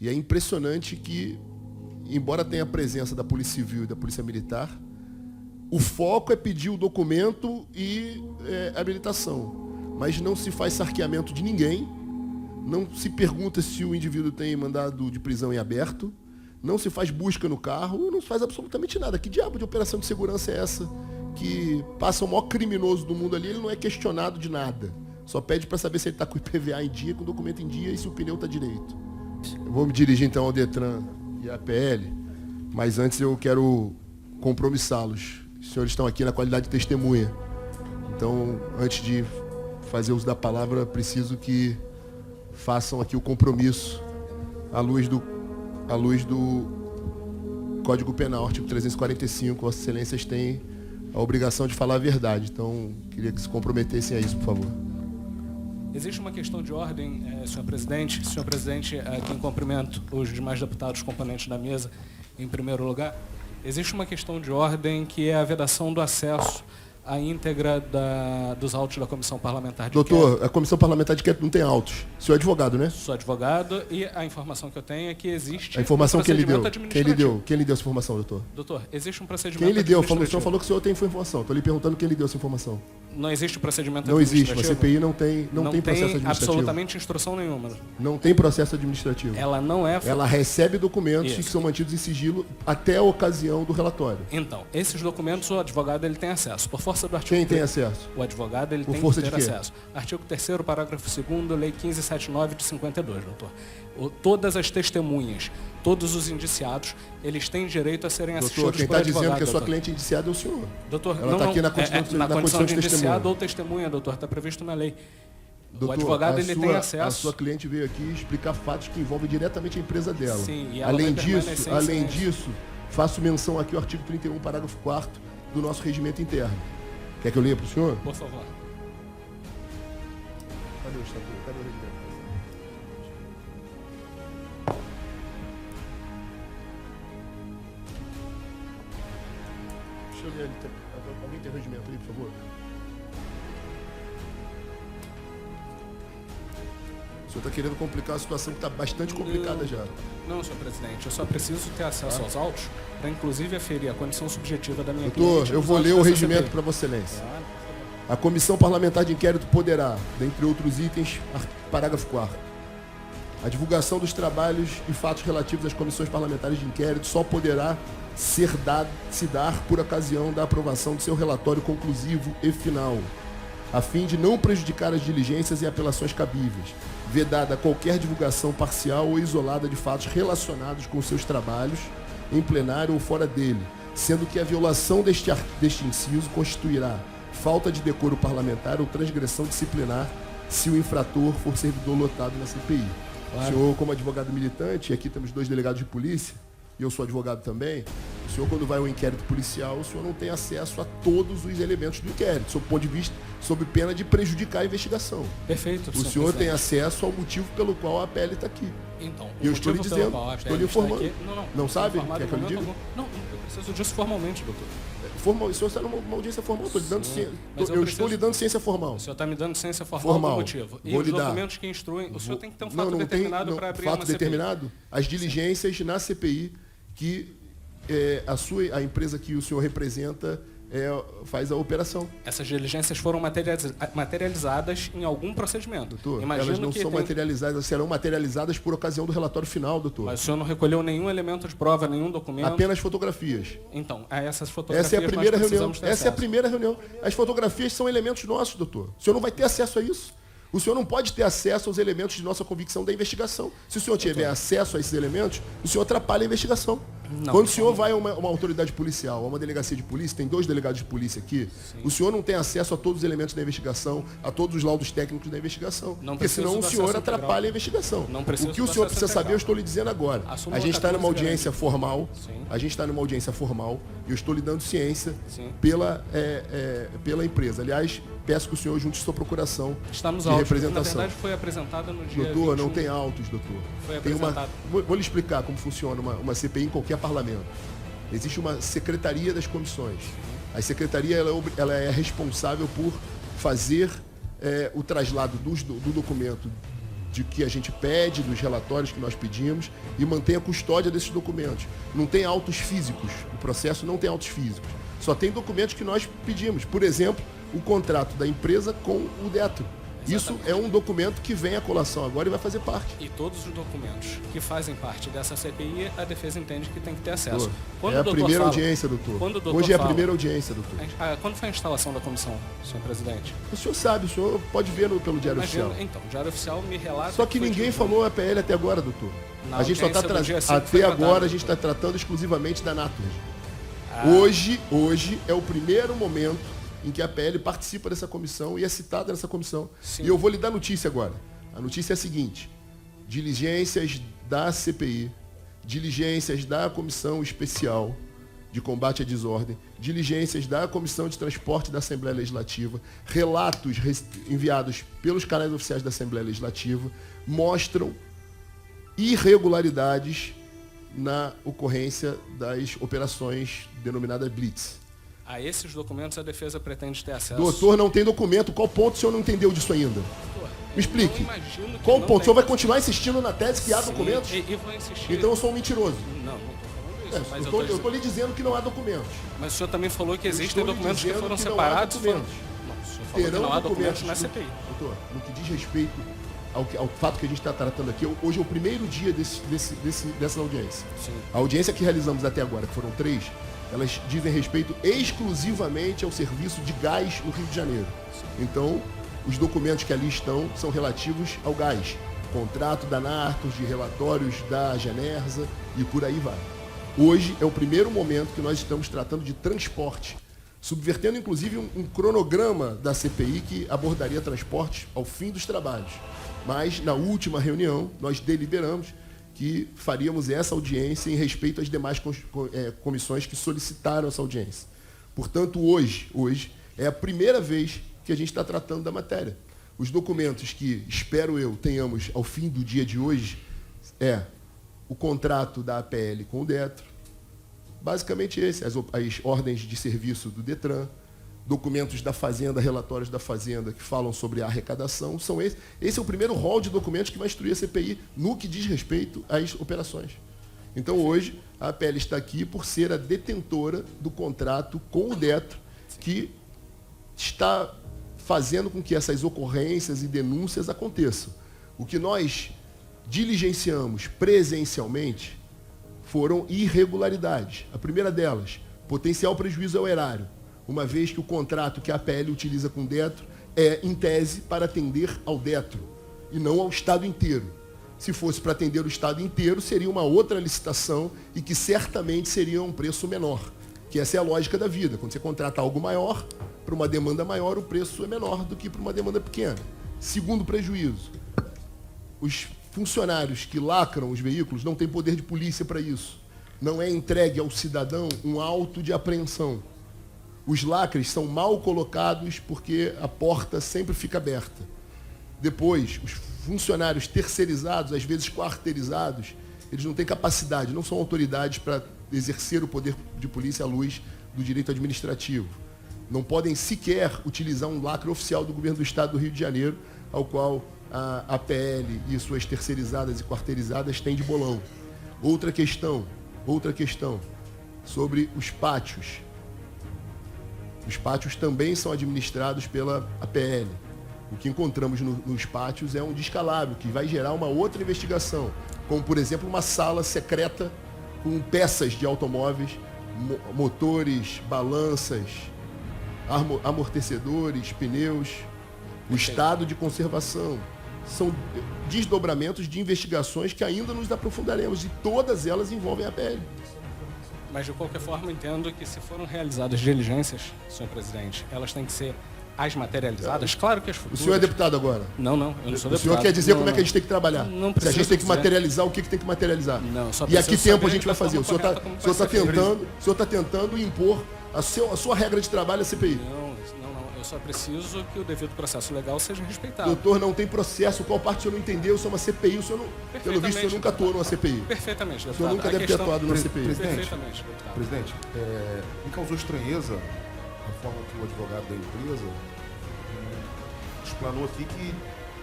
E é impressionante que, embora tenha a presença da Polícia Civil e da Polícia Militar, o foco é pedir o documento e habilitação. Mas não se faz sarqueamento de ninguém, não se pergunta se o indivíduo tem mandado de prisão em aberto, não se faz busca no carro, não se faz absolutamente nada. Que diabo de operação de segurança é essa? Que passa o maior criminoso do mundo ali, ele não é questionado de nada. Só pede para saber se ele está com o IPVA em dia, com o documento em dia e se o pneu está direito. Eu vou me dirigir então ao Detran e à PL, mas antes eu quero compromissá-los. Os senhores estão aqui na qualidade de testemunha. Então, antes de fazer uso da palavra, preciso que façam aqui o compromisso à luz do Código Penal, artigo 345. Vossas Excelências têm a obrigação de falar a verdade. Então, queria que se comprometessem a isso, por favor. Existe uma questão de ordem, senhor presidente. Senhor presidente, aqui em cumprimento os demais deputados componentes da mesa, em primeiro lugar. Existe uma questão de ordem que é a vedação do acesso à íntegra dos autos da Comissão Parlamentar de Inquérito. Doutor, a Comissão Parlamentar de Inquérito não tem autos. O senhor é advogado, né? Sou advogado e a informação que eu tenho é que existe a informação um que ele deu. administrativo. Quem lhe deu essa informação, doutor? Doutor, existe um procedimento Quem lhe deu? administrativo. O senhor falou que o senhor tem informação. Estou lhe perguntando quem lhe deu essa informação. Não existe o procedimento Não existe. administrativo? A CPI não tem processo administrativo. Absolutamente instrução nenhuma. Não tem processo administrativo. Ela não é... Ela recebe documentos que são mantidos em sigilo até a ocasião do relatório. Então, esses documentos o advogado ele tem acesso. Por força do artigo... Quem tem acesso? O advogado ele Por tem força que ter de quê? acesso. Artigo 3º, parágrafo 2º, Lei 1579 de 52, doutor. Todas as testemunhas, todos os indiciados, eles têm direito a serem assistidos Doutor, quem por está advogado. dizendo que a sua doutor. cliente indiciada é o senhor. Doutor, ela está aqui na condição de de indiciado testemunha. ou testemunha, doutor, está previsto na lei. Doutor, o advogado ele tem acesso. A sua cliente veio aqui explicar fatos que envolvem diretamente a empresa dela. Sim, e ela além disso, faço menção aqui ao artigo 31, parágrafo 4º do nosso regimento interno. Quer que eu leia para o senhor? Por favor. Cadê o estatuto? Cadê o regimento? Deixa eu ler ali. Alguém tem regimento ali, por favor? O senhor está querendo complicar a situação que está bastante complicada já. Não, senhor presidente, eu só preciso ter acesso aos autos para, inclusive, aferir a condição subjetiva da minha cliente. Doutor, eu vou ler o regimento para Vossa Excelência. A Comissão Parlamentar de Inquérito poderá, dentre outros itens, parágrafo 4º, a divulgação dos trabalhos e fatos relativos às comissões parlamentares de inquérito só poderá se dar por ocasião da aprovação de seu relatório conclusivo e final, a fim de não prejudicar as diligências e apelações cabíveis, vedada qualquer divulgação parcial ou isolada de fatos relacionados com seus trabalhos, em plenário ou fora dele, sendo que a violação deste inciso constituirá falta de decoro parlamentar ou transgressão disciplinar se o infrator for servidor lotado na CPI. Claro. O senhor, como advogado militante, e aqui temos 2 delegados de polícia, e eu sou advogado também, o senhor, quando vai ao inquérito policial, o senhor não tem acesso a todos os elementos do inquérito, sob ponto de vista, sob pena de prejudicar a investigação. Perfeito, o senhor tem acesso ao motivo pelo qual a PL está aqui. Então, e eu estou lhe dizendo, estou lhe informando. Não sabe? Quer que eu lhe diga? Não, eu preciso disso formalmente, doutor. O senhor está numa audiência formal, eu estou lhe dando ciência formal. O senhor está me dando ciência formal por motivo. E os documentos que instruem, o senhor tem que ter um fato determinado para abrir uma CPI. Fato determinado? As diligências na CPI que a empresa que o senhor representa faz a operação. Essas diligências foram materializadas em algum procedimento. Doutor, elas não são materializadas, serão materializadas por ocasião do relatório final, doutor. Mas o senhor não recolheu nenhum elemento de prova, nenhum documento? Apenas fotografias. Então, essas fotografias essa é a primeira reunião. Essa é a primeira reunião. As fotografias são elementos nossos, doutor. O senhor não vai ter acesso a isso. O senhor não pode ter acesso aos elementos de nossa convicção da investigação. Se o senhor tiver acesso a esses elementos, o senhor atrapalha a investigação. Não, quando o senhor vai a uma autoridade policial, a uma delegacia de polícia, tem 2 delegados de polícia aqui, sim, o senhor não tem acesso a todos os elementos da investigação, a todos os laudos técnicos da investigação. Porque senão o senhor atrapalha a investigação. O que o senhor precisa saber, eu estou lhe dizendo agora. A gente está numa audiência formal, e eu estou lhe dando ciência pela empresa. Aliás, peço que o senhor junte sua procuração de representação. Na verdade, foi apresentada no dia Doutor, 21. não tem autos, doutor. Foi apresentado. Vou lhe explicar como funciona uma CPI em qualquer parlamento. Existe uma secretaria das comissões. A secretaria ela é responsável por fazer o traslado do documento de que a gente pede, dos relatórios que nós pedimos, e mantém a custódia desses documentos. Não tem autos físicos, o processo não tem autos físicos. Só tem documentos que nós pedimos. Por exemplo, o contrato da empresa com o Detro. Isso é um documento que vem à colação agora e vai fazer parte. E todos os documentos que fazem parte dessa CPI, a defesa entende que tem que ter acesso. É a primeira audiência, doutor. Hoje é a primeira audiência, doutor. Quando foi a instalação da comissão, senhor presidente? O senhor sabe, o senhor pode ver pelo Diário Oficial. Então, o Diário Oficial me relata... Só que ninguém falou a PL até agora, doutor. A gente só está até agora a gente está tratando exclusivamente da Naturgy. Hoje é o primeiro momento em que a PL participa dessa comissão e é citada nessa comissão. Sim. E eu vou lhe dar notícia agora. A notícia é a seguinte: diligências da CPI, diligências da Comissão Especial de Combate à Desordem, diligências da Comissão de Transporte da Assembleia Legislativa, relatos enviados pelos canais oficiais da Assembleia Legislativa mostram irregularidades na ocorrência das operações denominadas Blitz. A esses documentos a defesa pretende ter acesso. Doutor, não tem documento. Qual ponto o senhor não entendeu disso ainda? Doutor, me explique. Qual ponto? O senhor vai continuar insistindo na tese que há documentos? E vou insistir. Então eu sou um mentiroso. Não estou falando isso. Eu estou lhe dizendo que não há documentos. Mas o senhor também falou que existem documentos que foram separados. Não, o senhor falou que não há documentos na CPI. Doutor, no que diz respeito ao fato que a gente está tratando aqui, hoje é o primeiro dia dessa audiência. Sim. A audiência que realizamos até agora, que foram 3, elas dizem respeito exclusivamente ao serviço de gás no Rio de Janeiro. Então, os documentos que ali estão são relativos ao gás. Contrato da Nartos, de relatórios da Genersa e por aí vai. Hoje é o primeiro momento que nós estamos tratando de transporte, subvertendo inclusive um cronograma da CPI que abordaria transportes ao fim dos trabalhos. Mas, na última reunião, nós deliberamos que faríamos essa audiência em respeito às demais comissões que solicitaram essa audiência. Portanto, hoje é a primeira vez que a gente está tratando da matéria. Os documentos que, espero eu, tenhamos ao fim do dia de hoje é o contrato da APL com o Detro, basicamente esse, as ordens de serviço do Detran, documentos da Fazenda, relatórios da Fazenda que falam sobre a arrecadação, são esses. Esse é o primeiro rol de documentos que vai instruir a CPI no que diz respeito às operações. Então, hoje, a APL está aqui por ser a detentora do contrato com o Detro, que está fazendo com que essas ocorrências e denúncias aconteçam. O que nós diligenciamos presencialmente foram irregularidades. A primeira delas, potencial prejuízo ao erário, uma vez que o contrato que a APL utiliza com o Detro é, em tese, para atender ao Detro e não ao Estado inteiro. Se fosse para atender o Estado inteiro, seria uma outra licitação e que certamente seria um preço menor, que essa é a lógica da vida. Quando você contrata algo maior, para uma demanda maior, o preço é menor do que para uma demanda pequena. Segundo prejuízo, os funcionários que lacram os veículos não têm poder de polícia para isso. Não é entregue ao cidadão um auto de apreensão. Os lacres são mal colocados porque a porta sempre fica aberta. Depois, os funcionários terceirizados, às vezes quarteirizados, eles não têm capacidade, não são autoridades para exercer o poder de polícia à luz do direito administrativo. Não podem sequer utilizar um lacre oficial do governo do Estado do Rio de Janeiro, ao qual a APL e suas terceirizadas e quarteirizadas têm de bolão. Outra questão sobre os pátios. Os pátios também são administrados pela APL. O que encontramos nos pátios é um descalabro, que vai gerar uma outra investigação, como, por exemplo, uma sala secreta com peças de automóveis, motores, balanças, amortecedores, pneus, o estado de conservação. São desdobramentos de investigações que ainda nos aprofundaremos, e todas elas envolvem a APL. Mas, de qualquer forma, entendo que se foram realizadas diligências, senhor presidente, elas têm que ser as materializadas. Claro que as futuras... O senhor é deputado agora? Não, eu não sou deputado. O senhor quer dizer como é que a gente tem que trabalhar? Não se a gente tem que materializar, o que tem que materializar? Não, só e a que tempo a gente vai fazer? O senhor está tentando impor a sua regra de trabalho à CPI. Não. Eu só preciso que o devido processo legal seja respeitado. Doutor, não tem processo. Qual parte o senhor não entendeu? Isso é uma CPI. O senhor não, pelo visto, o senhor nunca atuou numa CPI. Perfeitamente, deputado. O senhor nunca deve ter atuado numa CPI. Perfeitamente, deputado. Presidente, me causou estranheza a forma que o advogado da empresa explanou aqui que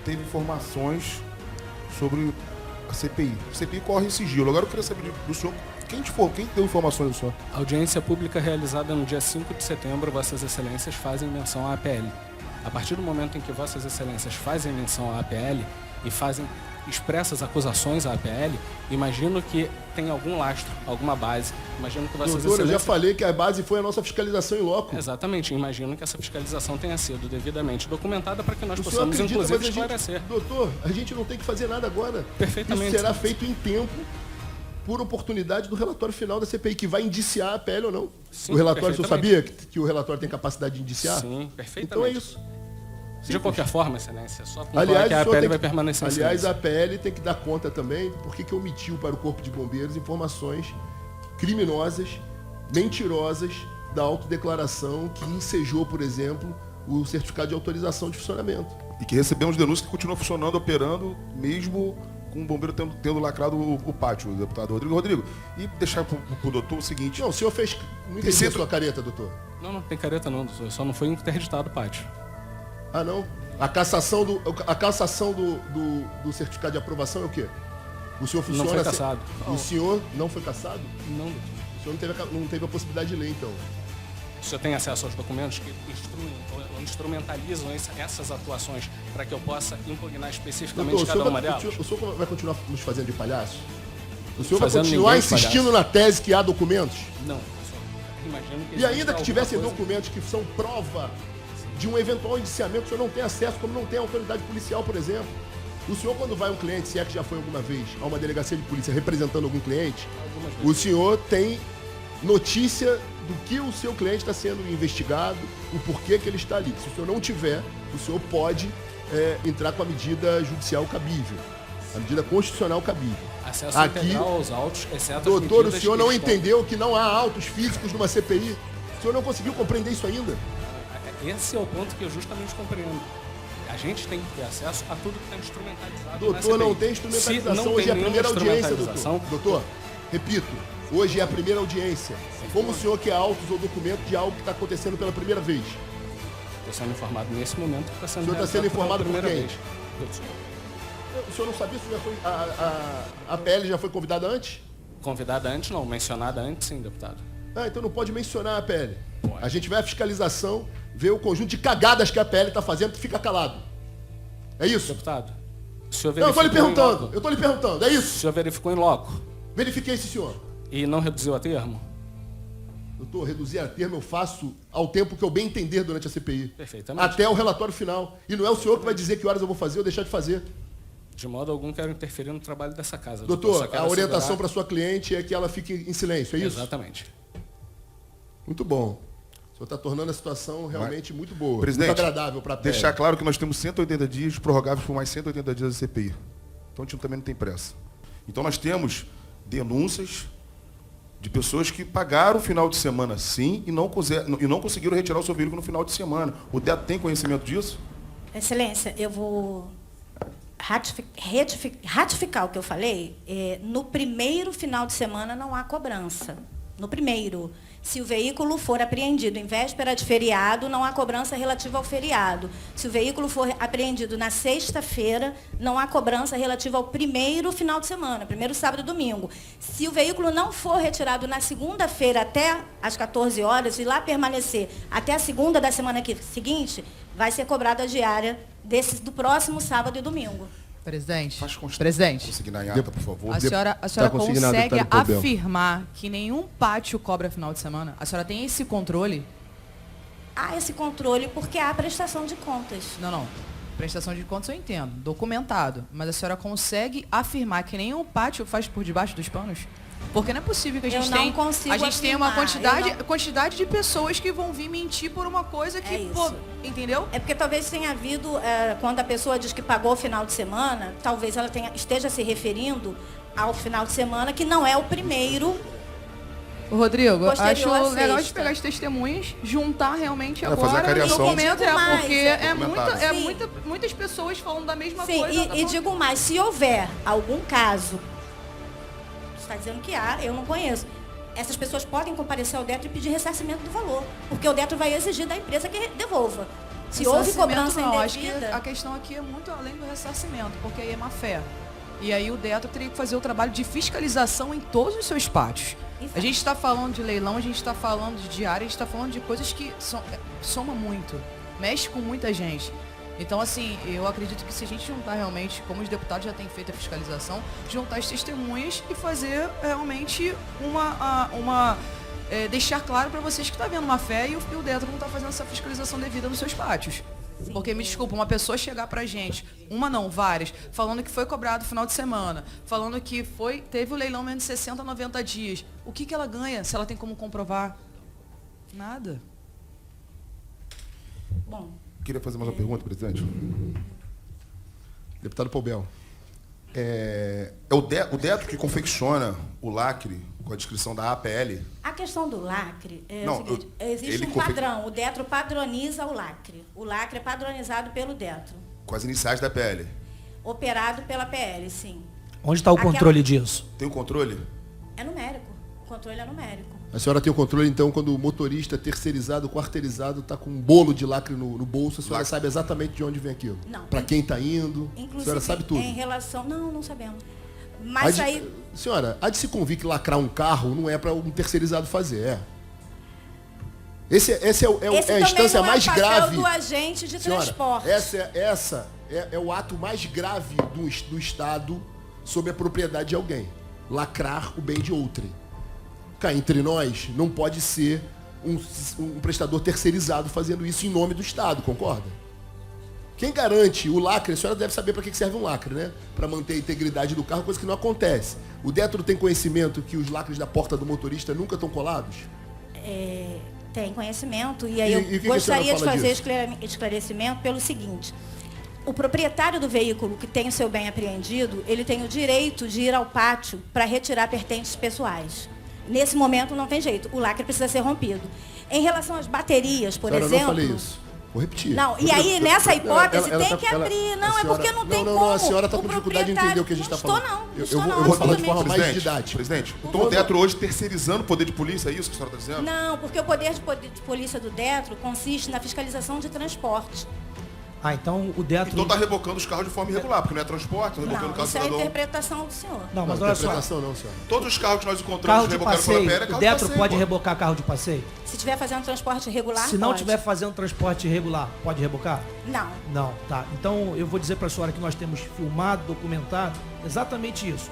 teve informações sobre a CPI. A CPI corre em sigilo. Agora eu queria saber do senhor, quem deu informações do senhor? A audiência pública realizada no dia 5 de setembro, Vossas Excelências fazem menção à APL. A partir do momento em que Vossas Excelências fazem menção à APL e fazem expressas acusações à APL, imagino que tem algum lastro, alguma base. Imagino que Vossas Doutor, eu já Excelências... falei que a base foi a nossa fiscalização em loco. Exatamente, imagino que essa fiscalização tenha sido devidamente documentada para que nós O senhor possamos, acredita, inclusive, mas esclarecer. Doutor, a gente não tem que fazer nada agora. Perfeitamente. Isso será feito em tempo, por oportunidade do relatório final da CPI, que vai indiciar a APL ou não. Sim, o relatório, o senhor sabia perfeitamente. que o relatório tem capacidade de indiciar? Sim, perfeitamente. Então é isso. De qualquer forma, Excelência, só concluir Aliás, que a o senhor APL tem vai que- permanecer em aliás, silêncio. a APL tem que dar conta também do porquê que omitiu para o Corpo de Bombeiros informações criminosas, mentirosas da autodeclaração que ensejou, por exemplo, o certificado de autorização de funcionamento. E que recebemos denúncias que continuam funcionando, operando, mesmo com o bombeiro tendo lacrado o pátio, o deputado Rodrigo. Rodrigo, e deixar para o doutor o seguinte... Não, o senhor fez... Não entendi a sido- sua careta, doutor. Não tem careta não, doutor. Só não foi interditado o pátio. Ah, não? A cassação do certificado de aprovação é o quê? O senhor funciona... Não foi assim- cassado. O senhor não foi cassado? Não, doutor. O senhor não teve a possibilidade de ler, então. O senhor tem acesso aos documentos que instrumentalizam essas atuações para que eu possa impugnar especificamente Doutor, cada uma delas? o senhor vai continuar nos fazendo de palhaço? O senhor vai Fazendo continuar ninguém de insistindo na tese que há documentos? Não, eu só imagino que E ainda exista que tivessem alguma coisa- documentos que são prova de um eventual indiciamento, o senhor não tem acesso, como não tem a autoridade policial, por exemplo. O senhor, quando vai um cliente, se é que já foi alguma vez, a uma delegacia de polícia representando algum cliente, Algumas o senhor tem notícia do que o seu cliente está sendo investigado, o porquê que ele está ali. Se o senhor não tiver, o senhor pode entrar com a medida judicial cabível, a medida constitucional cabível. Acesso Aqui, integral aos autos, exceto as doutor, o medidas senhor que não estão- entendeu que não há autos físicos numa CPI? O senhor não conseguiu compreender isso ainda? Esse é o ponto que eu justamente compreendo. A gente tem que ter acesso a tudo que está instrumentalizado na Doutor, CPI. não tem Se instrumentalização. não Hoje tem é a nenhuma primeira audiência, instrumentalização, doutor. Doutor, repito, hoje é a primeira audiência. Como o senhor quer autos ou documento de algo que está acontecendo pela primeira vez? Estou sendo informado nesse momento que está sendo O senhor está sendo realizado pela informado por primeira quem? vez. Pelo senhor. O senhor não sabia se já foi, a PL já foi convidada antes? Convidada antes, não. Mencionada antes, sim, deputado. Ah, então não pode mencionar a PL. Pode. A gente vai à fiscalização, vê o conjunto de cagadas que a PL está fazendo e fica calado. É isso? Deputado, o senhor Não, eu estou lhe verificou em perguntando. loco? Eu estou lhe perguntando. É O isso? senhor verificou em loco Verifiquei esse senhor. e não reduziu a termo? Doutor, reduzir a termo eu faço ao tempo que eu bem entender durante a CPI. Perfeitamente. Até o relatório final. E não é o senhor que vai dizer que horas eu vou fazer ou deixar de fazer. De modo algum quero interferir no trabalho dessa casa. Doutor, Só quero a orientação assegurar- para sua cliente é que ela fique em silêncio, é isso? Exatamente. Muito bom. O senhor está tornando a situação realmente muito boa. Presidente, muito agradável para a PL. deixar claro que nós temos 180 dias prorrogáveis por mais 180 dias da CPI. Então a gente também não tem pressa. Então nós temos denúncias de pessoas que pagaram o final de semana sim e não conseguiram retirar o seu veículo no final de semana. O DEA tem conhecimento disso? Excelência, eu vou ratificar o que eu falei. No primeiro final de semana não há cobrança. No primeiro. Se o veículo for apreendido em véspera de feriado, não há cobrança relativa ao feriado. Se o veículo for apreendido na sexta-feira, não há cobrança relativa ao primeiro final de semana, primeiro sábado e domingo. Se o veículo não for retirado na segunda-feira até às 14 horas e lá permanecer até a segunda da semana seguinte, vai ser cobrada a diária do próximo sábado e domingo. Presidente, Faz constar. presidente, Conseguir na ata, por favor. a senhora Tá consignado, consegue tá no problema. afirmar que nenhum pátio cobra final de semana? A senhora tem esse controle? Há esse controle porque há prestação de contas. Não. Prestação de contas eu entendo, documentado. Mas a senhora consegue afirmar que nenhum pátio faz por debaixo dos panos? Porque não é possível que a Eu gente não consigo a gente tenha uma afirmar, quantidade de pessoas que vão vir mentir por uma coisa que, É isso. pô, entendeu? É porque talvez tenha havido, quando a pessoa diz que pagou o final de semana, talvez ela esteja se referindo ao final de semana, que não é o primeiro. Rodrigo, Posterior acho à legal de sexta. pegar as testemunhas, juntar realmente Fazer a agora no cariação. documento, E digo mais, porque documentado. Sim. muitas pessoas falando da mesma Sim, coisa. e digo mais, se houver algum caso, você está dizendo que há, eu não conheço, essas pessoas podem comparecer ao DETRO e pedir ressarcimento do valor, porque o DETRO vai exigir da empresa que devolva. Se houve Ressarcimento cobrança não, acho que indevida... a questão aqui é muito além do ressarcimento, porque aí é má fé. E aí o Detro teria que fazer o trabalho de fiscalização em todos os seus pátios. A gente está falando de leilão, a gente está falando de diária, a gente está falando de coisas que soma muito, mexe com muita gente. Então, assim, eu acredito que se a gente juntar realmente, como os deputados já têm feito a fiscalização, juntar as testemunhas e fazer realmente deixar claro para vocês que está havendo má fé e o Detro não está fazendo essa fiscalização devida nos seus pátios. Sim. Porque, me desculpa, uma pessoa chegar pra gente, uma não, várias, falando que foi cobrado no final de semana, falando que teve o leilão menos de 60 a 90 dias. O que ela ganha se ela tem como comprovar? Nada. Bom. Queria fazer mais uma pergunta, presidente. Deputado Poubel. É o Detro que confecciona o lacre com a descrição da APL? A questão do lacre é Não, o seguinte, existe um padrão, o Detro padroniza o lacre. O lacre é padronizado pelo Detro. Com as iniciais da PL? Operado pela PL, sim. Onde está o controle disso? Tem o controle? É numérico. O controle é numérico. A senhora tem o controle, então, quando o motorista terceirizado, quarteirizado, está com um bolo de lacre no bolso, a senhora sabe exatamente de onde vem aquilo? Não. Para quem está indo? Inclusive, a senhora sabe tudo? em relação... Não sabemos. Mas aí... Senhora, há de se convir que lacrar um carro não é para um terceirizado fazer, é? Esse é a instância mais grave. Do agente de transporte. Essa é o ato mais grave do Estado sobre a propriedade de alguém. Lacrar o bem de outrem. Cá entre nós, não pode ser um prestador terceirizado fazendo isso em nome do Estado, concorda? Quem garante o lacre, a senhora deve saber para que serve um lacre, né? Para manter a integridade do carro, coisa que não acontece. O Detro tem conhecimento que os lacres da porta do motorista nunca estão colados? Tem conhecimento. E aí eu gostaria de fazer esclarecimento pelo seguinte. O proprietário do veículo que tem o seu bem apreendido, ele tem o direito de ir ao pátio para retirar pertences pessoais. Nesse momento não tem jeito, o lacre precisa ser rompido. Em relação às baterias, por exemplo... Eu não falei isso. Vou repetir. Não, e aí nessa hipótese tem que abrir. Não, é porque não tem como. Não, a senhora está com dificuldade de entender o que a gente está falando. Não, eu vou falar de forma mais didática. Presidente, então o Detro hoje terceirizando o poder de polícia, é isso que a senhora está dizendo? Não, porque o poder de polícia do Detro consiste na fiscalização de transporte. Então o Detro... Então está rebocando os carros de forma irregular, porque não é transporte, rebocando o carro do isso é a interpretação do senhor. Não, mas olha só. Não, senhora. Todos os carros que nós encontramos rebocados pela PL é carro de passeio. O Detro pode rebocar carro de passeio? Se estiver fazendo transporte irregular, Se não estiver fazendo transporte irregular, pode rebocar? Não. Não, tá. Então eu vou dizer para a senhora que nós temos filmado, documentado exatamente isso.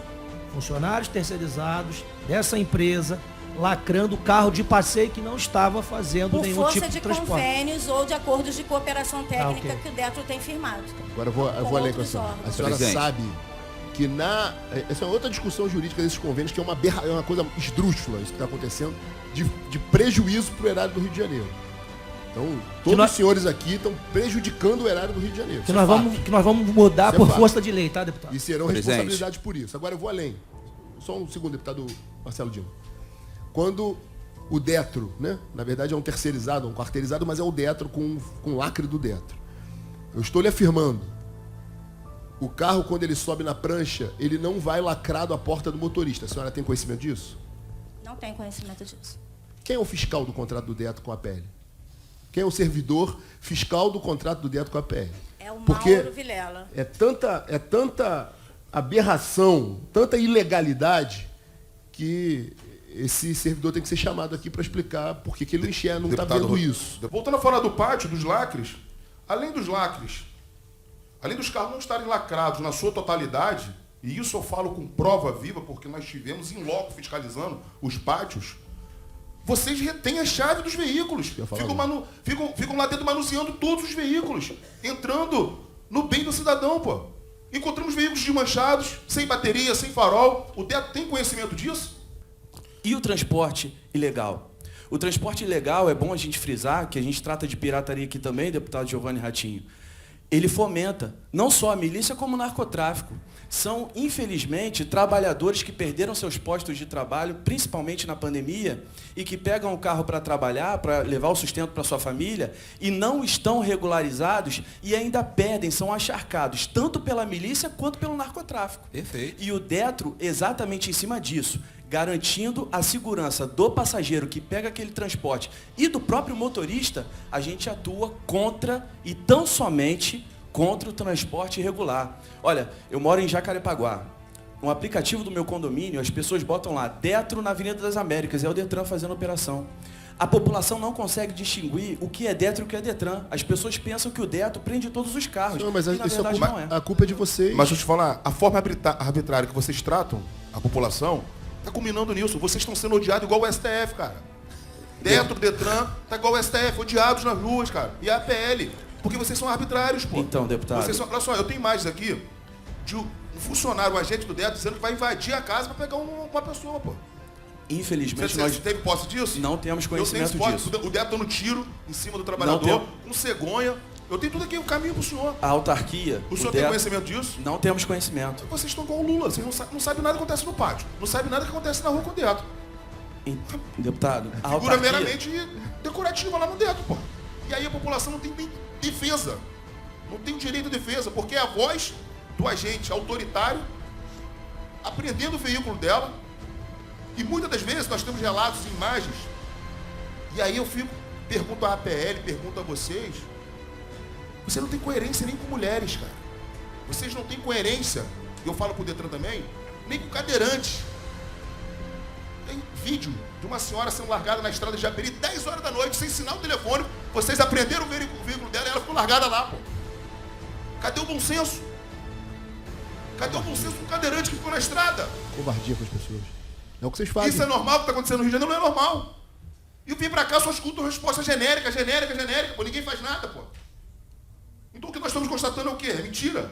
Funcionários terceirizados dessa empresa lacrando carro de passeio que não estava fazendo nenhum tipo de transporte. Por força de convênios ou de acordos de cooperação técnica que o Detro tem firmado. Agora eu vou além com a senhora. A senhora sabe que essa é outra discussão jurídica desses convênios, que é uma coisa esdrúxula, isso que está acontecendo, de prejuízo para o erário do Rio de Janeiro. Então, todos os senhores aqui estão prejudicando o erário do Rio de Janeiro. Que nós vamos mudar por força de lei, tá, deputado? E serão responsabilidades por isso. Agora eu vou além. Só um segundo, deputado Marcelo Dino. Quando o Detro, né? Na verdade é um terceirizado, um quarteirizado, mas é o Detro com lacre do Detro. Eu estou lhe afirmando, o carro, quando ele sobe na prancha, ele não vai lacrado à porta do motorista. A senhora tem conhecimento disso? Não tenho conhecimento disso. Quem é o fiscal do contrato do Detro com a PL? Quem é o servidor fiscal do contrato do Detro com a PL? É o Mauro Vilela. É tanta aberração, tanta ilegalidade que esse servidor tem que ser chamado aqui para explicar por que ele não está vendo isso. Voltando a falar do pátio, dos lacres, além dos carros não estarem lacrados na sua totalidade, e isso eu falo com prova viva, porque nós estivemos em loco fiscalizando os pátios, vocês retêm a chave dos veículos. Ficam lá dentro manuseando todos os veículos, entrando no bem do cidadão, pô. Encontramos veículos desmanchados, sem bateria, sem farol. O Detro tem conhecimento disso? E o transporte ilegal? O transporte ilegal, é bom a gente frisar, que a gente trata de pirataria aqui também, deputado Giovanni Ratinho. Ele fomenta não só a milícia, como o narcotráfico. São, infelizmente, trabalhadores que perderam seus postos de trabalho, principalmente na pandemia, e que pegam o carro para trabalhar, para levar o sustento para sua família, e não estão regularizados e ainda pedem, são acharcados, tanto pela milícia quanto pelo narcotráfico. Perfeito. E o Detro, exatamente em cima disso, garantindo a segurança do passageiro que pega aquele transporte e do próprio motorista, a gente atua contra e tão somente contra o transporte irregular. Olha, eu moro em Jacarepaguá. um aplicativo do meu condomínio, as pessoas botam lá, Detro na Avenida das Américas, é o Detran fazendo operação. A população não consegue distinguir o que é Detro e o que é Detran. As pessoas pensam que o Detro prende todos os carros. Não, mas e, na isso verdade, não é. a culpa é de vocês. Mas deixa eu te falar, a forma arbitrária que vocês tratam a população está culminando nisso. Vocês estão sendo odiados igual o STF, cara. Detro, Detran, tá igual o STF, odiados nas ruas, cara. E a APL. Porque vocês são arbitrários, pô. Então, deputado. Olha só, eu tenho imagens aqui de um funcionário, um agente do Detro, dizendo que vai invadir a casa para pegar uma pessoa, pô. Infelizmente, Você teve posse disso? não temos conhecimento disso. O Detro dando tiro em cima do trabalhador, com cegonha. Eu tenho tudo aqui, o caminho pro senhor. A autarquia... O senhor tem conhecimento disso? Não temos conhecimento. Vocês estão igual o Lula, vocês não sabem nada que acontece no pátio. Não sabem nada que acontece na rua com o Detro. Deputado, a Figura autarquia... meramente decorativa lá no Detro, pô. E aí a população não tem nem defesa. Não tem direito à defesa, porque é a voz do agente autoritário apreendendo o veículo dela. E muitas das vezes nós temos relatos e imagens. E aí eu pergunto à APL, pergunto a vocês. Você não tem coerência nem com mulheres, cara. Vocês não têm coerência, e eu falo pro Detran também, nem com cadeirantes. Tem vídeo de uma senhora sendo largada na estrada de Japeri 10 horas da noite, sem sinal telefônico. Vocês apreenderam o veículo dela e ela ficou largada lá, pô. Cadê o bom senso? Cadê o bom senso do cadeirante que ficou na estrada? Covardia com as pessoas. É o que vocês fazem. Isso é normal, o que está acontecendo no Rio de Janeiro não é normal. E eu vim pra cá, só escuto resposta genérica, pô. Ninguém faz nada, pô. Então o que nós estamos constatando é o quê? É mentira.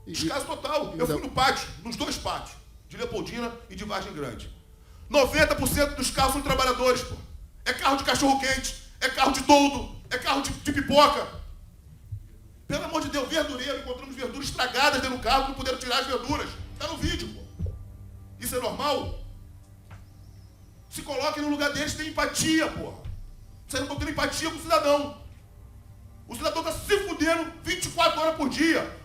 Descaso total. Eu fui no pátio, nos dois pátios, de Leopoldina e de Vargem Grande. 90% dos carros são trabalhadores, pô. É carro de cachorro-quente, é carro de toldo, é carro de pipoca. Pelo amor de Deus, verdureiro, encontramos verduras estragadas dentro do carro, não puderam tirar as verduras. Tá no vídeo, pô. Isso é normal? Se coloquem no lugar deles, tem empatia, pô. Vocês não estão tendo empatia com o cidadão. O cidadão está se fudendo 24 horas por dia.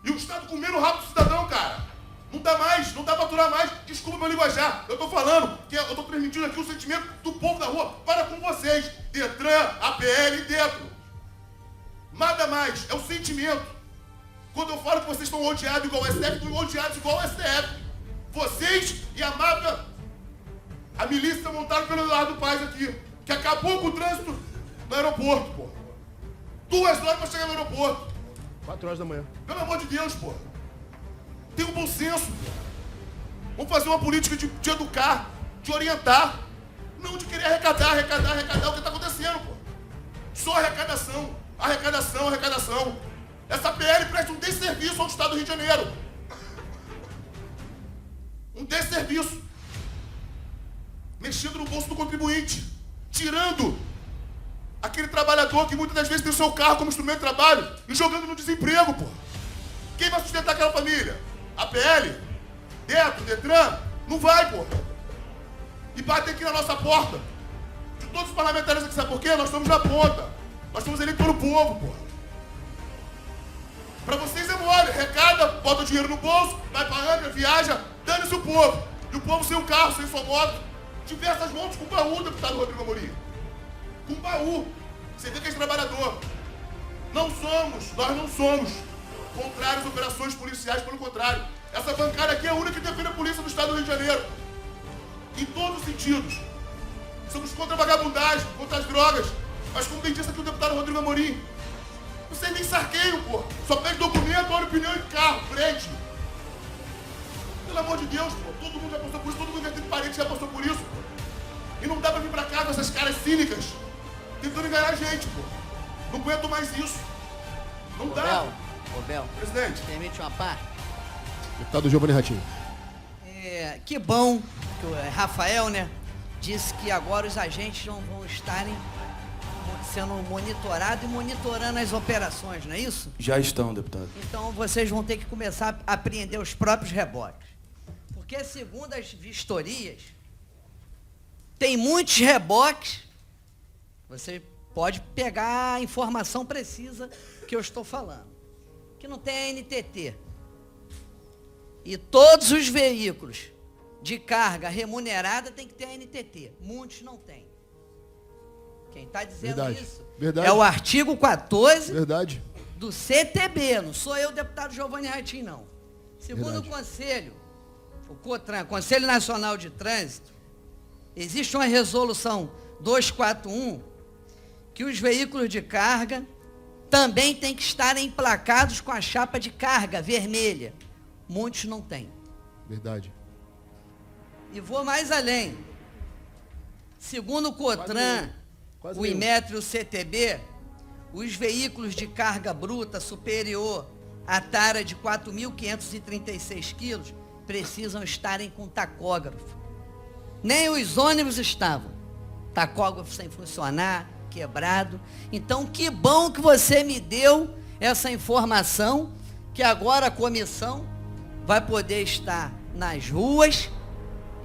E o Estado comendo o rabo do cidadão, cara. Não dá mais, não dá pra aturar mais. Desculpa meu linguajar. Eu tô falando, eu tô transmitindo aqui o sentimento do povo da rua para com vocês. Detran, APL e Detro. Nada mais, é o sentimento. Quando eu falo que vocês estão odiados igual o STF, estão odiados igual o STF. Vocês e a máfia, a milícia montada pelo Eduardo Paes aqui, que acabou com o trânsito no aeroporto, pô. 2 horas para chegar no aeroporto. 4 horas da manhã. Pelo amor de Deus, pô. Tem um bom senso, pô. Vamos fazer uma política de educar, de orientar. Não de querer arrecadar o que está acontecendo, pô. Só arrecadação. Essa PL presta um desserviço ao Estado do Rio de Janeiro. Um desserviço. Mexendo no bolso do contribuinte. Tirando aquele trabalhador que muitas das vezes tem o seu carro como instrumento de trabalho e jogando no desemprego, pô. Quem vai sustentar aquela família? A PL? Detro, Detran? Não vai, pô. E batem aqui na nossa porta. De todos os parlamentares aqui, sabe por quê? Nós estamos na ponta. Nós somos eleitos pelo povo, pô. Pra vocês é mole. Arrecada, bota o dinheiro no bolso, vai pra Angra, viaja, dane-se o povo. E o povo sem o carro, sem sua moto. Diversas motos com baú, deputado Rodrigo Amorim. Com baú. Você vê que é trabalhador. Nós não somos contrários às operações policiais, pelo contrário. Essa bancada aqui é a única que defende a polícia do Estado do Rio de Janeiro. Em todos os sentidos. Somos contra a vagabundagem, contra as drogas. Mas como bem disse aqui o deputado Rodrigo Amorim, vocês nem sarqueiam, pô. Só pede documento, olha opinião e carro, frente. Pelo amor de Deus, pô. Todo mundo já passou por isso, todo mundo já tem parente já passou por isso, pô. E não dá pra vir pra cá com essas caras cínicas, tentando enganar a gente, pô. Não aguento mais isso. Não dá. Ô, Bel, Presidente. permite uma parte? Deputado Giovanni Ratinho. Que bom que o Rafael, né, disse que agora os agentes não vão estarem sendo monitorados e monitorando as operações, não é isso? Já estão, deputado. Então vocês vão ter que começar a apreender os próprios reboques. Porque segundo as vistorias, tem muitos reboques. Você pode pegar a informação precisa que eu estou falando. Que não tem a NTT. E todos os veículos de carga remunerada tem que ter a NTT. Muitos não têm. Quem está dizendo Verdade. isso Verdade. é o artigo 14 Verdade. do CTB. Não sou eu, deputado Giovanni Ratinho, não. Segundo Verdade. o Conselho, o COTRAN, Conselho Nacional de Trânsito, existe uma resolução 241 que os veículos de carga também têm que estar emplacados com a chapa de carga vermelha. Muitos não têm. Verdade. E vou mais além. Segundo o COTRAN, Quase o nenhum. IMETRO e o CTB, os veículos de carga bruta superior à tara de 4.536 quilos precisam estarem com tacógrafo. Nem os ônibus estavam. Tacógrafo sem funcionar, quebrado. Então, que bom que você me deu essa informação, que agora a comissão vai poder estar nas ruas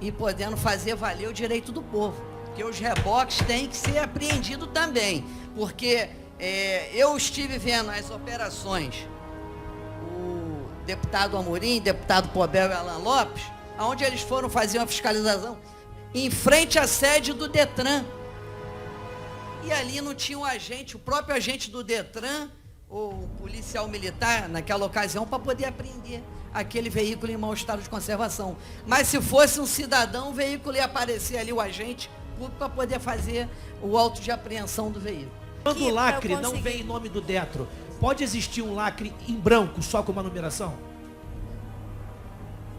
e podendo fazer valer o direito do povo. Porque os reboques têm que ser apreendidos também. Porque eu estive vendo as operações, o deputado Amorim, deputado Pobel e Alan Lopes, onde eles foram fazer uma fiscalização em frente à sede do Detran. E ali não tinha um agente, o próprio agente do Detran, ou o policial militar, naquela ocasião, para poder apreender aquele veículo em mau estado de conservação. Mas se fosse um cidadão, o veículo ia aparecer ali, o agente, para poder fazer o auto de apreensão do veículo. Quando o lacre eu não consegui. vem em nome do Detro, pode existir um lacre em branco só com uma numeração?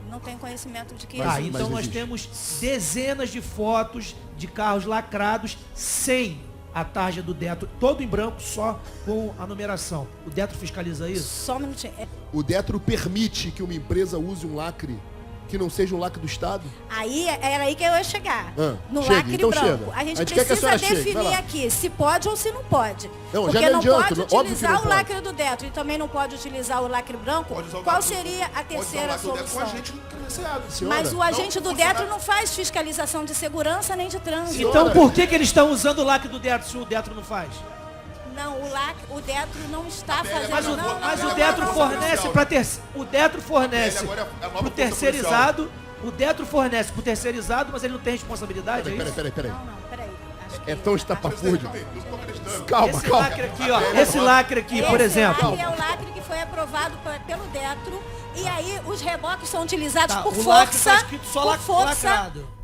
Não tenho conhecimento de que Mas- Ah, isso. então nós existe. temos dezenas de fotos de carros lacrados sem a tarja do Detro, todo em branco, só com a numeração. O Detro fiscaliza isso? Só um minutinho. O Detro permite que uma empresa use um lacre que não seja um lacre do Estado? Aí era aí que eu ia chegar. Ah, No chega, lacre então branco. chega. A gente A gente quer que a precisa senhora chegue, vai definir lá. aqui se pode ou se não pode. Não, já Porque não não adianta, pode óbvio que não utilizar o pode. lacre do Detro e também não pode utilizar o lacre branco. Pode usar o Qual lacre do- seria a pode usar o terceira lacre do Detro com solução? agente credenciado. Senhora, Mas o agente do funcionário- Detro não faz fiscalização de segurança nem de trânsito. Senhora. Então por que eles estão usando o lacre do Detro se o Detro não faz? Não, o Detro não está velha- fazendo. Mas o, não, mas não, o não, Detro não, fornece não. para o Detro fornece agora é a nova pro força terceirizado, o Detro fornece pro terceirizado, mas ele não tem responsabilidade, é isso? Peraí. Não, peraí. Acho que É tão Não estapafúrdio. estou acreditando. Calma, Esse calma. lacre aqui, ó, esse lacre aqui, por Esse exemplo. lacre é o lacre que foi aprovado pelo Detro. E aí os reboques são utilizados Tá, por o lacre força. tá escrito só por força. lacrado.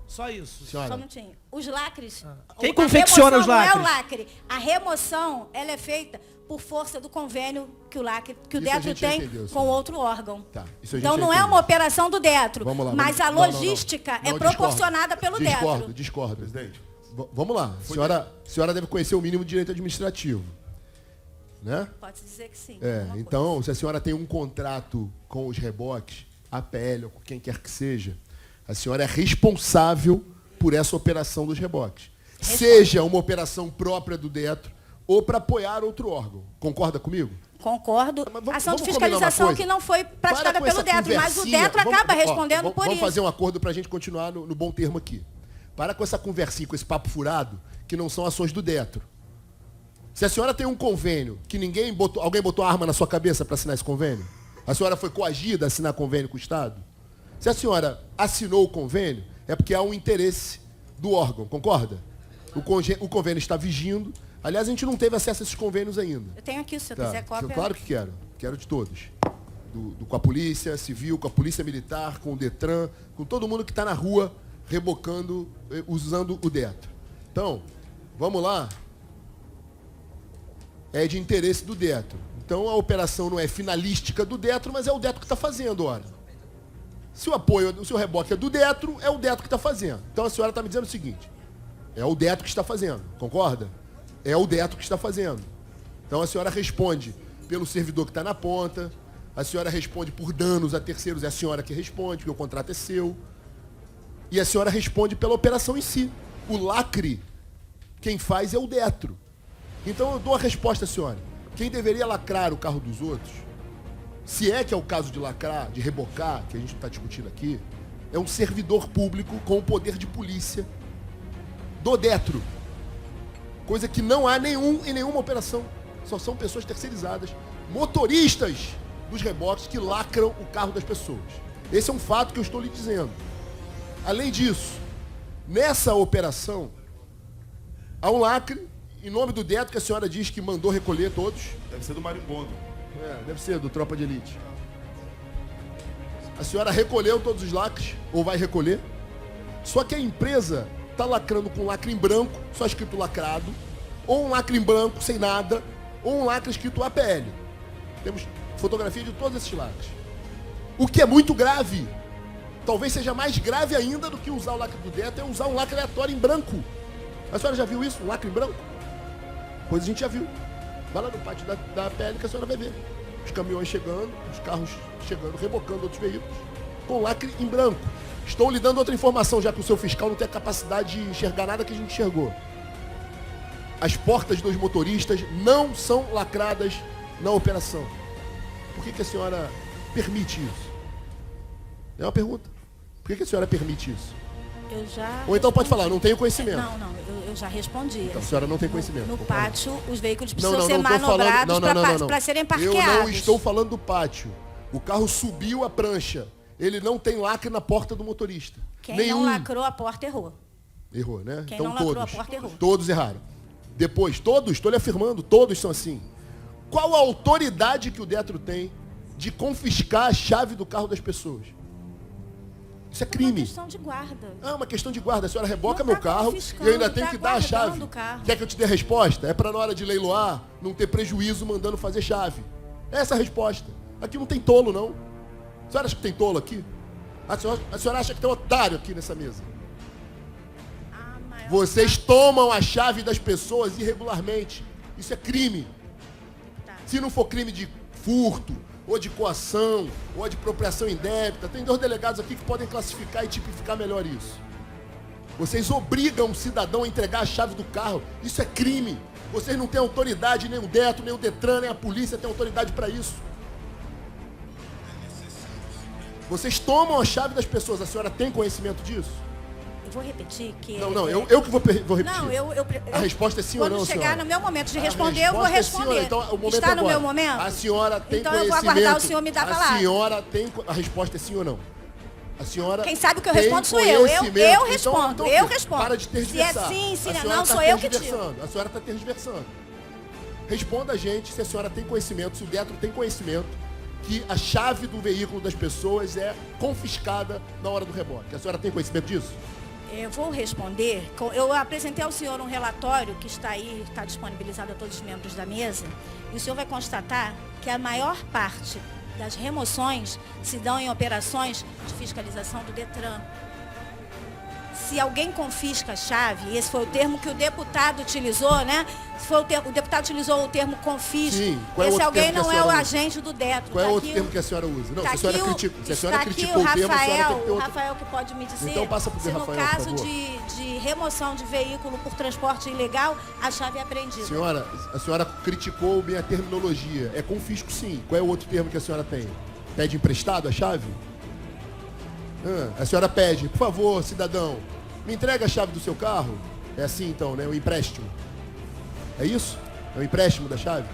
Só isso. Só um Senhora, minutinho. Os lacres. Quem a confecciona remoção os Não é o lacres? lacre. A remoção, ela é feita por força do convênio que o Isso a Detro gente já tem entendeu, com senhora. outro órgão. Tá, isso a gente Então já não é entendeu. uma operação do Detro, vamos lá. mas vamos- a não, não. logística é Não, proporcionada pelo Detro. Discordo. Presidente, Vamos lá. A senhora deve conhecer o mínimo de direito administrativo. Né? Pode dizer que sim. É, alguma então, se a senhora tem um contrato com os reboques, APL ou com quem quer que seja, a senhora é responsável por essa operação dos reboques. Seja uma operação própria do Detro ou para apoiar outro órgão. Concorda comigo? Concordo. Mas vamos- Ação de vamos combinar uma fiscalização coisa? que não foi praticada Para com pelo essa Detro, mas o conversinha. Detro acaba Vamos- ó, respondendo por vamos isso. fazer um acordo para a gente continuar no bom termo aqui. Para com essa conversinha, com esse papo furado, que não são ações do Detro. Se a senhora tem um convênio que alguém botou arma na sua cabeça para assinar esse convênio, a senhora foi coagida a assinar convênio com o Estado, se a senhora assinou o convênio, é porque há um interesse do órgão, concorda? O convênio está vigindo. Aliás, a gente não teve acesso a esses convênios ainda. Eu tenho aqui, se você Tá, quiser cópia. claro que quero. Quero de todos. Com a Polícia Civil, com a Polícia Militar, com o Detran, com todo mundo que está na rua rebocando, usando o Detro. Então, vamos lá. É de interesse do Detro. Então, a operação não é finalística do Detro, mas é o Detro que está fazendo, ora. Se o seu reboque é do Detro, é o Detro que está fazendo. Então, a senhora está me dizendo o seguinte. É o Detro que está fazendo, concorda? É o Detro que está fazendo. Então a senhora responde pelo servidor que está na ponta, a senhora responde por danos a terceiros, é a senhora que responde, porque o contrato é seu. E a senhora responde pela operação em si. O lacre, quem faz é o Detro. Então eu dou a resposta à senhora. Quem deveria lacrar o carro dos outros, se é que é o caso de lacrar, de rebocar, que a gente está discutindo aqui, é um servidor público com o poder de polícia do Detro. Coisa que não há em nenhuma operação. Só são pessoas terceirizadas, motoristas dos reboques que lacram o carro das pessoas. Esse é um fato que eu estou lhe dizendo. Além disso, nessa operação, há um lacre, em nome do Detro, que a senhora diz que mandou recolher todos. deve ser do marimbondo. Deve ser do Tropa de Elite. A senhora recolheu todos os lacres, ou vai recolher. Só que a empresa está lacrando com lacre em branco, só escrito lacrado, ou um lacre em branco, sem nada, ou um lacre escrito APL. Temos fotografia de todos esses lacres. O que é muito grave, talvez seja mais grave ainda do que usar o lacre do Detro, é usar um lacre aleatório em branco. A senhora já viu isso, um lacre em branco? Pois a gente já viu. Vai lá no pátio da APL que a senhora vai ver. Os caminhões chegando, os carros chegando, rebocando outros veículos, com lacre em branco. Estou lhe dando outra informação, já que o seu fiscal não tem a capacidade de enxergar nada que a gente enxergou. As portas dos motoristas não são lacradas na operação. Por que a senhora permite isso? É uma pergunta. Por que a senhora permite isso? Eu já Ou então pode respondi. falar, não tenho conhecimento. Não, eu já respondi. Então a senhora não tem conhecimento. No Concordo. pátio, os veículos precisam ser tô falando- manobrados não. para serem parqueados. Eu não estou falando do pátio. O carro subiu a prancha. Ele não tem lacre na porta do motorista. Quem Nenhum. não lacrou a porta errou. Errou, né? Quem Então não lacrou todos. a porta errou. Todos erraram. Depois, todos, estou lhe afirmando, todos são assim. Qual a autoridade que o Detro tem de confiscar a chave do carro das pessoas? Isso é É uma crime. questão de guarda. Ah, uma questão de guarda. A senhora reboca Não meu tá carro confiscando, e eu ainda tenho tá que dar a guardando chave. o carro. Quer que eu te dê a resposta? É para na hora de leiloar não ter prejuízo mandando fazer chave. É essa a resposta. Aqui não tem tolo, não. A senhora acha que tem tolo aqui? A senhora acha que tem otário aqui nessa mesa? A maior Vocês tomam a chave das pessoas irregularmente. Isso é crime. parte- Se não for crime de furto, ou de coação, ou de apropriação indébita, tem 2 delegados aqui que podem classificar e tipificar melhor isso. Vocês obrigam o cidadão a entregar a chave do carro. Isso é crime. Vocês não têm autoridade, nem o Detro, nem o Detran, nem a polícia tem autoridade para isso. Vocês tomam a chave das pessoas. A senhora tem conhecimento disso? Eu vou repetir que... Não, eu que vou repetir. Não, A resposta é sim ou não, quando chegar senhora? no meu momento de A responder, eu vou resposta é sim ou não? responder. Então, o momento Está é no agora. meu momento? A senhora tem Então eu conhecimento. vou aguardar o senhor me dar a palavra. A senhora tem... A resposta é sim ou não? A senhora Quem sabe o que eu tem respondo sou eu. Eu conhecimento. respondo, Então, eu respondo. Para de tergiversar. Se é sim, se A não, senhora sou tá eu que digo. tergiversando. A senhora está tergiversando. Responda a gente se a senhora tem conhecimento, se o Detro tem conhecimento que a chave do veículo das pessoas é confiscada na hora do reboque. A senhora tem conhecimento disso? Eu vou responder. Eu apresentei ao senhor um relatório que está aí, está disponibilizado a todos os membros da mesa, e o senhor vai constatar que a maior parte das remoções se dão em operações de fiscalização do Detran. Se alguém confisca a chave, e esse foi o termo que o deputado utilizou, né? O deputado utilizou o termo confisco. Sim. Qual é o Esse outro alguém termo que a não é o senhora usa? agente do Detro. Qual é o Tá outro aqui termo que a senhora usa? Não, tá se a senhora, aqui se a senhora está aqui criticou o termo, a senhora tem que ter o outro. Rafael que pode me dizer Então passa pro se no Rafael, por caso favor. de remoção de veículo por transporte ilegal, a chave é apreendida. Senhora, a senhora criticou minha terminologia. É confisco, sim. Qual é o outro termo que a senhora tem? Pede emprestado a chave? A senhora pede, por favor, cidadão, me entrega a chave do seu carro? É assim então, né? O empréstimo. É isso? É o empréstimo da chave?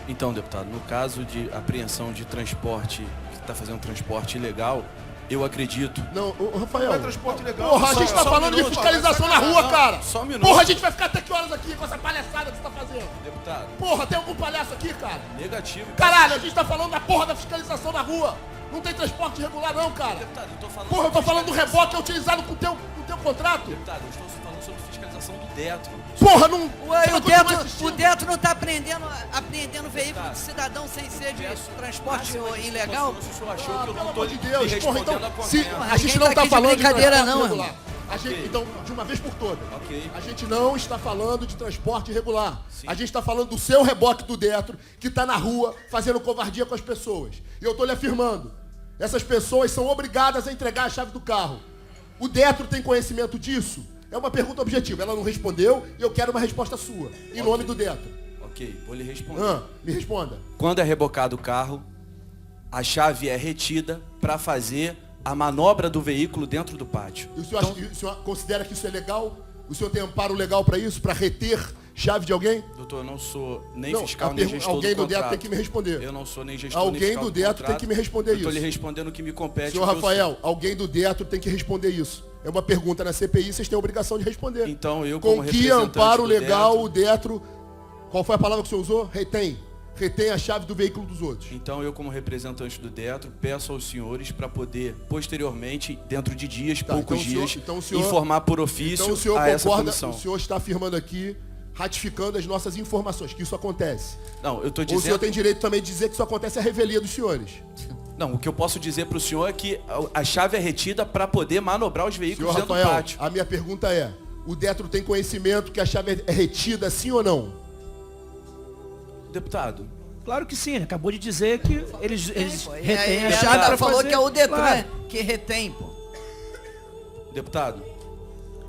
Então, deputado, no caso de apreensão de transporte, que está fazendo transporte ilegal, eu acredito... Não, ô, Rafael. Não é transporte legal. Porra, a gente tá só um falando de minuto, fiscalização na rua, cara. Só um minuto. Porra, a gente vai ficar até que horas aqui com essa palhaçada que você tá fazendo? Deputado, Porra, tem algum palhaço aqui, cara? negativo... Caralho, a gente tá falando da porra da fiscalização na rua. Não tem transporte regular não, cara. Deputado, eu tô falando... Porra, eu tô sobre falando do fiscalização. reboque utilizado com o teu contrato. Deputado, eu estou falando sobre fiscalização do Detro. Porra, não... Ué, você não o continua Detro assistindo? não está apreendendo veículo de cidadão sem ser de transporte ilegal? Se o senhor achou Ah, que eu pelo não amor estou de Deus, lhe porra, respondendo então, a se contento. a gente Ninguém não tá tá aqui de falando de brincadeira, transporte não, regular. irmão. Então, de uma vez por todas, Ok. a gente não está falando de transporte irregular. A gente está falando do seu reboque do Detro, que está na rua fazendo covardia com as pessoas. E eu estou lhe afirmando, essas pessoas são obrigadas a entregar a chave do carro. O Detro tem conhecimento disso? É uma pergunta objetiva. Ela não respondeu e eu quero uma resposta sua, em nome do Detro. Ok, vou lhe responder. Me responda. Quando é rebocado o carro, a chave é retida para fazer a manobra do veículo dentro do pátio. E o senhor considera que isso é legal? O senhor tem amparo legal para isso? Para reter chave de alguém? Doutor, eu não sou nem Não, fiscal, a nem pergu- gestor alguém do contrato. Detro tem que me responder. Eu não sou nem gestor, nem Alguém fiscal do Detro tem contrato. que me responder Eu estou isso. lhe respondendo o que me compete. Senhor porque eu Rafael, alguém do Detro tem que responder isso. É uma pergunta na CPI, vocês têm a obrigação de responder. Então, eu, como Com que representante amparo do legal Detro- o Detro... Qual foi a palavra que o senhor usou? Retém. retém a chave do veículo dos outros. Então eu, como representante do Detro, peço aos senhores para poder, posteriormente, dentro de dias, poucos dias, informar por ofício então o senhor a essa concorda, comissão. o senhor está afirmando aqui, ratificando as nossas informações, que isso acontece. Não, eu estou Ou dizendo... o senhor tem direito também de dizer que isso acontece à revelia dos senhores? Não, o que eu posso dizer para o senhor é que a chave é retida para poder manobrar os veículos Senhor dentro Rafael, do pátio. a minha pergunta é, o Detro tem conhecimento que a chave é retida, sim ou não? Deputado, Claro que sim, ele acabou de dizer que eles retêm a A chave chave para falou fazer. que é o Detran Claro. que retém, pô. deputado,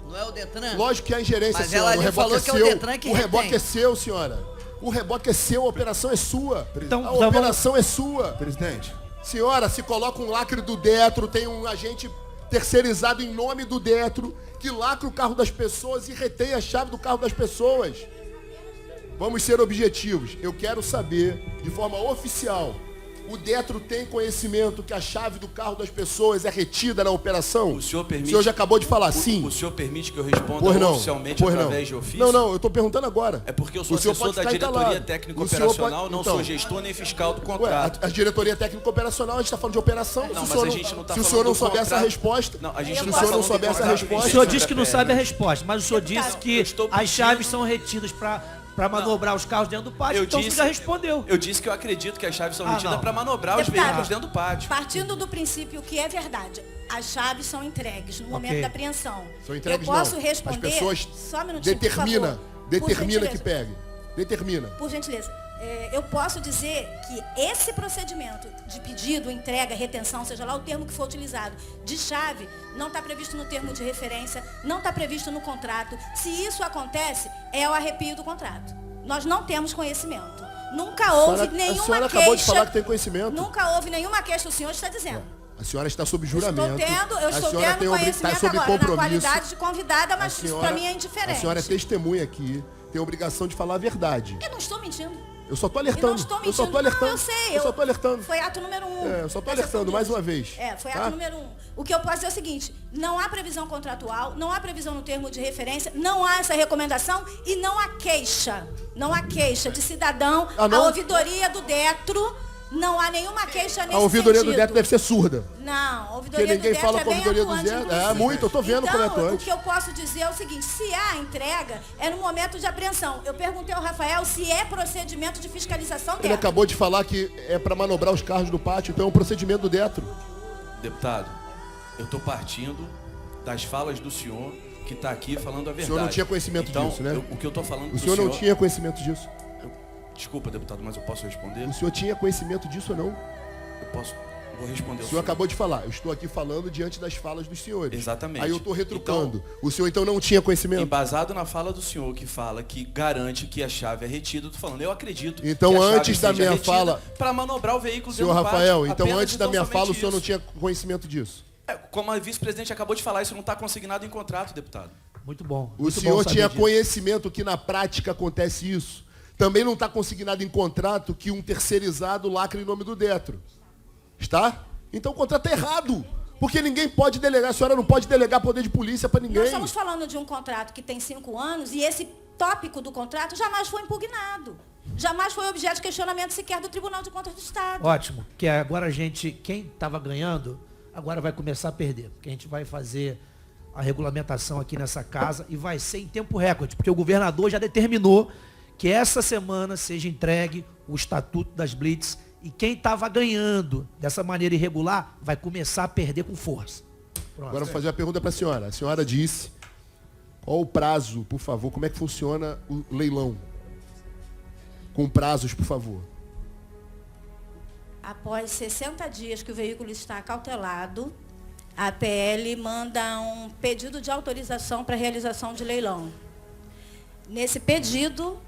Não é o Detran? Lógico que a ingerência, Mas senhora, ela o ali reboque falou é que é o seu. Detran que O reboque retém. é seu, senhora. O reboque é seu, a operação é sua. Então, a então operação é sua. Presidente, Senhora, se coloca um lacre do Detro, tem um agente terceirizado em nome do Detro, que lacra o carro das pessoas e retém a chave do carro das pessoas. Vamos ser objetivos. Eu quero saber, de forma oficial, o Detro tem conhecimento que a chave do carro das pessoas é retida na operação? o senhor permite... O senhor já acabou de falar, sim. O senhor permite que eu responda Pois não, oficialmente pois através não. de ofício? Não, não, eu estou perguntando agora. É porque eu sou O senhor assessor pode da ficar diretoria calado. técnica O senhor operacional, pode- não então. sou gestor nem fiscal do Ué, contrato. a diretoria técnica operacional, a gente está falando de operação. Não, se o mas senhor a gente não tá se o falando senhor não do souber essa contrato. resposta, Não, a gente se não o tá senhor não falando souber do essa contrato, resposta... O senhor disse que não sabe a resposta, mas o senhor disse que eu estou as pedindo- chaves são retidas para manobrar os carros dentro do pátio, Eu então disse- você já respondeu. Eu disse que eu acredito que as chaves são retidas não. para manobrar os Deputado, veículos dentro do pátio. Partindo do princípio que é verdade, as chaves são entregues no momento Ok. da apreensão. São entregues, eu posso não. responder... As pessoas só um minutinho, por determina favor. Por que gentileza. pegue. Determina. Por gentileza, eu posso dizer que esse procedimento de pedido, entrega, retenção, seja lá o termo que for utilizado, de chave, não está previsto no termo de referência, não está previsto no contrato. Se isso acontece, é o arrepio do contrato. Nós não temos conhecimento. Nunca houve nenhuma a senhora queixa. acabou de falar que tem conhecimento. Nunca houve nenhuma queixa, o senhor está dizendo. A senhora está sob juramento. Eu a estou senhora tendo conhecimento está sob agora, na compromisso. qualidade de convidada, mas isso para mim é indiferente. A senhora é testemunha aqui, tem a obrigação de falar a verdade. Eu não estou mentindo. Eu só estou Eu não alertando. estou Eu mentindo. só estou alertando. Não, eu sei. Eu só estou alertando. Foi ato número 1. É, eu só estou alertando mais uma vez. Foi tá? ato número 1. O que eu posso dizer é o seguinte, não há previsão contratual, não há previsão no termo de referência, não há essa recomendação e não há queixa. Não há queixa de cidadão. não? A ouvidoria do Detro, não há nenhuma queixa nesse A ouvidoria do sentido. Detro deve ser surda. Não, a Porque ouvidoria do ninguém Detro fala é com a bem ouvidoria do atuante, Detro. inclusive. Muito, eu tô vendo como é Então, atuante. o que eu posso dizer é o seguinte, se há entrega, é no momento de apreensão. Eu perguntei ao Rafael se é procedimento de fiscalização Ele dela. acabou de falar que é para manobrar os carros do pátio, então é um procedimento do Detro. Deputado, eu estou partindo das falas do senhor que está aqui falando a verdade. senhor não tinha conhecimento então, disso, né? O que eu estou falando O pro senhor não tinha conhecimento disso? Desculpa, deputado, mas eu posso responder? O senhor tinha conhecimento disso ou não? Eu posso... Vou responder O senhor acabou de falar. Eu estou aqui falando diante das falas dos senhores. Exatamente. Aí eu estou retrucando. O senhor então não tinha conhecimento? Embasado na fala do senhor que fala que garante que a chave é retida, eu tô falando, eu acredito Então, que a chave antes da seja minha retida fala- para manobrar o veículo Senhor dentro do Rafael, pátio. então Apenas antes da minha somente fala o senhor não isso. tinha conhecimento disso? Como a vice-presidente acabou de falar, isso não está consignado em contrato, deputado. Muito bom. O muito bom senhor saber tinha disso. conhecimento que na prática acontece isso? Também não está consignado em contrato que um terceirizado lacre em nome do Detro. Está? Então o contrato é errado. Porque ninguém pode delegar, a senhora não pode delegar poder de polícia para ninguém. Nós estamos falando de um contrato que tem 5 anos e esse tópico do contrato jamais foi impugnado. Jamais foi objeto de questionamento sequer do Tribunal de Contas do Estado. Ótimo, que agora a gente, quem estava ganhando, agora vai começar a perder. Porque a gente vai fazer a regulamentação aqui nessa casa e vai ser em tempo recorde, porque o governador já determinou que essa semana seja entregue o Estatuto das Blitz e quem estava ganhando dessa maneira irregular vai começar a perder com força. Pronto. Agora eu vou fazer uma pergunta para a senhora. A senhora disse, qual o prazo, por favor, como é que funciona o leilão? Com prazos, por favor. Após 60 dias que o veículo está acautelado, a PL manda um pedido de autorização para realização de leilão. Nesse pedido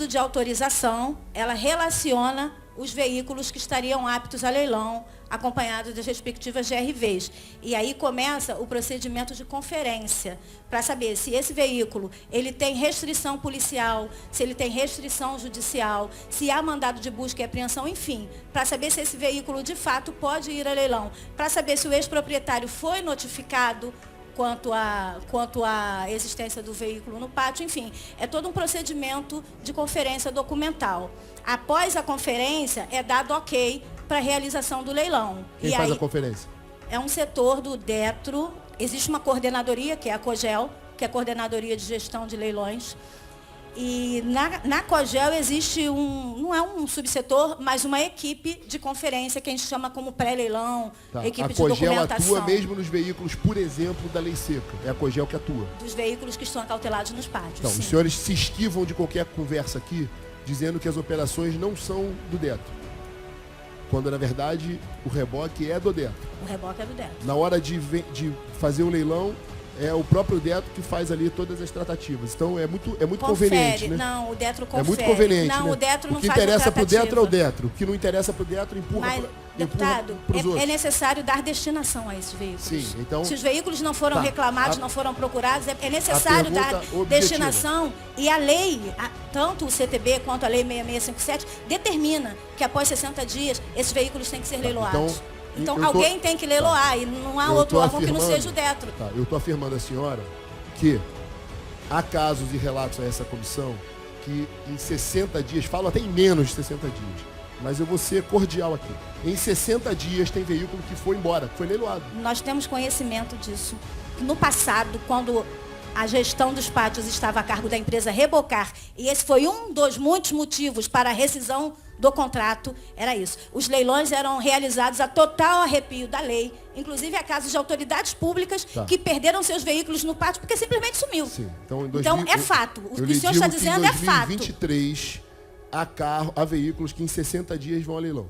de autorização, ela relaciona os veículos que estariam aptos a leilão, acompanhados das respectivas GRVs. E aí começa o procedimento de conferência, para saber se esse veículo ele tem restrição policial, se ele tem restrição judicial, se há mandado de busca e apreensão, enfim, para saber se esse veículo de fato pode ir a leilão, para saber se o ex-proprietário foi notificado, quanto à existência do veículo no pátio, enfim, é todo um procedimento de conferência documental. Após a conferência, é dado ok para a realização do leilão. Quem faz a conferência? É um setor do DETRO, existe uma coordenadoria, que é a COGEL, que é a Coordenadoria de Gestão de Leilões. E na COGEL existe não é um subsetor, mas uma equipe de conferência que a gente chama como pré-leilão, equipe de documentação. A COGEL atua mesmo nos veículos, por exemplo, da lei seca. É a COGEL que atua. Dos veículos que estão acautelados nos pátios. Então, sim. Os senhores se esquivam de qualquer conversa aqui, dizendo que as operações não são do DETRO. Quando, na verdade, o reboque é do DETRO. O reboque é do DETRO. Na hora de fazer o leilão, é o próprio DETRO que faz ali todas as tratativas. Então, é muito conveniente, né? Não, o DETRO confere. É muito conveniente, não, né? o DETRO não faz a tratativa. O que interessa para o DETRO é o DETRO. O que não interessa para o DETRO empurra para os deputado, outros. É necessário dar destinação a esses veículos. Sim, então... Se os veículos não foram reclamados, não foram procurados, é necessário dar destinação. E a lei, tanto o CTB quanto a lei 6657, determina que após 60 dias, esses veículos têm que ser leiloados. Então alguém tem que leiloar, e não há outro órgão que não seja o DETRO. Eu estou afirmando à senhora que há casos e relatos a essa comissão que em 60 dias, falo até em menos de 60 dias, mas eu vou ser cordial aqui. Em 60 dias tem veículo que foi embora, que foi leiloado. Nós temos conhecimento disso. No passado, quando a gestão dos pátios estava a cargo da empresa Rebocar, e esse foi um dos muitos motivos para a rescisão do contrato, era isso. Os leilões eram realizados a total arrepio da lei, inclusive há casos de autoridades públicas que perderam seus veículos no pátio porque simplesmente sumiu. Sim. Então é fato. O que o senhor está dizendo é fato. Em 2023, há veículos que em 60 dias vão a leilão.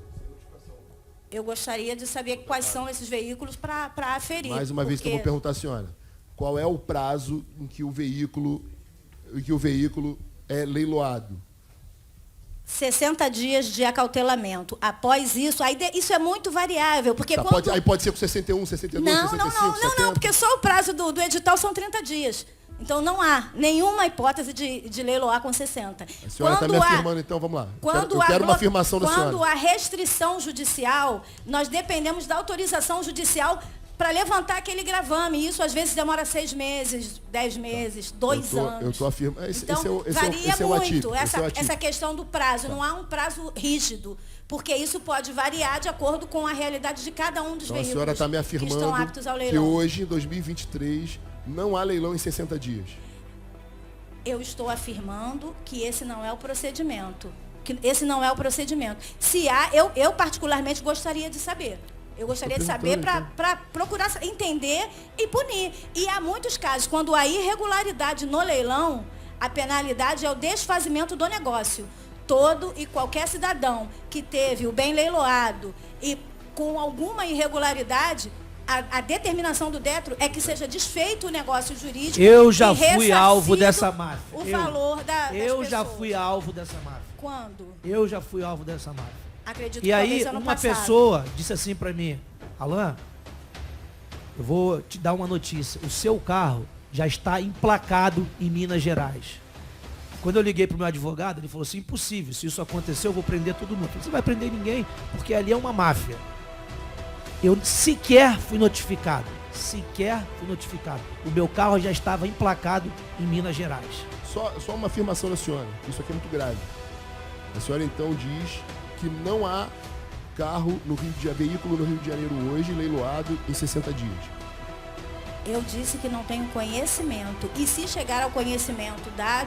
Eu gostaria de saber quais são esses veículos para aferir. Mais uma vez que eu vou perguntar à senhora. Qual é o prazo em que o veículo é leiloado? 60 dias de acautelamento. Após isso, isso é muito variável, porque aí pode ser com 61, 62, 65, 70. Não, porque só o prazo do edital são 30 dias. Então não há nenhuma hipótese de leiloar com 60. A senhora está me afirmando, então, vamos lá. Eu quero uma afirmação da senhora. Quando há restrição judicial, nós dependemos da autorização judicial para levantar aquele gravame. E isso às vezes demora 6 meses, 10 meses, 2 anos. Eu estou afirmando. Então, varia muito essa questão do prazo. Não há um prazo rígido, porque isso pode variar de acordo com a realidade de cada um dos veículos. A senhora está me afirmando que estão aptos ao leilão. Que hoje, em 2023, não há leilão em 60 dias. Eu estou afirmando que esse não é o procedimento. Se há, eu particularmente gostaria de saber. Eu gostaria de saber para procurar entender e punir. E há muitos casos, quando há irregularidade no leilão, a penalidade é o desfazimento do negócio. Todo e qualquer cidadão que teve o bem leiloado e com alguma irregularidade, a determinação do DETRO é que seja desfeito o negócio jurídico. Eu já fui alvo dessa máfia. O valor das Eu já pessoas. fui alvo dessa máfia. Quando? Eu já fui alvo dessa máfia. Acredito E aí, uma pessoa disse assim para mim: Alan, eu vou te dar uma notícia. O seu carro já está emplacado em Minas Gerais. Quando eu liguei para o meu advogado, ele falou assim: impossível, se isso acontecer, eu vou prender todo mundo. Eu falei: você não vai prender ninguém, porque ali é uma máfia. Eu sequer fui notificado. O meu carro já estava emplacado em Minas Gerais. Só uma afirmação da senhora. Isso aqui é muito grave. A senhora então diz que não há veículo no Rio de Janeiro hoje leiloado em 60 dias. Eu disse que não tenho conhecimento. E se chegar ao conhecimento da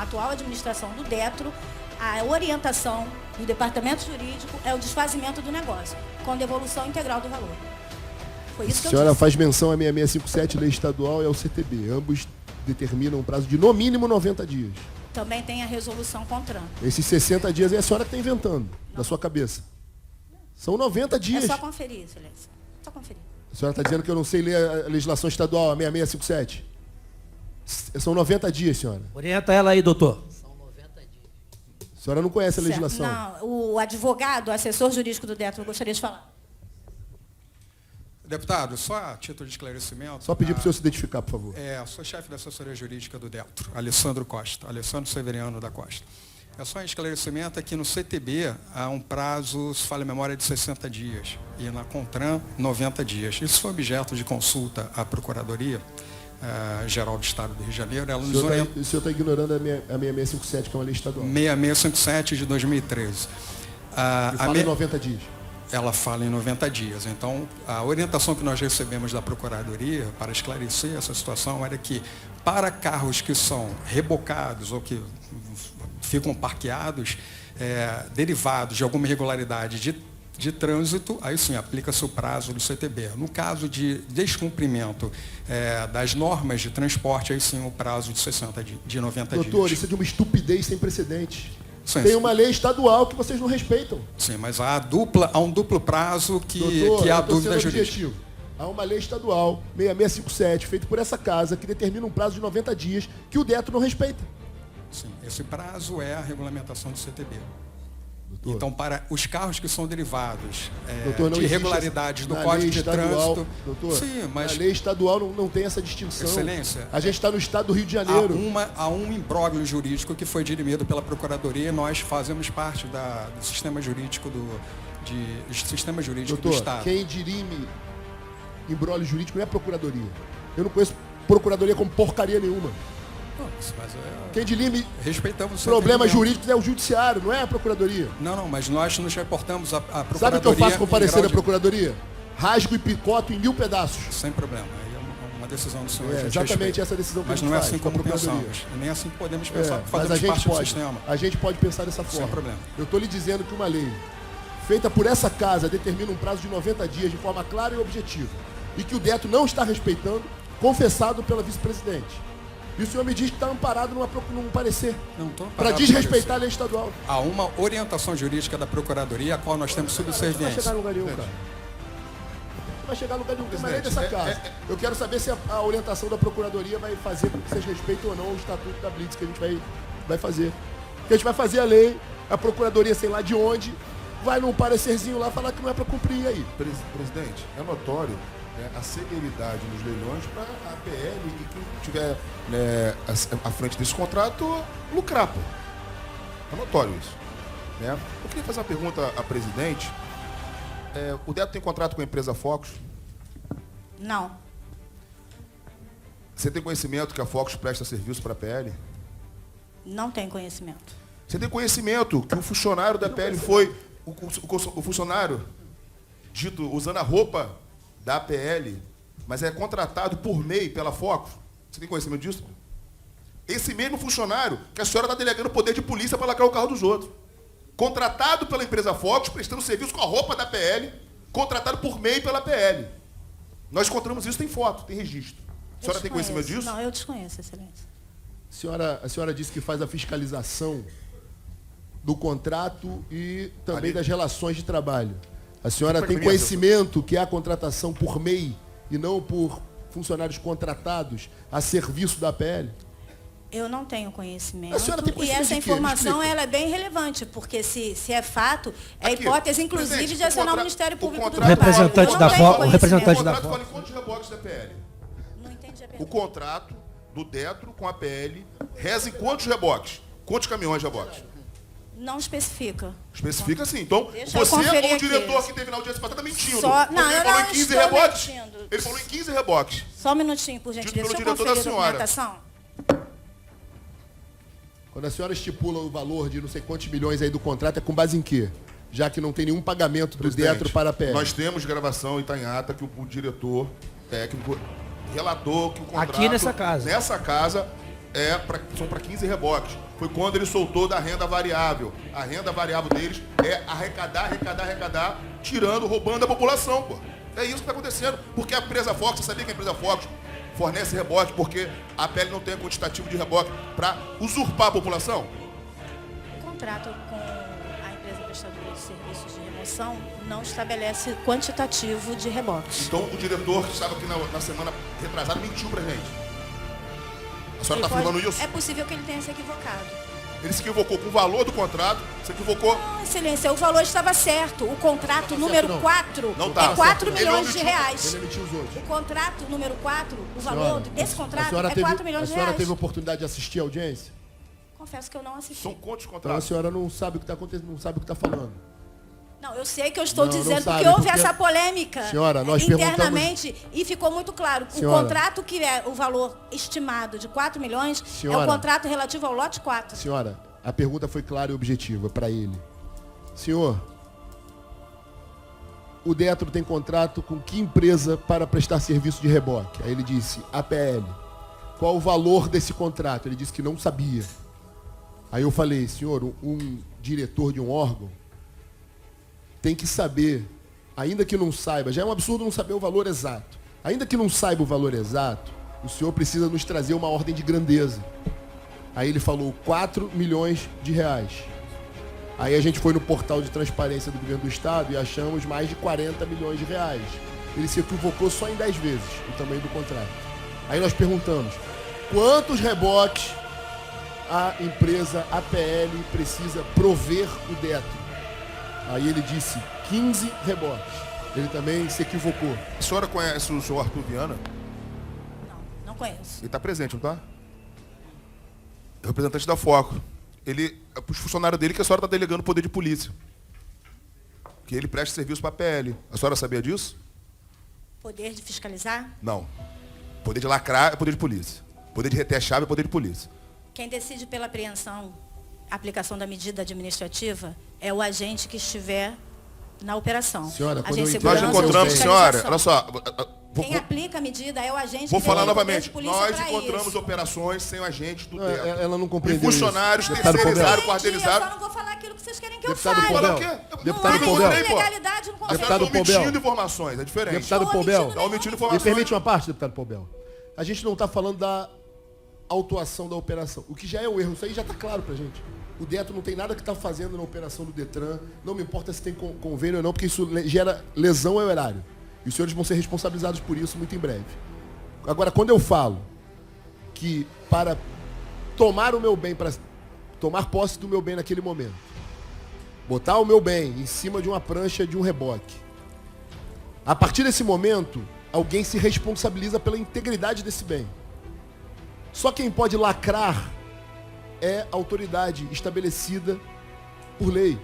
atual administração do DETRO, a orientação do departamento jurídico é o desfazimento do negócio, com devolução integral do valor. Foi isso que eu disse. A senhora faz menção à 6657, lei estadual, e ao CTB. Ambos determinam um prazo de no mínimo 90 dias. Também tem a resolução CONTRAN. Esses 60 dias é a senhora que está inventando, da sua cabeça. São 90 dias. É só conferir, excelência. Só conferir. A senhora está dizendo que eu não sei ler a legislação estadual, a 6657? São 90 dias, senhora. Orienta ela aí, doutor. São 90 dias. A senhora não conhece a legislação. Não, o advogado, o assessor jurídico do DETRO, eu gostaria de falar. Deputado, só a título de esclarecimento... Só pedir para o senhor se identificar, por favor. Sou chefe da assessoria jurídica do DETRO, Alessandro Severiano da Costa. É só um esclarecimento, é que no CTB há um prazo, se falha a memória, de 60 dias. E na CONTRAN, 90 dias. Isso foi objeto de consulta à Procuradoria Geral do Estado do Rio de Janeiro. Ela nos orienta... O senhor está ignorando a 6657, que é uma lei estadual. 6657 de 2013. E fala em 90 dias. Ela fala em 90 dias. Então, a orientação que nós recebemos da Procuradoria para esclarecer essa situação era que, para carros que são rebocados ou que ficam parqueados, derivados de alguma irregularidade de trânsito, aí sim aplica-se o prazo do CTB. No caso de descumprimento das normas de transporte, aí sim o prazo de 90 dias. Doutor, isso é de uma estupidez sem precedentes. Sim, tem uma lei estadual que vocês não respeitam. Sim, mas há um duplo prazo que há dúvida jurídica. Há uma lei estadual, 6657, feita por essa casa, que determina um prazo de 90 dias que o DETRO não respeita. Sim, esse prazo é a regulamentação do CTB. Doutor, então, para os carros que são derivados doutor, de irregularidades do Código de Trânsito... Doutor, sim, mas a lei estadual não tem essa distinção. Excelência. A gente está no estado do Rio de Janeiro. Há um imbróglio jurídico que foi dirimido pela Procuradoria e nós fazemos parte do sistema jurídico Doutor, do Estado. Quem dirime imbróglio jurídico não é a Procuradoria. Eu não conheço Procuradoria como porcaria nenhuma. Quem dirime respeitamos problemas jurídicos é o Judiciário, não é a Procuradoria. Não, mas nós nos reportamos à Procuradoria. Sabe o que eu faço com parecer da Procuradoria? Rasgo e picoto em 1000 pedaços. Sem problema. Aí é uma decisão do senhor. Exatamente essa decisão que mas a gente não é faz, assim como pensamos. Nem assim que podemos pensar, porque fazemos parte do sistema. A gente pode pensar dessa forma. Sem problema. Eu estou lhe dizendo que uma lei feita por essa casa determina um prazo de 90 dias de forma clara e objetiva. E que o DETRO não está respeitando, confessado pela vice-presidente. E o senhor me diz que está amparado num parecer. Não estou amparado. Para desrespeitar a lei estadual. Há uma orientação jurídica da Procuradoria, a qual nós temos subserviência. Não vai chegar em lugar nenhum, cara. Não vai chegar em lugar nenhum, tem uma lei dessa casa. Eu quero saber se a orientação da Procuradoria vai fazer com que vocês respeitem ou não o Estatuto da Blitz que a gente vai fazer. Porque a gente vai fazer a lei, a Procuradoria, sei lá de onde, vai num parecerzinho lá falar que não é para cumprir aí. Presidente, é notório a celeridade nos leilões para a APL e quem estiver à frente desse contrato lucrar, pô. É notório isso. Né? Eu queria fazer uma pergunta à presidente. O DETRO tem contrato com a empresa Focus? Não. Você tem conhecimento que a Focus presta serviço para a PL? Não tenho conhecimento. Você tem conhecimento que o funcionário da PL foi o funcionário dito usando a roupa da APL, mas é contratado por MEI pela Focus? Você tem conhecimento disso? Esse mesmo funcionário que a senhora está delegando poder de polícia para lacrar o carro dos outros. Contratado pela empresa Focus, prestando serviço com a roupa da PL, contratado por MEI pela PL. Nós encontramos isso, tem foto, tem registro. A senhora tem conhecimento disso? Não, eu desconheço, excelência. A senhora disse que faz a fiscalização do contrato e também das relações de trabalho. A senhora tem conhecimento que há contratação por MEI e não por funcionários contratados a serviço da PL? Eu não tenho conhecimento. A senhora tem conhecimento e essa de quê? informação ela é bem relevante, porque se é fato, é Aqui, hipótese, inclusive, de acionar o Ministério Público do Trabalho. Representante da Focus, o representante da Focus. O contrato Focus. fala em quantos reboques da PL? Não entendi a O pergunta. contrato do DETRO com a PL reza em quantos reboques? Quantos caminhões de reboques? Não especifica. Especifica sim. Então, Deixa eu você, conferir como aqui. diretor que teve na audiência passada, está mentindo. Só- Porque não, ele eu falou não em 15 estou reboques. mentindo. Ele falou em 15 reboques. Só um minutinho, por gentileza. Dito Deixa pelo eu diretor da conferir a senhora. documentação. Quando a senhora estipula o valor de não sei quantos milhões aí do contrato, é com base em quê? Já que não tem nenhum pagamento do Presidente, DETRO para a PL. Nós temos gravação e está em ata que o diretor técnico relatou que o contrato... Aqui nessa casa. Nessa casa são para 15 reboques. Foi quando ele soltou da renda variável. A renda variável deles é arrecadar, tirando, roubando a população, pô. É isso que está acontecendo. Porque a empresa Focus, você sabia que a empresa Focus fornece reboque porque a PL não tem quantitativo de reboque para usurpar a população? O contrato com a empresa prestadora de serviços de remoção não estabelece quantitativo de reboques. Então o diretor que estava aqui na semana retrasada mentiu pra gente. A senhora está afirmando isso? É possível que ele tenha se equivocado. Ele se equivocou com o valor do contrato, se equivocou... Não, excelência, o valor estava certo. O contrato número não. 4 Não tá. é 4 Ele milhões não de mentiu. reais. Ele emitiu os outros. O contrato número 4, o valor desse contrato é 4 milhões A de senhora reais. teve oportunidade de assistir a audiência? Confesso que eu não assisti. São quantos Então a contratos? senhora não sabe o que está acontecendo, não sabe o que está falando. Não, eu sei que eu estou Não, não dizendo sabe, porque houve porque- essa polêmica Senhora, nós internamente e ficou muito claro. Senhora. O contrato que é o valor estimado de 4 milhões é Senhora. o contrato relativo ao lote 4. Senhora, a pergunta foi clara e objetiva para ele. Senhor, o Detro tem contrato com que empresa para prestar serviço de reboque? Aí ele disse, APL. Qual o valor desse contrato? Ele disse que não sabia. Aí eu falei, senhor, um diretor de um órgão tem que saber, ainda que não saiba, já é um absurdo não saber o valor exato. Ainda que não saiba o valor exato, o senhor precisa nos trazer uma ordem de grandeza. Aí ele falou 4 milhões de reais. Aí a gente foi no portal de transparência do governo do estado e achamos mais de 40 milhões de reais. Ele se equivocou só em 10 vezes o tamanho do contrato. Aí nós perguntamos, quantos reboques a empresa APL precisa prover o Detro? Aí ele disse 15 reboques. Ele também se equivocou. A senhora conhece o senhor Arthur Viana? Não conheço. Ele está presente, não está? É o representante da FOCO. Ele, os funcionários dele que a senhora está delegando o poder de polícia. Que ele presta serviço para a PL. A senhora sabia disso? Poder de fiscalizar? Não. Poder de lacrar é poder de polícia. Poder de reter a chave é poder de polícia. Quem decide pela apreensão, aplicação da medida administrativa, é o agente que estiver na operação. Senhora, quando Agente de eu Nós segurança ou encontramos, fiscalização. senhora, olha só. Quem aplica a medida é o agente Vou que falar tem o poder novamente. de polícia Nós pra encontramos isso. operações sem o agente do Não, Detro. ela não E compreendeu funcionários isso. Deputado terceirizaram, Pombel. Eu só quarteirizaram. não vou falar aquilo que vocês querem que eu Deputado fale. Pombel. Fala o quê? Deputado Não há Pombel. nenhuma ilegalidade no Vocês contrato. Deputado estão Pombel. omitindo informações, é diferente. Deputado Estou Pombel. omitindo Está omitindo Me informações. permite uma parte, deputado Pombel. A gente não está falando da autuação da operação. O que já é um erro, isso aí já está claro para a gente. O Detro não tem nada que está fazendo na operação do Detran. Não me importa se tem convênio ou não, porque isso gera lesão ao erário. E os senhores vão ser responsabilizados por isso muito em breve. Agora, quando eu falo que para tomar o meu bem, para tomar posse do meu bem naquele momento, botar o meu bem em cima de uma prancha de um reboque, a partir desse momento, alguém se responsabiliza pela integridade desse bem. Só quem pode lacrar é a autoridade estabelecida por lei.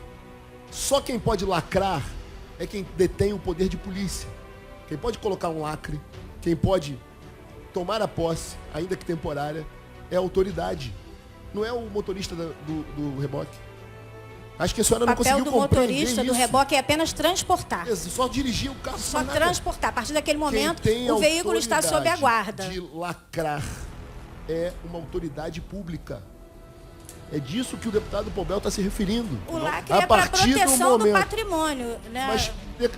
Só quem pode lacrar é quem detém o poder de polícia. Quem pode colocar um lacre, quem pode tomar a posse, ainda que temporária, é a autoridade. Não é o motorista do reboque. Acho que a senhora O não papel conseguiu do compreender motorista do isso. reboque é apenas transportar. Só dirigir o carro. Só mais nada. transportar. A partir daquele momento, Quem tem o veículo está sob a guarda. de lacrar é uma autoridade pública. É disso que o deputado Pombel está se referindo. O lacre A é para partir proteção do momento. patrimônio. Né? Mas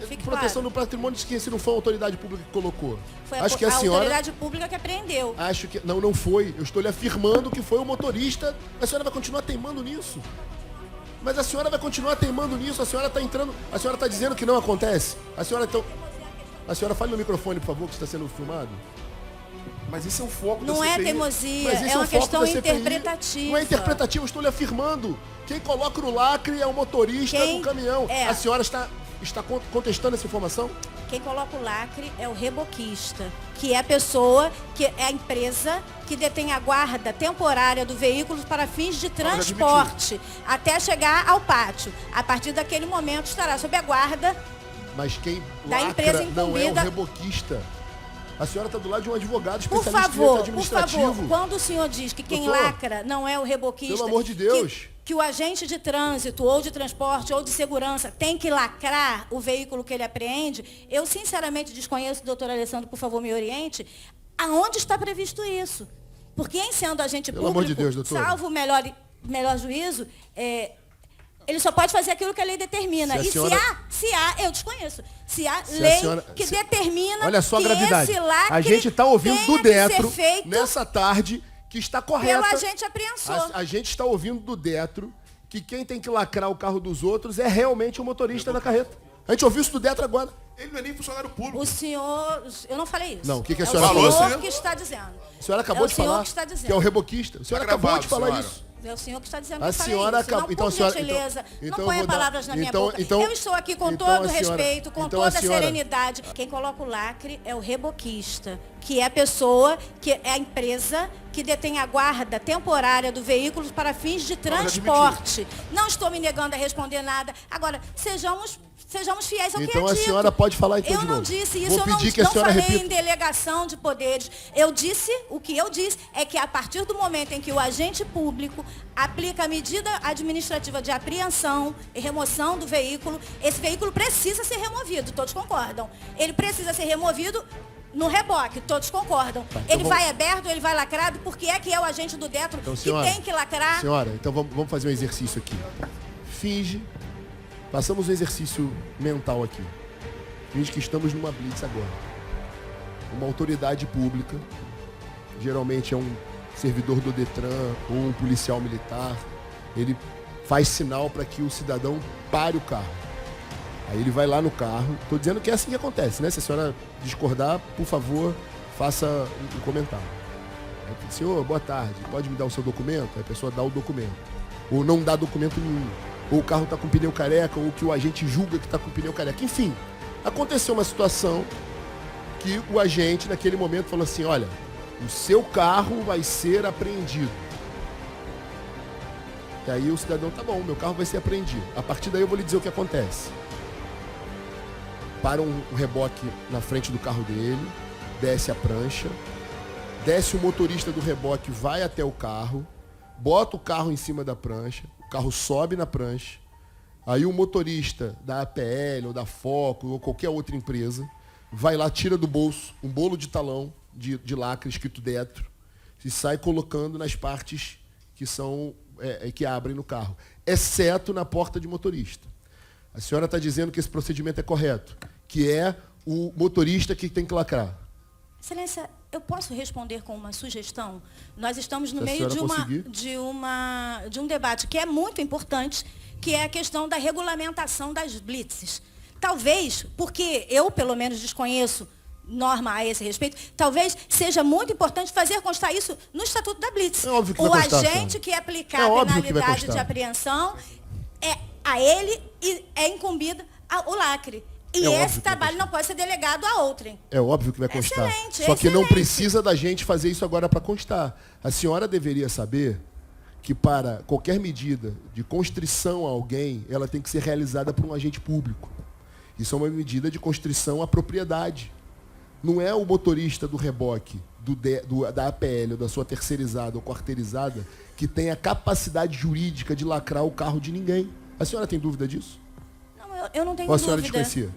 Fique proteção claro. do patrimônio, diz que se não foi a autoridade pública que colocou. Foi Acho que a senhora... autoridade pública que apreendeu. Acho que... Não foi. Eu estou lhe afirmando que foi o motorista. A senhora vai continuar teimando nisso. Mas a senhora vai continuar teimando nisso. A senhora está entrando... A senhora está dizendo que não acontece. A senhora então... A senhora fale no microfone, por favor, que está sendo filmado. Mas esse é o foco Não da é CPI. teimosia, Mas esse é uma o foco questão da CPI. interpretativa. Não é interpretativa, eu estou lhe afirmando. Quem coloca no lacre é o motorista Quem- do caminhão. é. A senhora está contestando essa informação? Quem coloca o lacre é o reboquista, que é a pessoa, que é a empresa que detém a guarda temporária do veículo para fins de já admitiu. transporte, até chegar ao pátio. A partir daquele momento estará sob a guarda. Mas quem Da lacra empresa não é o incumbida. reboquista. A senhora está do lado de um advogado Por especialista em direito favor, administrativo. quando o senhor diz que quem Doutor, lacra não é o reboquista, pelo amor de Deus. que o agente de trânsito, ou de transporte, ou de segurança tem que lacrar o veículo que ele apreende, eu sinceramente desconheço, doutor Alessandro, por favor, me oriente, aonde está previsto isso? Porque em sendo agente Pelo público, amor de Deus, doutor. salvo o melhor juízo, ele só pode fazer aquilo que a lei determina. Se a senhora- Se há, eu desconheço. Se há Se a lei senhora- que se- determina Olha só a que gravidade. esse lacre A gente está ouvindo do tenha que ser Detro feito nessa tarde que está correta. pelo agente apreensor. A gente está ouvindo do Detro que quem tem que lacrar o carro dos outros é realmente o motorista da carreta. A gente ouviu isso do Detro agora. Ele não é nem funcionário público. O senhor... Eu não falei isso. Não, o que a é senhora o falou? senhor Senhor? que está dizendo. A senhora acabou É o de senhor falar que está dizendo. que é o reboquista. A senhora Tá acabou de gravado, falar senhora. isso. É o senhor que está dizendo A que eu senhora falei isso. acabou. Não, Então, por a senhora, gentileza, então não eu ponha vou dar- palavras na minha então- boca. então- Eu estou aqui com então todo a senhora- respeito, com então a toda senhora- serenidade. Quem coloca o lacre é o reboquista, que é a pessoa, que é a empresa que detém a guarda temporária do veículo para fins de transporte. Não estou me negando a responder nada. Agora, sejamos fiéis ao que é Então a dito. senhora pode falar então Eu de não novo. disse isso, Vou eu pedir que a não senhora falei repita. em delegação de poderes. O que eu disse é que a partir do momento em que o agente público aplica a medida administrativa de apreensão e remoção do veículo, esse veículo precisa ser removido, todos concordam. Ele precisa ser removido no reboque, todos concordam. Então Ele vai aberto, ele vai lacrado, porque é que é o agente do Detro Então, que senhora, tem que lacrar. Senhora, então vamos fazer um exercício aqui. Finge. Passamos um exercício mental aqui. Finge que estamos numa blitz agora. Uma autoridade pública, geralmente é um servidor do Detran ou um policial militar, ele faz sinal para que o cidadão pare o carro. Aí ele vai lá no carro. Estou dizendo que é assim que acontece, né? Se a senhora discordar, por favor, faça um comentário. Aí, senhor, boa tarde, pode me dar o seu documento? Aí a pessoa dá o documento. Ou não dá documento nenhum. Ou o carro está com pneu careca, ou que o agente julga que está com pneu careca. Enfim, aconteceu uma situação que o agente, naquele momento, falou assim, olha, o seu carro vai ser apreendido. E aí o cidadão, tá bom, meu carro vai ser apreendido. A partir daí eu vou lhe dizer o que acontece. Para um reboque na frente do carro dele, desce a prancha, desce o motorista do reboque, vai até o carro, bota o carro em cima da prancha, o carro sobe na prancha, aí o motorista da APL ou da Foco ou qualquer outra empresa vai lá, tira do bolso um bolo de talão de lacre escrito Detro e sai colocando nas partes que são que abrem no carro, exceto na porta de motorista. A senhora está dizendo que esse procedimento é correto, que é o motorista que tem que lacrar. Excelência, eu posso responder com uma sugestão? Nós estamos no Se a meio senhora de um debate que é muito importante, que é a questão da regulamentação das blitzes. Talvez, porque eu, pelo menos, desconheço norma a esse respeito, talvez seja muito importante fazer constar isso no Estatuto da Blitz. É óbvio que o vai constar, agente senhora. que aplicar É a óbvio que vai penalidade constar. de apreensão, a ele é incumbido o lacre. E É óbvio esse que vai trabalho constar. não pode ser delegado a outrem. É óbvio que vai constar. Excelente, Só que não excelente. precisa da gente fazer isso agora para constar. A senhora deveria saber que para qualquer medida de constrição a alguém, ela tem que ser realizada por um agente público. Isso é uma medida de constrição à propriedade. Não é o motorista do reboque, da APL ou da sua terceirizada ou quarteirizada que tem a capacidade jurídica de lacrar o carro de ninguém. A senhora tem dúvida disso? Eu não tenho Ou a senhora dúvida. desconhecia?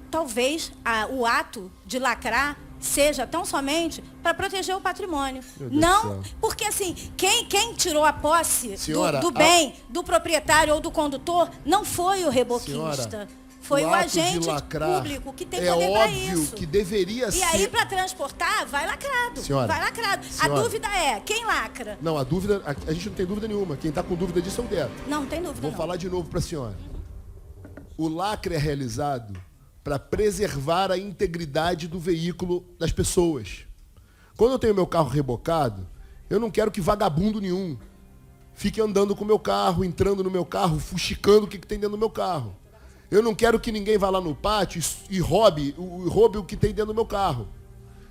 Talvez o ato de lacrar seja tão somente para proteger o patrimônio. Meu Deus Não, do céu. porque assim, quem tirou a posse Senhora, do bem, do proprietário ou do condutor, não foi o reboquista. Senhora, Foi o ato de agente lacrar público que tem é poder para óbvio isso. que deveria E ser. aí, para transportar, vai lacrado. Senhora, vai lacrado. senhora. A dúvida é, quem lacra? Não, a dúvida, a gente não tem dúvida nenhuma. Quem está com dúvida disso é o Detro. Não tem dúvida, Vou não. falar de novo para a senhora. O lacre é realizado para preservar a integridade do veículo das pessoas. Quando eu tenho meu carro rebocado, eu não quero que vagabundo nenhum fique andando com o meu carro, entrando no meu carro, fuxicando o que tem dentro do meu carro. Eu não quero que ninguém vá lá no pátio e roube o que tem dentro do meu carro.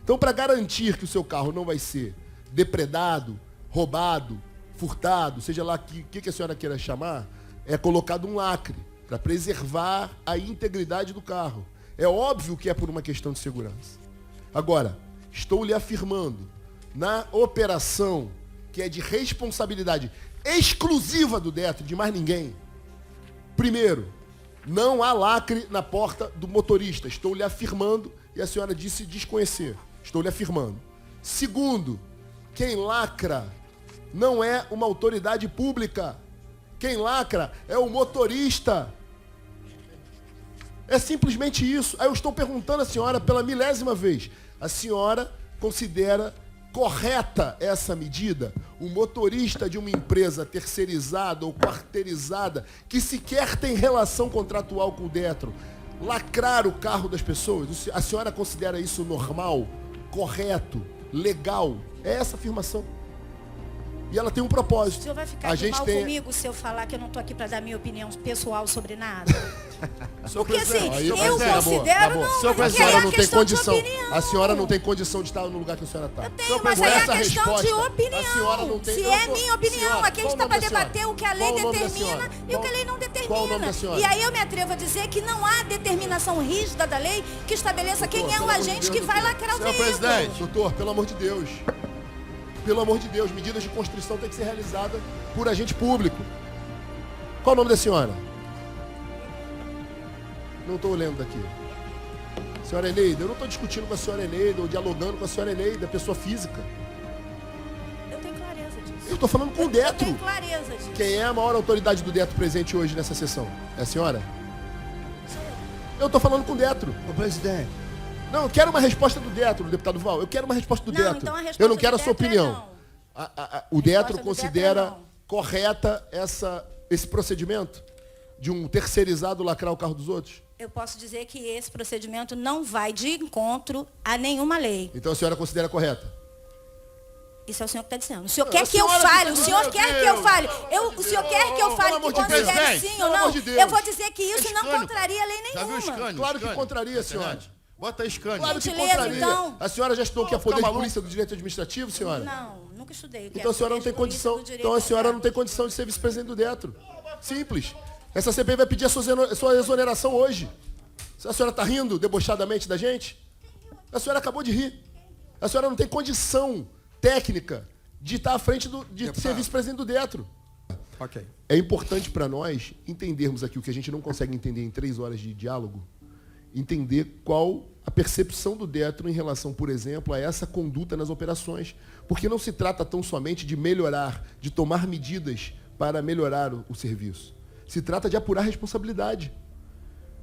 Então, para garantir que o seu carro não vai ser depredado, roubado, furtado, seja lá o que a senhora queira chamar, é colocado um lacre para preservar a integridade do carro. É óbvio que é por uma questão de segurança. Agora, estou lhe afirmando, na operação que é de responsabilidade exclusiva do Detro, de mais ninguém, primeiro, não há lacre na porta do motorista. Estou lhe afirmando, e a senhora disse desconhecer. Estou lhe afirmando. Segundo, quem lacra não é uma autoridade pública. Quem lacra é o motorista. É simplesmente isso. Aí eu estou perguntando à senhora pela milésima vez. A senhora considera correta essa medida? O motorista de uma empresa terceirizada ou quarteirizada, que sequer tem relação contratual com o Detro, lacrar o carro das pessoas? A senhora considera isso normal, correto, legal? É essa a afirmação. E ela tem um O propósito. senhor vai ficar A de gente mal tem... comigo se eu falar que eu não estou aqui para dar minha opinião pessoal sobre nada? Senhor Porque assim, presidente, eu senhora, considero, senhor não, presidente, a porque senhora é não a tem questão de condição. opinião. A senhora não tem condição de estar no lugar que a senhora está. Eu tenho, mas aí é a questão de opinião. A senhora não tem... Se é minha opinião, Senhora, aqui a gente qual está o para nome da senhora? debater o que a lei Qual o nome da determina senhora? e o que a lei não determina. Qual o nome da senhora? E aí eu me atrevo a dizer que não há determinação rígida da lei que estabeleça quem é o pelo amor de agente Deus, que vai doutor. lacrar o Senhor veículo. presidente. Doutor, pelo amor de Deus. Pelo amor de Deus, medidas de constrição têm que ser realizadas por agente público. Qual o nome da senhora? Não estou lendo daqui. Senhora Eneida, eu não estou discutindo com a senhora Eneida ou dialogando com a senhora Eneida, pessoa física. Eu tenho clareza disso. Eu estou falando com o Eu Detro. tenho clareza disso. Quem é a maior autoridade do Detro presente hoje nessa sessão? É a senhora? Eu estou falando com o Detro. Ô, presidente. Não, eu quero uma resposta do Detro, deputado Val. Eu quero uma resposta do Não, Detro. então a resposta Eu não quero a do sua Detro é opinião. não. O Resposta Detro do considera Detro é não. correta esse procedimento de um terceirizado lacrar o carro dos outros? Eu posso dizer que esse procedimento não vai de encontro a nenhuma lei. Então a senhora considera correta? Isso é o senhor que está dizendo. O senhor A quer que eu senhora fale, que o tá senhor dizendo, quer meu que eu Deus. fale. O senhor quer que eu fale amor que de Deus. considere sim ou Pelo não? amor de Deus. Eu vou dizer que isso não Escândalo. contraria lei Já viu nenhuma. escândalo? Claro que Escândalo. contraria, senhora. Excelente. Bota aí escândalo. Claro que Gentileza, contraria. então. A senhora já estudou o que é Tá poder de maluco? polícia do direito administrativo, senhora? Não, nunca estudei. Então a senhora não tem condição. Então a senhora não tem condição de ser vice-presidente do Detro. Simples. Essa CPI vai pedir a sua exoneração hoje. A senhora está rindo debochadamente da gente? A senhora acabou de rir. A senhora não tem condição técnica de estar à frente de ser vice-presidente do Detro. Ok. É importante para nós entendermos aqui o que a gente não consegue entender em 3 horas de diálogo, entender qual a percepção do Detro em relação, por exemplo, a essa conduta nas operações. Porque não se trata tão somente de melhorar, de tomar medidas para melhorar o serviço. Se trata de apurar responsabilidade.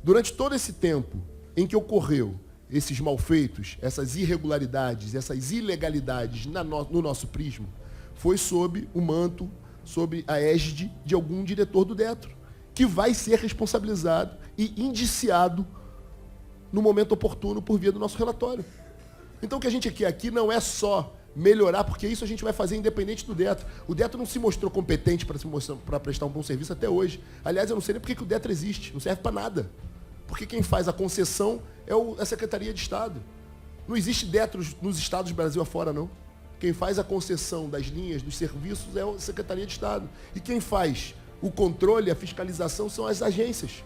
Durante todo esse tempo em que ocorreu esses malfeitos, essas irregularidades, essas ilegalidades no nosso prisma, foi sob o manto, sob a égide de algum diretor do Detro, que vai ser responsabilizado e indiciado no momento oportuno por via do nosso relatório. Então o que a gente quer aqui não é só melhorar, porque isso a gente vai fazer independente do Detro. O Detro não se mostrou competente para prestar um bom serviço até hoje. Aliás, eu não sei nem por que o Detro existe, não serve para nada. Porque quem faz a concessão é a Secretaria de Estado. Não existe Detro nos estados do Brasil afora, não. Quem faz a concessão das linhas, dos serviços, é a Secretaria de Estado. E quem faz o controle, a fiscalização, são as agências.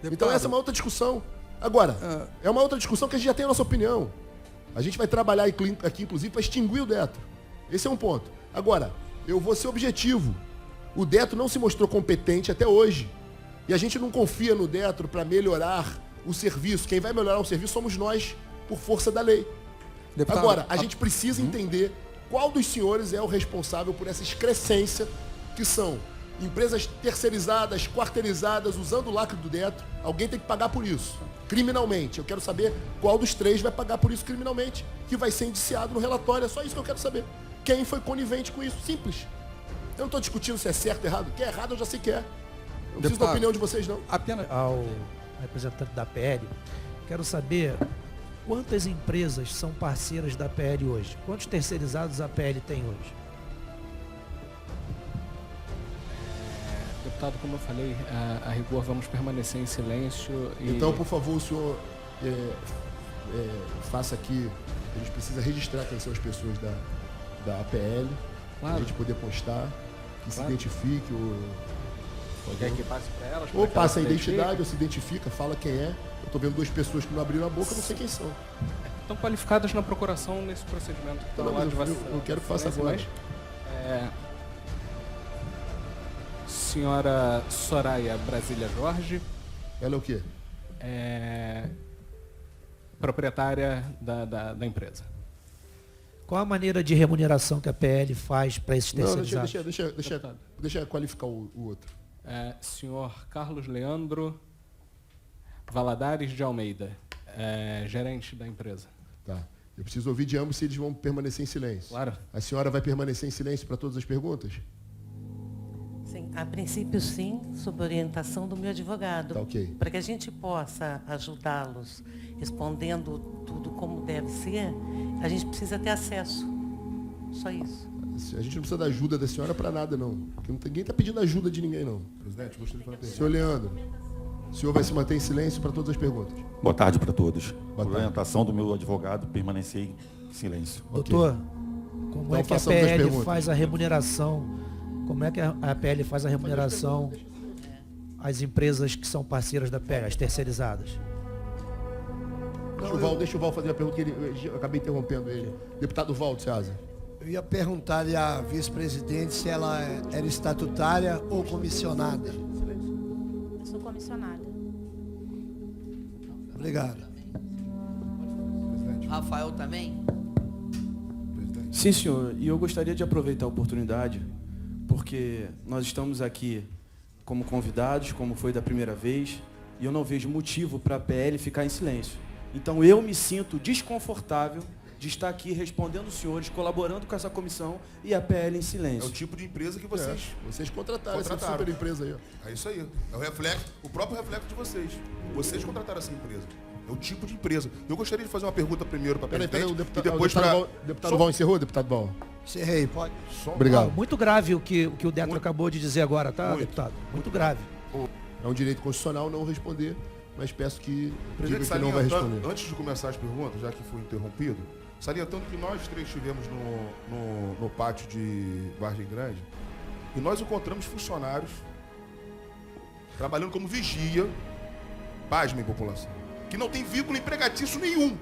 Então essa é uma outra discussão. Agora, é uma outra discussão que a gente já tem a nossa opinião. A gente vai trabalhar aqui, inclusive, para extinguir o Detro. Esse é um ponto. Agora, eu vou ser objetivo. O Detro não se mostrou competente até hoje. E a gente não confia no Detro para melhorar o serviço. Quem vai melhorar o serviço somos nós, por força da lei. Deputado, Agora, a gente precisa entender qual dos senhores é o responsável por essa excrescência, que são empresas terceirizadas, quarteirizadas, usando o lacre do Detro. Alguém tem que pagar por isso, criminalmente. Eu quero saber qual dos 3 vai pagar por isso criminalmente, que vai ser indiciado no relatório. É só isso que eu quero saber. Quem foi conivente com isso? Simples. Eu não estou discutindo se é certo ou errado. Que é errado eu já sei que é. Não preciso da opinião de vocês, não. Apenas Ao representante da PL, quero saber quantas empresas são parceiras da PL hoje? Quantos terceirizados a PL tem hoje? Deputado, como eu falei, a rigor vamos permanecer em silêncio. E... Então, por favor, o senhor faça aqui, a gente precisa registrar quem são as pessoas da APL, para a gente poder postar, que se identifique. Quer que passe para elas? Ou passa a identidade, ou se identifica, fala quem é. Eu estou vendo 2 pessoas que não abriram a boca, eu não sei quem são. Estão qualificadas na procuração nesse procedimento. Não, mas eu não quero que faça agora. Senhora Soraya Brasília Jorge. Ela é o quê? Proprietária da empresa. Qual a maneira de remuneração que a PL faz para esses Não, terceirizados? deixa eu qualificar o outro. Senhor Carlos Leandro Valadares de Almeida, gerente da empresa. Tá. Eu preciso ouvir de ambos se eles vão permanecer em silêncio. Claro. A senhora vai permanecer em silêncio para todas as perguntas? Sim, a princípio sim, sob orientação do meu advogado. Tá, ok. Para que a gente possa ajudá-los respondendo tudo como deve ser, a gente precisa ter acesso. Só isso. A gente não precisa da ajuda da senhora para nada, não. Porque ninguém está pedindo ajuda de ninguém, não. Presidente, gostaria de fazer uma pergunta. Senhor Leandro, o senhor vai se manter em silêncio para todas as perguntas. Boa tarde para todos. Boa Por tarde. orientação do meu advogado, permaneci em silêncio. Doutor, como Então é que a façamos as PL perguntas. faz a remuneração? Como é que a PL faz a remuneração às empresas que são parceiras da PL, as terceirizadas? Deixa o Val fazer a pergunta, que eu acabei interrompendo ele. Deputado Valdo Ceasa. Eu ia perguntar-lhe à vice-presidente se ela era estatutária ou comissionada. Sou comissionada. Obrigado. Rafael também? Sim, senhor. E eu gostaria de aproveitar a oportunidade, porque nós estamos aqui como convidados, como foi da primeira vez, e eu não vejo motivo para a PL ficar em silêncio. Então eu me sinto desconfortável de estar aqui respondendo os senhores, colaborando com essa comissão e a PL em É o silêncio. tipo de empresa que vocês... Vocês contrataram essa Contrataram. super empresa aí. Ó. É isso aí. É o reflexo, o próprio reflexo de vocês. Vocês contrataram essa empresa. É o tipo de empresa. Eu gostaria de fazer uma pergunta primeiro para a Peraí, presidente o e deputado, depois o para... deputado Val encerrou, deputado Val? Encerrei, pode. Obrigado. Muito grave o que o Detro Muito. acabou de dizer agora, tá, Muito. deputado? Muito grave. É um direito constitucional não responder, mas peço que diga Presidente, que não vai salientando, responder. antes de começar as perguntas, já que fui interrompido, salientando que nós três estivemos no pátio de Vargem Grande e nós encontramos funcionários trabalhando como vigia, pasmem, população, que não tem vínculo empregatício nenhum.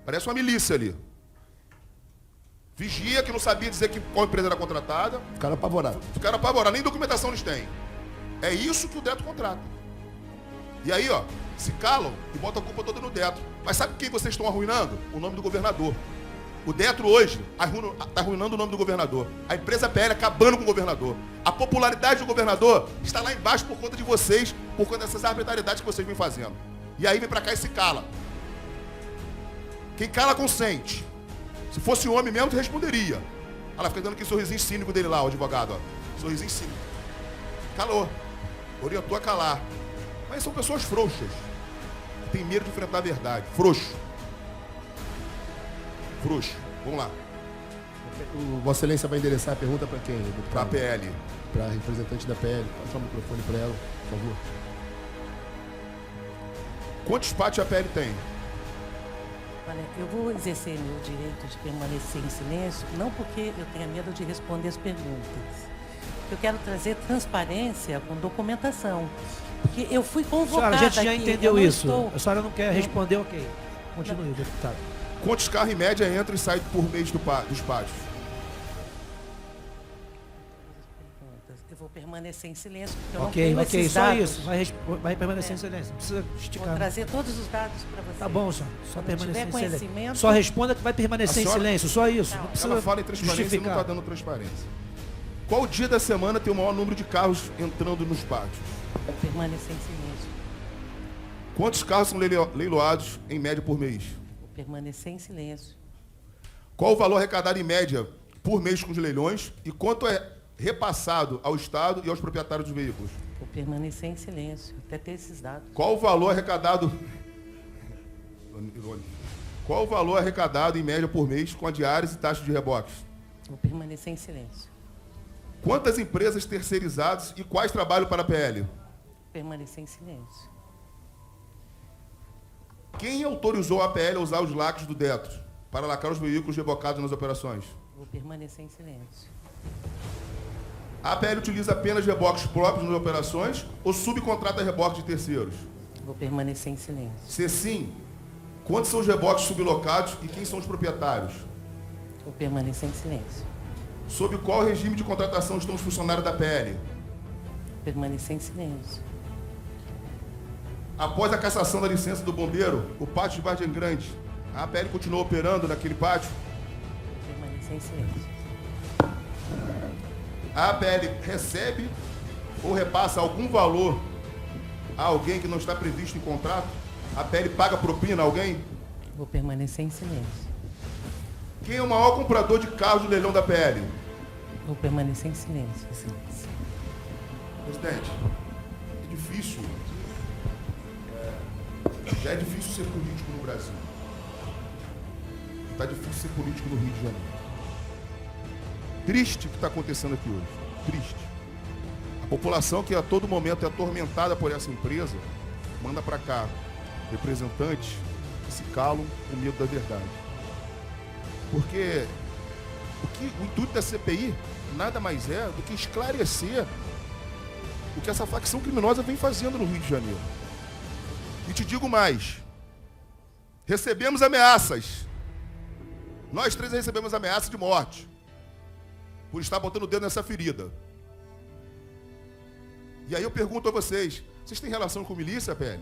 Parece uma milícia ali. Vigia, que não sabia dizer qual empresa era contratada. Ficaram apavorados. Ficaram apavorados, nem documentação eles têm. É isso que o Detro contrata. E aí, ó, se calam e botam a culpa toda no Detro. Mas sabe quem vocês estão arruinando? O nome do governador. O Detro hoje está arruinando o nome do governador. A empresa PL acabando com o governador. A popularidade do governador está lá embaixo por conta de vocês, por conta dessas arbitrariedades que vocês vêm fazendo. E aí vem pra cá e se cala. Quem cala consente. Se fosse homem mesmo, tu responderia. Olha lá, fica dando aquele sorrisinho cínico dele lá, o advogado, ó. Sorrisinho cínico. Calou. Orientou a calar. Mas são pessoas frouxas. Tem medo de enfrentar a verdade. Frouxo. Frouxo. Vamos lá. O Vossa Excelência vai endereçar a pergunta para quem? Para a PL. Para a representante da PL. Passa o microfone para ela, por favor. Quantos pátios a PL tem? Olha, eu vou exercer meu direito de permanecer em silêncio, não porque eu tenha medo de responder as perguntas. Eu quero trazer transparência com documentação. Porque eu fui convocada A gente já aqui, entendeu eu não isso. estou- A senhora não quer responder, ok. Continue, deputado. Quantos carros em média entram e saem por mês dos pátios? Eu vou permanecer em silêncio, porque eu não Ok, tenho ok, esses só dados. isso. Vai permanecer em silêncio. Não precisa Vou esticar. trazer todos os dados para você. Tá bom, senhor. Só Quando permanecer tiver em silêncio. conhecimento- Só responda que vai permanecer A senhora- em silêncio. Só isso. Não precisa Ela fala em transparência e não justificar. está dando transparência. Qual dia da semana tem o maior número de carros entrando nos pátios? Vou permanecer em silêncio. Quantos carros são leiloados em média por mês? Vou permanecer em silêncio. Qual o valor arrecadado em média por mês com os leilões e quanto é repassado ao Estado e aos proprietários dos veículos? Vou permanecer em silêncio, até ter esses dados. Qual o valor arrecadado... Qual o valor arrecadado em média por mês com a diárias e taxas de reboques? Vou permanecer em silêncio. Quantas empresas terceirizadas e quais trabalham para a PL? Vou permanecer em silêncio. Quem autorizou a PL a usar os lacres do Detro para lacrar os veículos rebocados nas operações? Vou permanecer em silêncio. A PL utiliza apenas reboques próprios nas operações ou subcontrata reboques de terceiros? Vou permanecer em silêncio. Se sim, quantos são os reboques sublocados e quem são os proprietários? Vou permanecer em silêncio. Sob qual regime de contratação estão os funcionários da PL? Vou permanecer em silêncio. Após a cassação da licença do bombeiro, o pátio de Vargem Grande, a APL continuou operando naquele pátio? Vou permanecer em silêncio. A APL recebe ou repassa algum valor a alguém que não está previsto em contrato? A APL paga propina a alguém? Vou permanecer em silêncio. Quem é o maior comprador de carros do leilão da PL? Vou permanecer em silêncio. Presidente, é difícil. Já é difícil ser político no Brasil. Está difícil ser político no Rio de Janeiro. triste o que está acontecendo aqui hoje. Triste. A população que a todo momento é atormentada por essa empresa, manda para cá representantes que se calam com medo da verdade. Porque o intuito da CPI nada mais é do que esclarecer o que essa facção criminosa vem fazendo no Rio de Janeiro. E te digo mais, recebemos ameaças. Nós três recebemos ameaça de morte por estar botando o dedo nessa ferida. E aí eu pergunto a vocês têm relação com milícia, PL?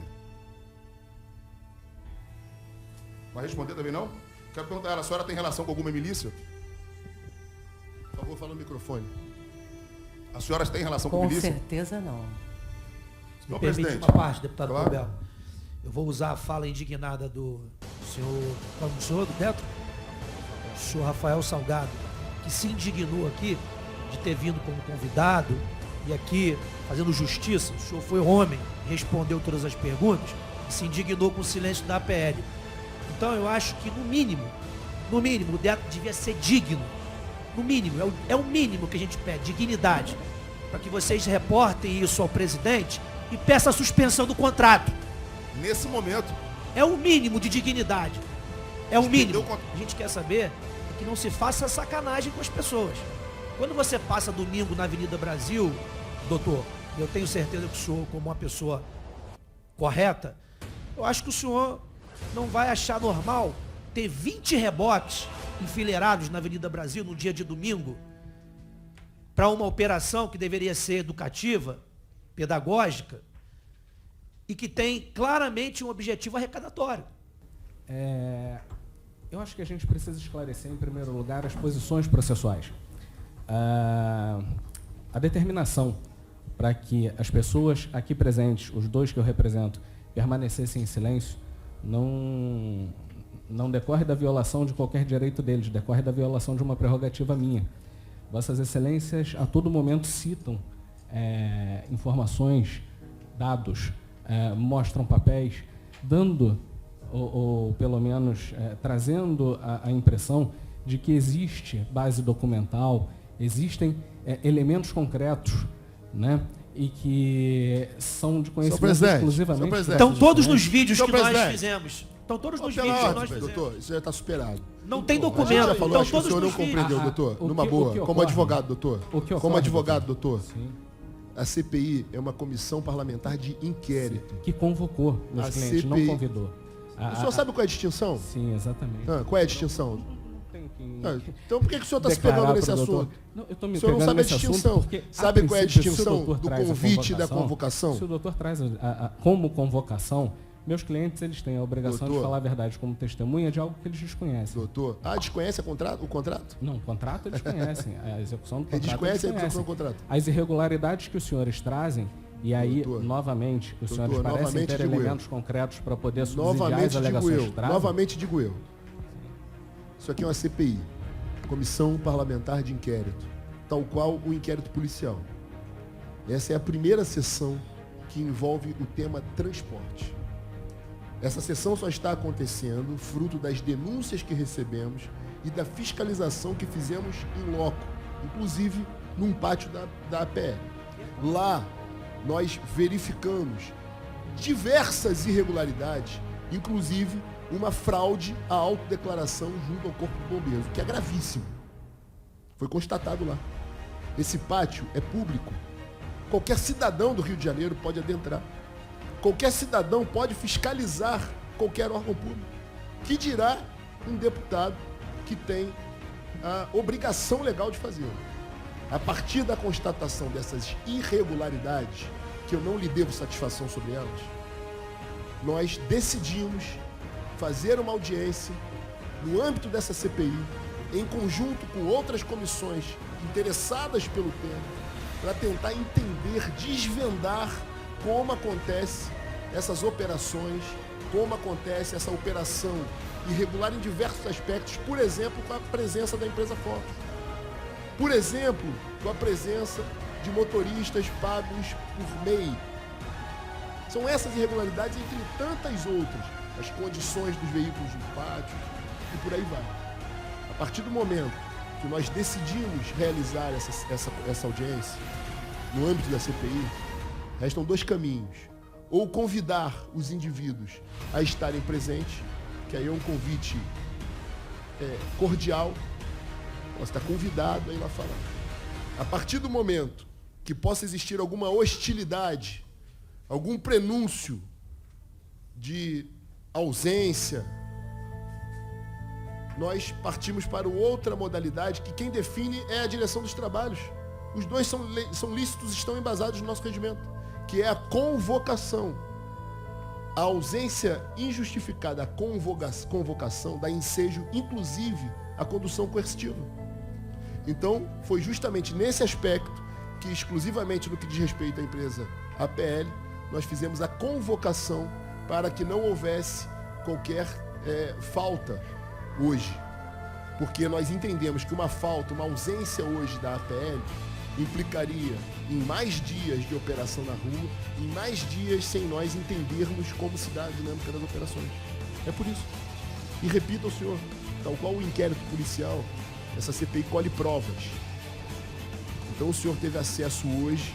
Vai responder também não? Quero perguntar a ela, a senhora tem relação com alguma milícia? Por favor, fala no microfone. A senhora tem relação com Com milícia? certeza não. Me permite uma parte, deputado Claro. Eu vou usar a fala indignada do senhor do Neto, o senhor Rafael Salgado, que se indignou aqui de ter vindo como convidado e aqui fazendo justiça. O senhor foi homem, respondeu todas as perguntas e se indignou com o silêncio da APL. Então eu acho que no mínimo, o Neto devia ser digno. No mínimo, é o mínimo que a gente pede, dignidade, para que vocês reportem isso ao presidente e peça a suspensão do contrato. Nesse momento. É o mínimo de dignidade. É o mínimo. A gente quer saber que não se faça sacanagem com as pessoas. Quando você passa domingo na Avenida Brasil, doutor, eu tenho certeza que o senhor, como uma pessoa correta, eu acho que o senhor não vai achar normal ter 20 rebotes enfileirados na Avenida Brasil no dia de domingo para uma operação que deveria ser educativa, pedagógica e que tem claramente um objetivo arrecadatório. Eu acho que a gente precisa esclarecer, em primeiro lugar, as posições processuais. A determinação para que as pessoas aqui presentes, os dois que eu represento, permanecessem em silêncio, não decorre da violação de qualquer direito deles, decorre da violação de uma prerrogativa minha. Vossas Excelências a todo momento citam informações, dados, mostram papéis, dando, ou pelo menos trazendo a impressão de que existe base documental, existem elementos concretos, né? E que são de conhecimento exclusivamente. Estão todos nos vídeos que nós fizemos. Estão todos nos vídeos que nós fizemos. Doutor, isso já está superado. Não tem documento. Já falou, acho que o senhor não compreendeu, doutor. Numa boa. Como advogado, doutor. Como advogado, doutor. A CPI é uma comissão parlamentar de inquérito. Que convocou meus clientes, não convidou. O senhor sabe qual é a distinção? Sim, exatamente. Qual é a distinção? Então por que o senhor está se pegando nesse assunto? O senhor não sabe a distinção. Sabe qual é a distinção do convite e da convocação? Se o doutor traz como convocação, meus clientes eles têm a obrigação de falar a verdade como testemunha de algo que eles desconhecem. Doutor, desconhece o contrato? Não, o contrato eles conhecem. A execução do contrato eles conhecem. A execução do contrato. As irregularidades que os senhores trazem, e aí, novamente, os senhores parecem ter elementos concretos para poder subsidiar as alegações que trazem. Novamente digo eu. Isso aqui é uma CPI, Comissão Parlamentar de Inquérito, tal qual o inquérito policial. Essa é a primeira sessão que envolve o tema transporte. Essa sessão só está acontecendo fruto das denúncias que recebemos e da fiscalização que fizemos em loco, inclusive num pátio da APL. Lá, nós verificamos diversas irregularidades, inclusive uma fraude à autodeclaração junto ao Corpo de Bombeiros, o que é gravíssimo. Foi constatado lá. Esse pátio é público. Qualquer cidadão do Rio de Janeiro pode adentrar. Qualquer cidadão pode fiscalizar qualquer órgão público. Que dirá um deputado que tem a obrigação legal de fazê-lo. A partir da constatação dessas irregularidades, que eu não lhe devo satisfação sobre elas, nós decidimos fazer uma audiência no âmbito dessa CPI, em conjunto com outras comissões interessadas pelo tema, para tentar entender, desvendar como acontece essas operações, como acontece essa operação irregular em diversos aspectos, por exemplo, com a presença da empresa Fox. Por exemplo, com a presença de motoristas pagos por MEI. São essas irregularidades, entre tantas outras, as condições dos veículos no pátio e por aí vai. A partir do momento que nós decidimos realizar essa audiência no âmbito da CPI, restam dois caminhos. Ou convidar os indivíduos a estarem presentes, que aí é um convite cordial, você está convidado a ir lá falar. A partir do momento que possa existir alguma hostilidade, algum prenúncio de ausência, nós partimos para outra modalidade que quem define é a direção dos trabalhos. Os dois são lícitos, estão embasados no nosso regimento, que é a convocação. A ausência injustificada, a convocação dá ensejo, inclusive, à condução coercitiva. Então, foi justamente nesse aspecto que, exclusivamente no que diz respeito à empresa APL, nós fizemos a convocação para que não houvesse qualquer falta hoje. Porque nós entendemos que uma falta, uma ausência hoje da APL implicaria em mais dias de operação na rua, em mais dias sem nós entendermos como se dá a dinâmica das operações. É por isso. E repito ao senhor, tal qual o inquérito policial, essa CPI colhe provas. Então o senhor teve acesso hoje,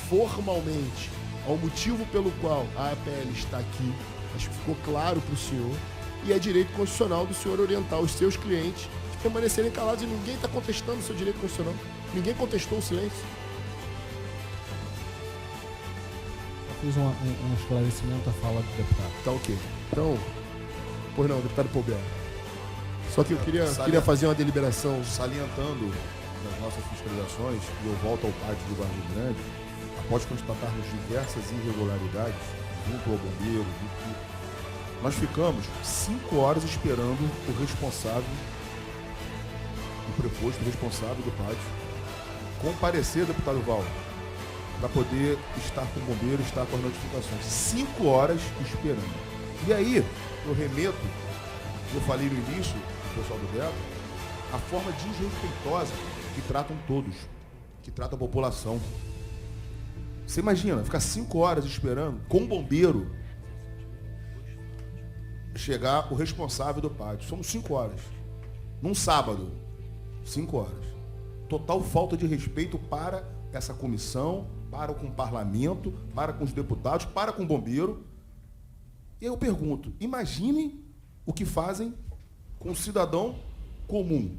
formalmente, ao motivo pelo qual a APL está aqui. Acho que ficou claro para o senhor. E é direito constitucional do senhor orientar os seus clientes de permanecerem calados, e ninguém está contestando o seu direito constitucional. Ninguém contestou o silêncio. Eu fiz um esclarecimento à fala do deputado. Tá ok. Então, pois não, deputado Paubel. Só que eu queria fazer uma deliberação. Salientando nas nossas fiscalizações, e eu volto ao pátio do Barro Grande, após constatarmos diversas irregularidades junto ao bombeiro, nós ficamos 5 horas esperando o responsável, o preposto responsável do pátio, comparecer, deputado Val, para poder estar com o bombeiro, estar com as notificações. 5 horas esperando. E aí, eu remeto, eu falei no início, o pessoal do DETRO, a forma desrespeitosa que tratam todos, que tratam a população. Você imagina, ficar 5 horas esperando com o bombeiro chegar o responsável do pátio. Somos 5 horas. Num sábado, 5 horas. Total falta de respeito para essa comissão, para com o parlamento, para com os deputados, para com o bombeiro. E aí eu pergunto, imaginem o que fazem com um cidadão comum.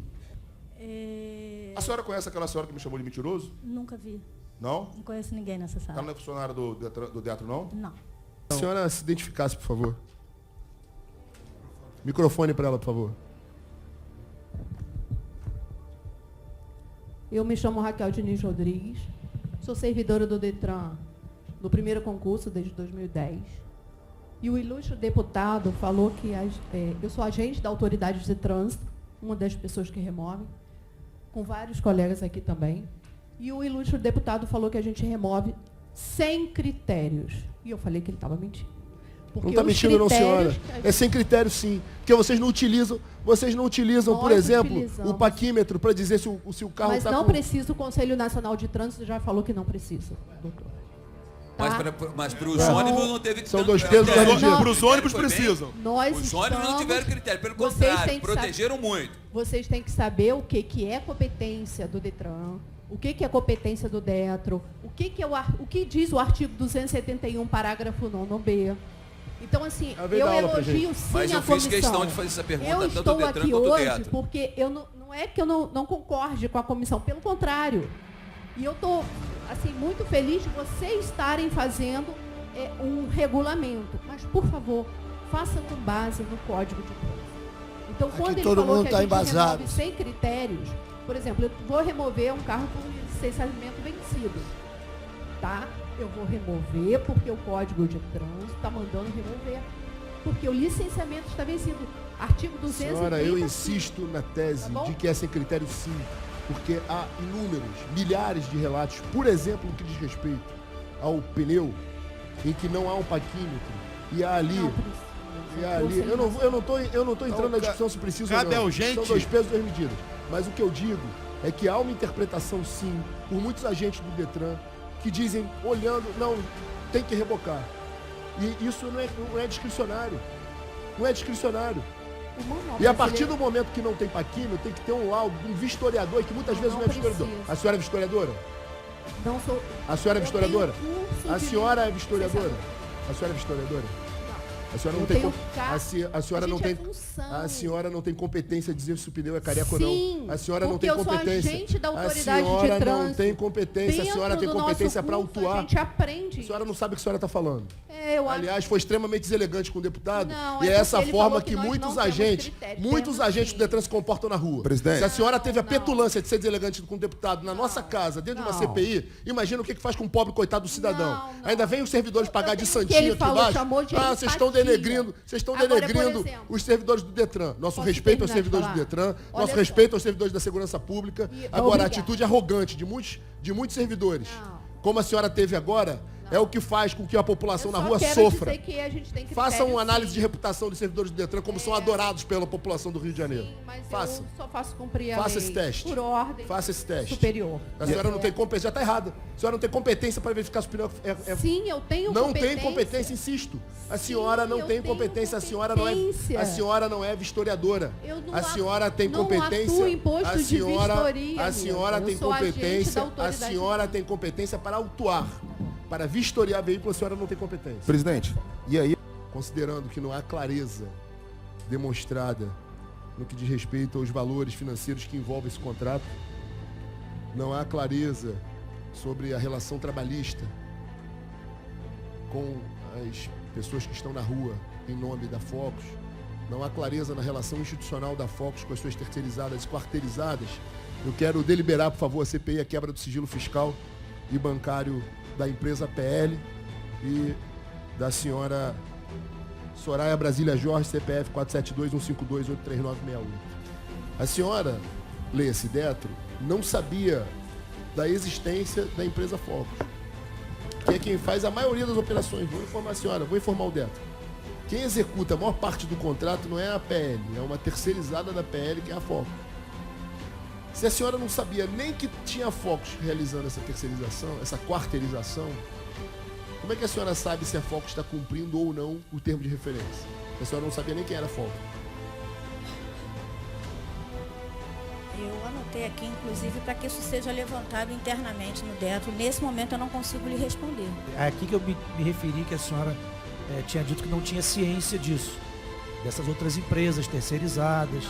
A senhora conhece aquela senhora que me chamou de mentiroso? Nunca vi. Não? Não conheço ninguém nessa sala. Ela não é funcionária do DETRO, não? Não. A senhora se identificasse, por favor. Microfone para ela, por favor. Eu me chamo Raquel Diniz Rodrigues, sou servidora do DETRAN no primeiro concurso desde 2010. E o ilustre deputado falou que eu sou agente da Autoridade de Trânsito, uma das pessoas que remove, com vários colegas aqui também. E o ilustre deputado falou que a gente remove sem critérios. E eu falei que ele estava mentindo. Não está mentindo não, senhora. É sem critério, sim. Porque vocês não utilizam, por exemplo, o paquímetro para dizer se o carro está com... Mas não precisa, o Conselho Nacional de Trânsito já falou que não precisa, doutor. Tá? Mas para os ônibus não teve... São dois pesos, duas medidas. Para os ônibus precisam. Os ônibus não tiveram critério, pelo contrário, protegeram muito. Vocês têm que saber o que é competência do DETRAN, o que é competência do DETRO, o que diz o artigo 271, parágrafo 9b. Então, assim, eu elogio sim Mas eu a comissão. fiz questão de fazer essa pergunta, eu tanto estou do DETRAN aqui quanto do hoje DETRO. porque não é que eu não concorde com a comissão, pelo contrário. E eu estou, assim, muito feliz de vocês estarem fazendo um regulamento. Mas, por favor, façam com base no Código de Trânsito. Então, quando ele falou que a gente remove sem critérios, por exemplo, eu vou remover um carro com licenciamento vencido, tá? Eu vou remover porque o Código de Trânsito está mandando remover. Porque o licenciamento está vencido. Artigo 230. Senhora, eu insisto na tese de que é sem critério, sim. Porque há inúmeros, milhares de relatos, por exemplo, no que diz respeito ao pneu, em que não há um paquímetro. E há ali... Eu não estou entrando na discussão se precisa ou não. São dois pesos, duas medidas. Mas o que eu digo é que há uma interpretação, sim, por muitos agentes do DETRAN, que dizem, olhando, não, tem que rebocar. E isso não é discricionário. Não é discricionário. o manual E a partir do momento que não tem paquímetro, tem que ter um laudo, um vistoriador, que muitas vezes não é vistoriador. A senhora é vistoriadora? Não sou. A senhora é vistoriadora? curso A de- senhora é vistoriadora? A senhora é vistoriadora? A senhora não Eu tem tenho a senhora não Gente, é tem função. a senhora não tem competência de dizer se o pneu é careca ou não. Sim, A senhora não porque tem eu sou competência. agente da A autoridade de senhora não trânsito. tem competência, a senhora tem Dentro do competência nosso para curso, autuar. A gente aprende. A senhora não sabe o que a senhora está falando. Eu acho. Aliás, foi extremamente deselegante com o deputado. Não, E é é essa porque ele forma falou que que nós muitos não temos agentes, critério. muitos Temos agentes sim. do Detran se comportam na rua. Presidente. Se a senhora teve a não. petulância de ser deselegante com o deputado na nossa casa, dentro de uma Não. CPI, imagina o que faz com o pobre coitado do cidadão. Não, não. Ainda vem os servidores pagar de que santinho ele aqui falou, embaixo. chamou de Vocês estão empatia. denegrindo, vocês estão Agora, por denegrindo exemplo, os servidores do Detran. Nosso posso respeito aos terminar de servidores do falar? Detran, Olha nosso só. respeito aos servidores da segurança pública. E- Agora, a obrigada. atitude arrogante de muitos servidores, Não. como a senhora teve agora, é o que faz com que a população Eu na só rua quero sofra. dizer que a gente tem Faça critério, uma análise sim. de reputação dos servidores do Detran, como são adorados pela população do Rio de Janeiro. Sim, mas Faça. eu só faço cumprir a Faça lei esse teste. por ordem Faça esse teste. superior. A senhora não tem competência, já está errada. A senhora não tem competência para verificar se o pneu Sim, eu tenho Não competência. tem competência, insisto. A senhora não eu tem tenho competência, competência. a senhora não é vistoriadora. Eu não A senhora tem não competência. atuo em posto a de senhora, vistoria, a senhora amiga. tem Eu sou agente da competência. A autoridade senhora tem competência para autuar. Para vistoriar veículo, a senhora não tem competência. Presidente, e aí? Considerando que não há clareza demonstrada no que diz respeito aos valores financeiros que envolvem esse contrato, não há clareza sobre a relação trabalhista com as pessoas que estão na rua em nome da Focus, não há clareza na relação institucional da Focus com as suas terceirizadas e quarteirizadas, eu quero deliberar, por favor, a CPI, a quebra do sigilo fiscal e bancário da empresa PL e da senhora Soraya Brasília Jorge, CPF 472-152-83968. A senhora, leia-se Detro, não sabia da existência da empresa Focus, que é quem faz a maioria das operações. Vou informar a senhora, vou informar o Detro. Quem executa a maior parte do contrato não é a PL, é uma terceirizada da PL, que é a Focus. Se a senhora não sabia nem que tinha Focus realizando essa terceirização, essa quarteirização, como é que a senhora sabe se a Focus está cumprindo ou não o termo de referência? A senhora não sabia nem quem era a Focus. Eu anotei aqui, inclusive, para que isso seja levantado internamente no Detro. Nesse momento eu não consigo lhe responder. É aqui que eu me referi que a senhora tinha dito que não tinha ciência disso, dessas outras empresas terceirizadas.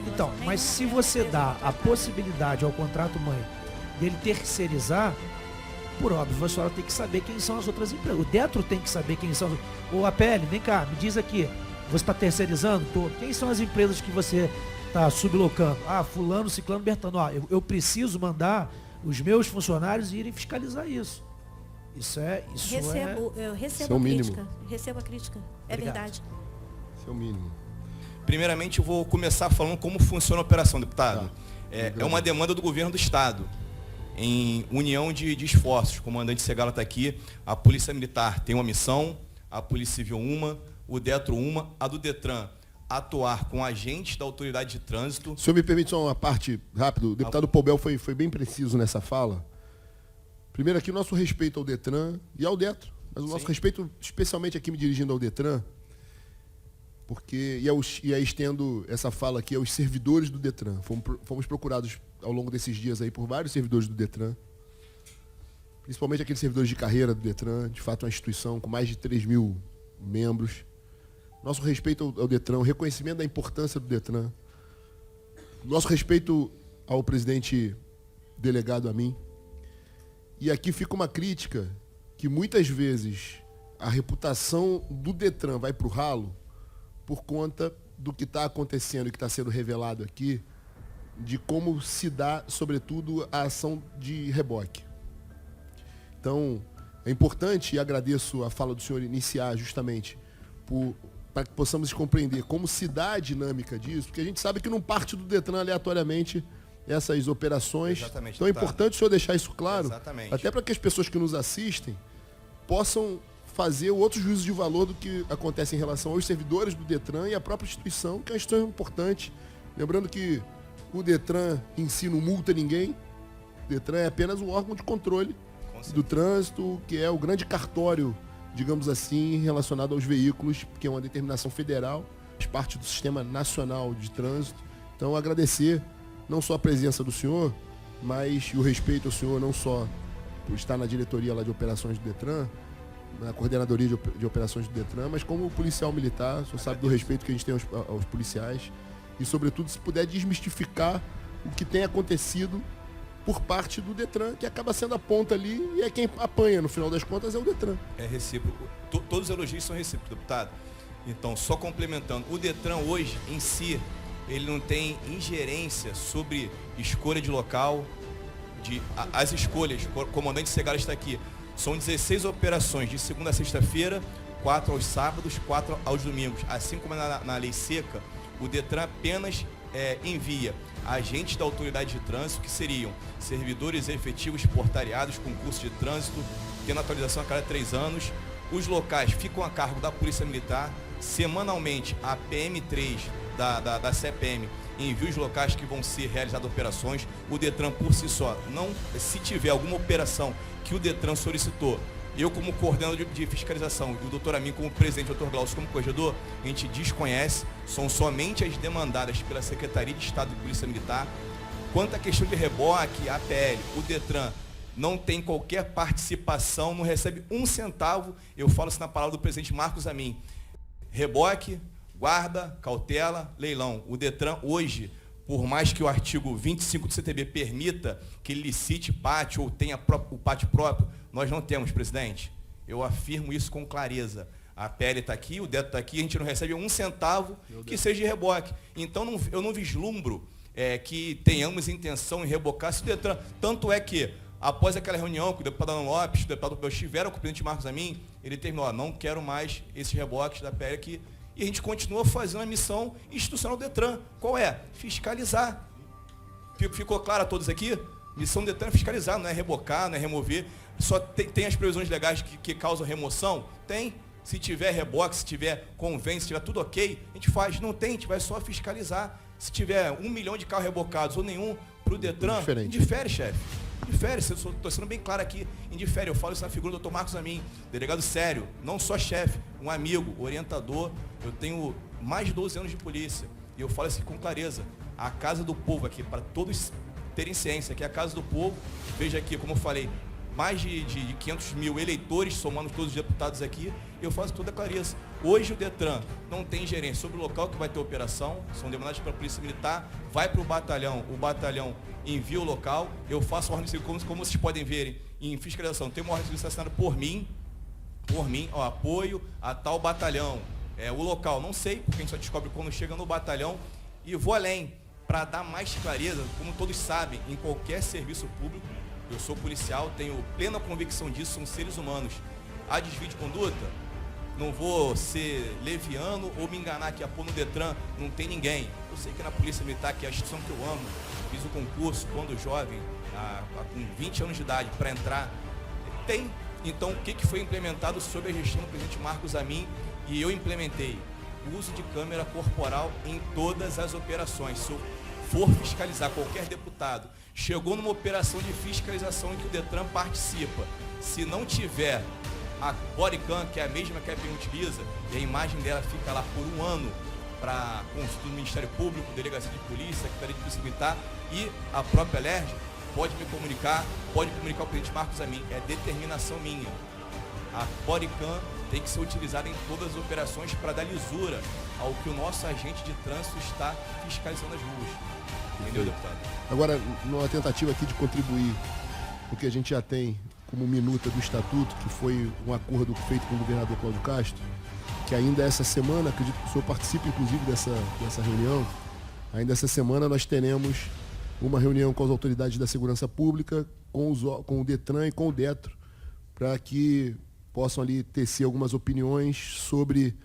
Então, mas se você dá a possibilidade ao contrato mãe dele terceirizar, por óbvio, a senhora tem que saber quem são as outras empresas. O Detro tem que saber quem são. Ô, APL, vem cá, me diz aqui, você está terceirizando? Tô. Quem são as empresas que você está sublocando? Ah, fulano, ciclano, bertano. Ah, eu preciso mandar os meus funcionários irem fiscalizar isso. Eu recebo é o a mínimo. crítica. Recebo a crítica. É Obrigado. verdade. Esse é o mínimo. Primeiramente, eu vou começar falando como funciona a operação, deputado. É uma demanda do governo do Estado, em união de esforços. O comandante Segala está aqui, a Polícia Militar tem uma missão, a Polícia Civil uma, o Detro uma, a do Detran atuar com agentes da autoridade de trânsito. O senhor me permite só uma parte rápido? O deputado Poubel foi bem preciso nessa fala. Primeiro aqui, o nosso respeito ao Detran e ao Detro, mas o nosso respeito especialmente aqui me dirigindo ao Detran, porque, e aí estendo essa fala aqui aos servidores do Detran. Fomos procurados ao longo desses dias aí por vários servidores do Detran, principalmente aqueles servidores de carreira do Detran, de fato uma instituição com mais de 3 mil membros. Nosso respeito ao Detran, o reconhecimento da importância do Detran, nosso respeito ao presidente delegado a mim. E aqui fica uma crítica que muitas vezes a reputação do Detran vai para o ralo por conta do que está acontecendo e que está sendo revelado aqui, de como se dá, sobretudo, a ação de reboque. Então, é importante, e agradeço a fala do senhor iniciar justamente para que possamos compreender como se dá a dinâmica disso, porque a gente sabe que não parte do Detran aleatoriamente essas operações. Exatamente, então é deputado. importante o senhor deixar isso claro, Exatamente. até para que as pessoas que nos assistem possam fazer outro juízo de valor do que acontece em relação aos servidores do Detran e à própria instituição, que é uma instituição importante. Lembrando que o Detran em si não multa ninguém, o Detran é apenas um órgão de controle do trânsito, que é o grande cartório, digamos assim, relacionado aos veículos, que é uma determinação federal, faz parte do Sistema Nacional de Trânsito. Então, agradecer não só a presença do senhor, mas o respeito ao senhor, não só por estar na diretoria lá de operações do DETRAN, na coordenadoria de operações do DETRAN, mas como policial militar, o senhor sabe do respeito que a gente tem aos policiais e, sobretudo, se puder desmistificar o que tem acontecido por parte do DETRAN, que acaba sendo a ponta ali e é quem apanha, no final das contas, é o DETRAN. É recíproco. Todos os elogios são recíprocos, deputado. Então, só complementando, o DETRAN hoje, em si, ele não tem ingerência sobre escolha de local, as escolhas. O comandante Segala está aqui. São 16 operações de segunda a sexta-feira, 4 aos sábados, 4 aos domingos. Assim como na lei seca, o DETRAN apenas envia agentes da autoridade de trânsito, que seriam servidores efetivos portariados com curso de trânsito, tendo atualização a cada 3 anos. Os locais ficam a cargo da Polícia Militar. Semanalmente, a PM3 da CPM envia os locais que vão ser realizadas operações. O DETRAN por si só, se tiver alguma operação que o DETRAN solicitou, eu como coordenador de fiscalização e o doutor Amin como presidente, o doutor Glaucio como corregedor, a gente desconhece, são somente as demandadas pela Secretaria de Estado de Polícia Militar. Quanto à questão de reboque, APL, o DETRAN não tem qualquer participação, não recebe um centavo, eu falo isso na palavra do presidente Marcos Amin. Reboque, guarda, cautela, leilão. O DETRAN hoje, por mais que o artigo 25 do CTB permita que ele licite pátio ou tenha o pátio próprio, nós não temos, presidente. Eu afirmo isso com clareza. A PL está aqui, o DETRAN está aqui, a gente não recebe um centavo que seja de reboque. Então eu não vislumbro que tenhamos intenção em rebocar esse DETRAN. Tanto é que, após aquela reunião que o deputado Alan Lopes, o deputado Belch tiveram com o presidente Marcos Amin, ele terminou, não quero mais esses reboques da PL aqui. E a gente continua fazendo a missão institucional do DETRAN. Qual é? Fiscalizar. Ficou claro a todos aqui? Missão do DETRAN é fiscalizar, não é rebocar, não é remover. Só tem as previsões legais que causam remoção? Tem. Se tiver reboque, se tiver convênio, se tiver tudo ok, a gente faz. Não tem, a gente vai só fiscalizar. Se tiver 1 milhão de carros rebocados ou nenhum para o DETRAN, indifere, chefe. Indifere, estou sendo bem claro aqui, indifere. Eu falo isso na figura do Dr. Marcos Amin, delegado sério, não só chefe, um amigo, orientador. Eu tenho mais de 12 anos de polícia e eu falo isso com clareza. A Casa do Povo aqui, para todos terem ciência, que é a Casa do Povo, veja aqui, como eu falei, mais de 500 mil eleitores, somando todos os deputados aqui, eu faço toda a clareza. Hoje o DETRAN não tem gerência sobre o local que vai ter operação, são demandados pela Polícia Militar, vai para o batalhão envia o local, eu faço ordem de serviço, como vocês podem ver em fiscalização, tem uma ordem de serviço assinada por mim, apoio a tal batalhão. O local, não sei, porque a gente só descobre quando chega no batalhão, e vou além, para dar mais clareza, como todos sabem, em qualquer serviço público, eu sou policial, tenho plena convicção disso, são seres humanos. Há desvio de conduta? Não vou ser leviano ou me enganar que no DETRAN não tem ninguém. Eu sei que na Polícia Militar, que é a instituição que eu amo, fiz o concurso quando jovem, com 20 anos de idade, para entrar, tem. Então, o que foi implementado sob a gestão do presidente Marcos Amin, e eu implementei o uso de câmera corporal em todas as operações. Se eu for fiscalizar qualquer deputado, chegou numa operação de fiscalização em que o DETRAN participa, se não tiver a bodycam, que é a mesma que a PM utiliza, e a imagem dela fica lá por 1 ano para consulta do Ministério Público, Delegacia de Polícia, Secretaria de Polícia Militar e a própria LERJ, pode comunicar ao presidente Marcos Amin, é determinação minha. A bodycam tem que ser utilizada em todas as operações para dar lisura ao que o nosso agente de trânsito está fiscalizando as ruas. Entendeu, deputado? Agora, numa tentativa aqui de contribuir com o que a gente já tem como minuta do Estatuto, que foi um acordo feito com o governador Cláudio Castro, que ainda essa semana, acredito que o senhor participe inclusive dessa reunião, ainda essa semana nós teremos uma reunião com as autoridades da segurança pública, com o DETRAN e com o DETRO, para que possam ali tecer algumas opiniões sobre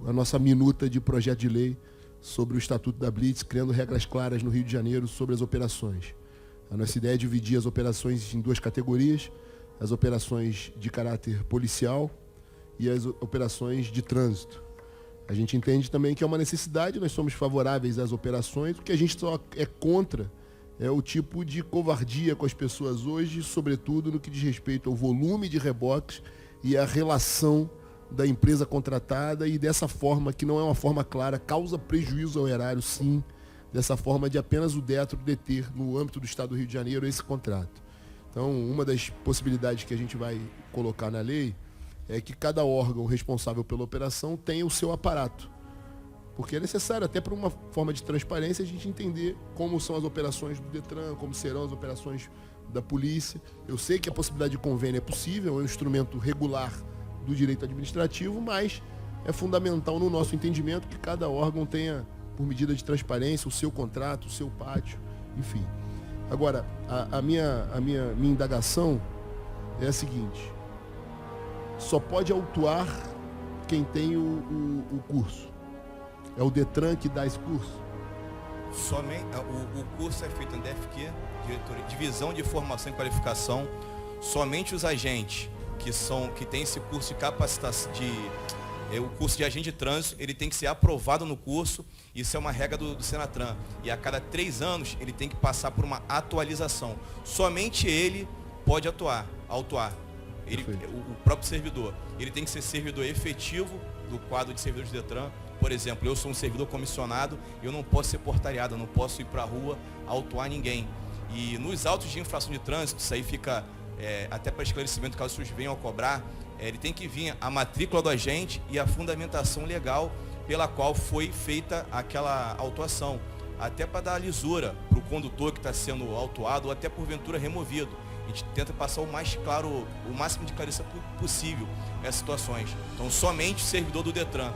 a nossa minuta de projeto de lei sobre o Estatuto da Blitz, criando regras claras no Rio de Janeiro sobre as operações. A nossa ideia é dividir as operações em 2 categorias, as operações de caráter policial e as operações de trânsito. A gente entende também que é uma necessidade, nós somos favoráveis às operações, o que a gente só é contra é o tipo de covardia com as pessoas hoje, sobretudo no que diz respeito ao volume de reboques e a relação da empresa contratada e dessa forma, que não é uma forma clara, causa prejuízo ao erário, sim, dessa forma de apenas o DETRO deter, no âmbito do Estado do Rio de Janeiro, esse contrato. Então, uma das possibilidades que a gente vai colocar na lei é que cada órgão responsável pela operação tenha o seu aparato. Porque é necessário, até por uma forma de transparência, a gente entender como são as operações do DETRAN, como serão as operações da polícia. Eu sei que a possibilidade de convênio é possível, é um instrumento regular do direito administrativo, mas é fundamental no nosso entendimento que cada órgão tenha, por medida de transparência, o seu contrato, o seu pátio, enfim. Agora, a minha indagação é a seguinte: só pode autuar quem tem o curso. É o DETRAN que dá esse curso? Somente, o curso é feito em DFQ, Divisão de Formação e Qualificação. Somente os agentes que têm esse curso de capacitação, o curso de agente de trânsito, ele tem que ser aprovado no curso. Isso é uma regra do Senatran. E a cada 3 anos ele tem que passar por uma atualização. Somente ele pode autuar. O próprio servidor. Ele tem que ser servidor efetivo do quadro de servidores do DETRAN. Por exemplo, eu sou um servidor comissionado, eu não posso ser portariado, eu não posso ir para a rua autuar ninguém. E nos autos de infração de trânsito, isso aí fica até para esclarecimento, caso vocês venham a cobrar, ele tem que vir a matrícula do agente e a fundamentação legal pela qual foi feita aquela autuação. Até para dar lisura para o condutor que está sendo autuado ou até porventura removido. A gente tenta passar o mais claro, o máximo de clareza possível essas situações. Então, somente o servidor do DETRAN.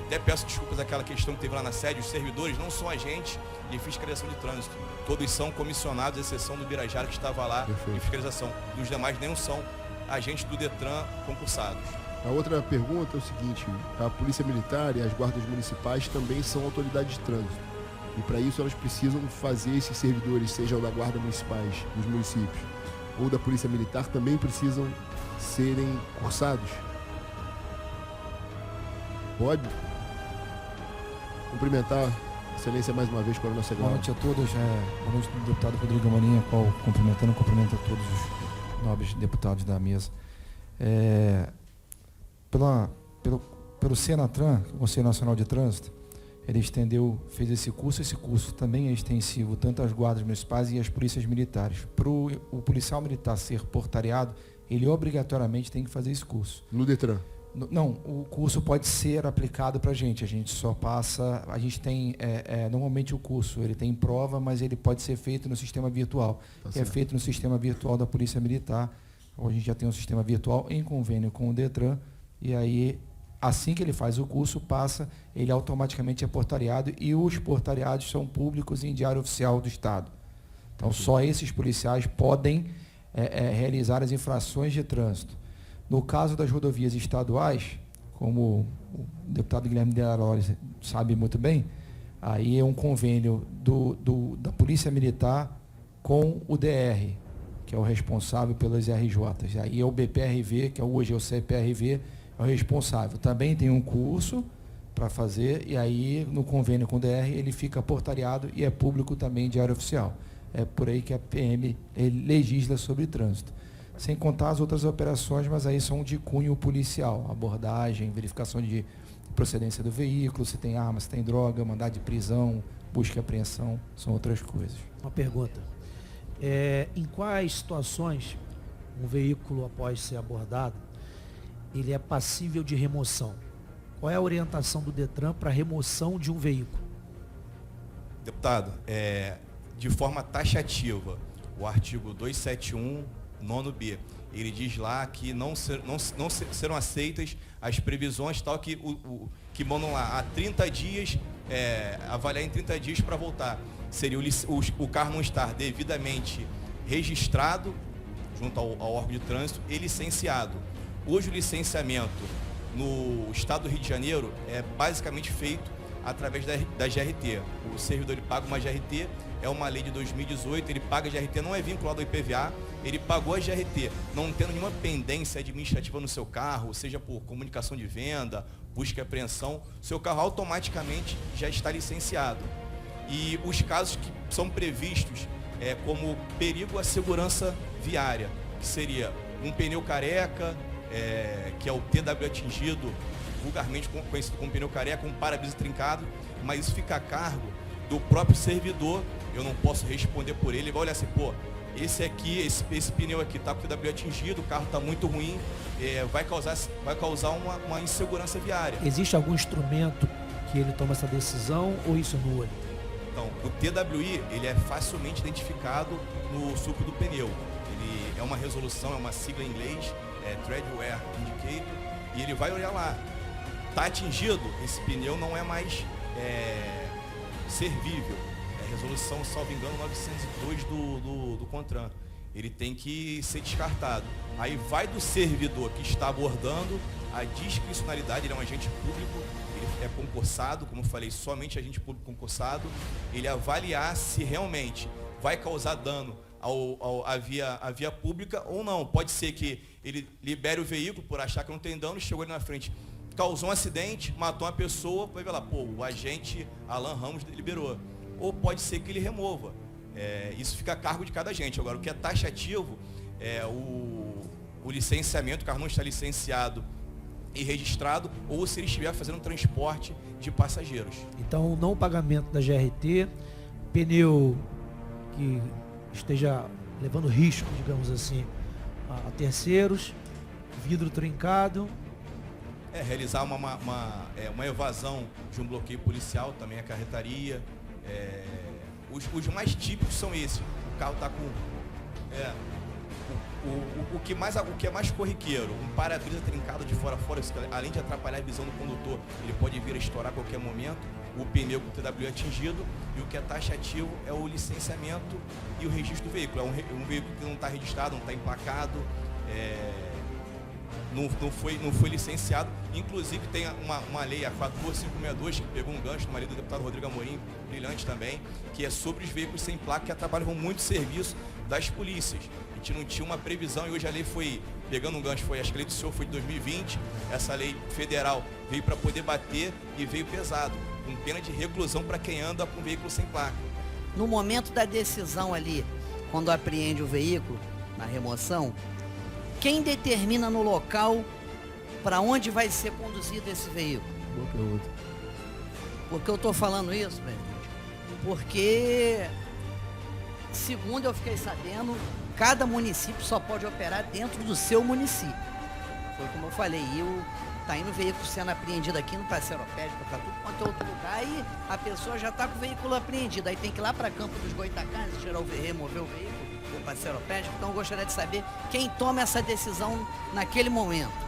Até peço desculpas daquela questão que teve lá na sede, os servidores não são agentes de fiscalização de trânsito. Todos são comissionados, exceção do Birajara que estava lá em fiscalização. Dos demais nem são agentes do DETRAN concursados. A outra pergunta é o seguinte: a Polícia Militar e as guardas municipais também são autoridades de trânsito. E para isso elas precisam fazer esses servidores, sejam da guarda municipais dos municípios ou da Polícia Militar, também precisam serem cursados. Pode? Cumprimentar a Excelência mais uma vez, Coronel Segal. Boa noite a todos. Boa noite, deputado Rodrigo Amorim, qual cumprimento a todos os nobres deputados da mesa. Pelo Senatran, Conselho Nacional de Trânsito, ele fez esse curso também é extensivo tanto às guardas municipais e às polícias militares. Para o policial militar ser portariado, ele obrigatoriamente tem que fazer esse curso. No DETRAN? Não, o curso pode ser aplicado para a gente só passa, a gente tem, normalmente o curso, ele tem prova, mas ele pode ser feito no sistema virtual, que é feito no sistema virtual da Polícia Militar. Hoje a gente já tem um sistema virtual em convênio com o DETRAN, e aí, assim que ele faz o curso, ele automaticamente é portariado, e os portariados são públicos em diário oficial do Estado. Então, só esses policiais podem realizar as infrações de trânsito. No caso das rodovias estaduais, como o deputado Guilherme de Arores sabe muito bem, aí é um convênio da Polícia Militar com o DR, que é o responsável pelas RJs. Aí é o BPRV, que hoje é o CPRV, é o responsável. Também tem um curso para fazer, e aí no convênio com o DR ele fica portariado e é público também em diário oficial. É por aí que a PM legisla sobre trânsito. Sem contar as outras operações, mas aí são de cunho policial, abordagem, verificação de procedência do veículo, se tem arma, se tem droga, mandado de prisão, busca e apreensão, são outras coisas. Uma pergunta. Em quais situações um veículo, após ser abordado, ele é passível de remoção? Qual é a orientação do DETRAN para a remoção de um veículo? Deputado, de forma taxativa, o artigo 271, 9b, ele diz lá que não serão aceitas as previsões tal que mandam lá há 30 dias, avaliar em 30 dias para voltar. Seria o carro não estar devidamente registrado junto ao órgão de trânsito e licenciado. Hoje o licenciamento no Estado do Rio de Janeiro é basicamente feito através da GRT. O servidor ele paga uma GRT, é uma lei de 2018, ele paga a GRT, não é vinculado ao IPVA, ele pagou a GRT, não tendo nenhuma pendência administrativa no seu carro, seja por comunicação de venda, busca e apreensão, seu carro automaticamente já está licenciado. E os casos que são previstos como perigo à segurança viária, que seria um pneu careca, que é o TW atingido, vulgarmente conhecido como pneu careca, um para-brisa trincado, mas isso fica a cargo do próprio servidor. Eu não posso responder por ele. Ele vai olhar assim, pô, esse pneu aqui está com o TW atingido, o carro está muito ruim, vai causar uma insegurança viária. Existe algum instrumento que ele toma essa decisão ou isso nua? Então, o TWI, ele é facilmente identificado no suco do pneu. Ele é uma resolução, é uma sigla em inglês, Tread Wear Indicator, e ele vai olhar lá. Está atingido, esse pneu não é mais servível. Resolução, salvo engano, 902 do CONTRAN. Ele tem que ser descartado. Aí vai do servidor que está abordando a discricionalidade. Ele é um agente público, ele é concursado, como eu falei, somente agente público concursado. Ele avaliar se realmente vai causar dano à via pública ou não. Pode ser que ele libere o veículo por achar que não tem dano, chegou ali na frente, causou um acidente, matou uma pessoa, vai ver lá, pô, o agente Alan Ramos liberou. Ou pode ser que ele remova. Isso fica a cargo de cada agente. Agora, o que é taxativo é o licenciamento, o carro não está licenciado e registrado, ou se ele estiver fazendo um transporte de passageiros. Então, não pagamento da GRT, pneu que esteja levando risco, digamos assim, a terceiros, vidro trincado. Realizar uma evasão de um bloqueio policial, também acarretaria. Os mais típicos são esses. O carro está com o que é mais corriqueiro, um para-brisa trincado de fora a fora, além de atrapalhar a visão do condutor, ele pode vir a estourar a qualquer momento. O pneu com o TW atingido, e o que é taxativo é o licenciamento e o registro do veículo. É um veículo que não está registrado, não está emplacado, não foi licenciado. Inclusive tem uma lei, a 14562, que pegou um gancho numa lei do deputado Rodrigo Amorim, brilhante também, que é sobre os veículos sem placa que atrapalham muito o serviço das polícias. A gente não tinha uma previsão e hoje a lei foi, pegando um gancho, acho que a lei do senhor foi de 2020, essa lei federal veio para poder bater e veio pesado, com pena de reclusão para quem anda com veículo sem placa. No momento da decisão ali, quando apreende o veículo, na remoção, quem determina no local para onde vai ser conduzido esse veículo? Boa pergunta. Por que eu estou falando isso, presidente? Porque, segundo eu fiquei sabendo, cada município só pode operar dentro do seu município. Foi como eu falei, está indo o veículo sendo apreendido aqui no Parceiropédico, para tudo quanto é outro lugar, e a pessoa já está com o veículo apreendido. Aí tem que ir lá para Campo dos Goitacás, remover o veículo, o Parceiropédico. Então eu gostaria de saber quem toma essa decisão naquele momento.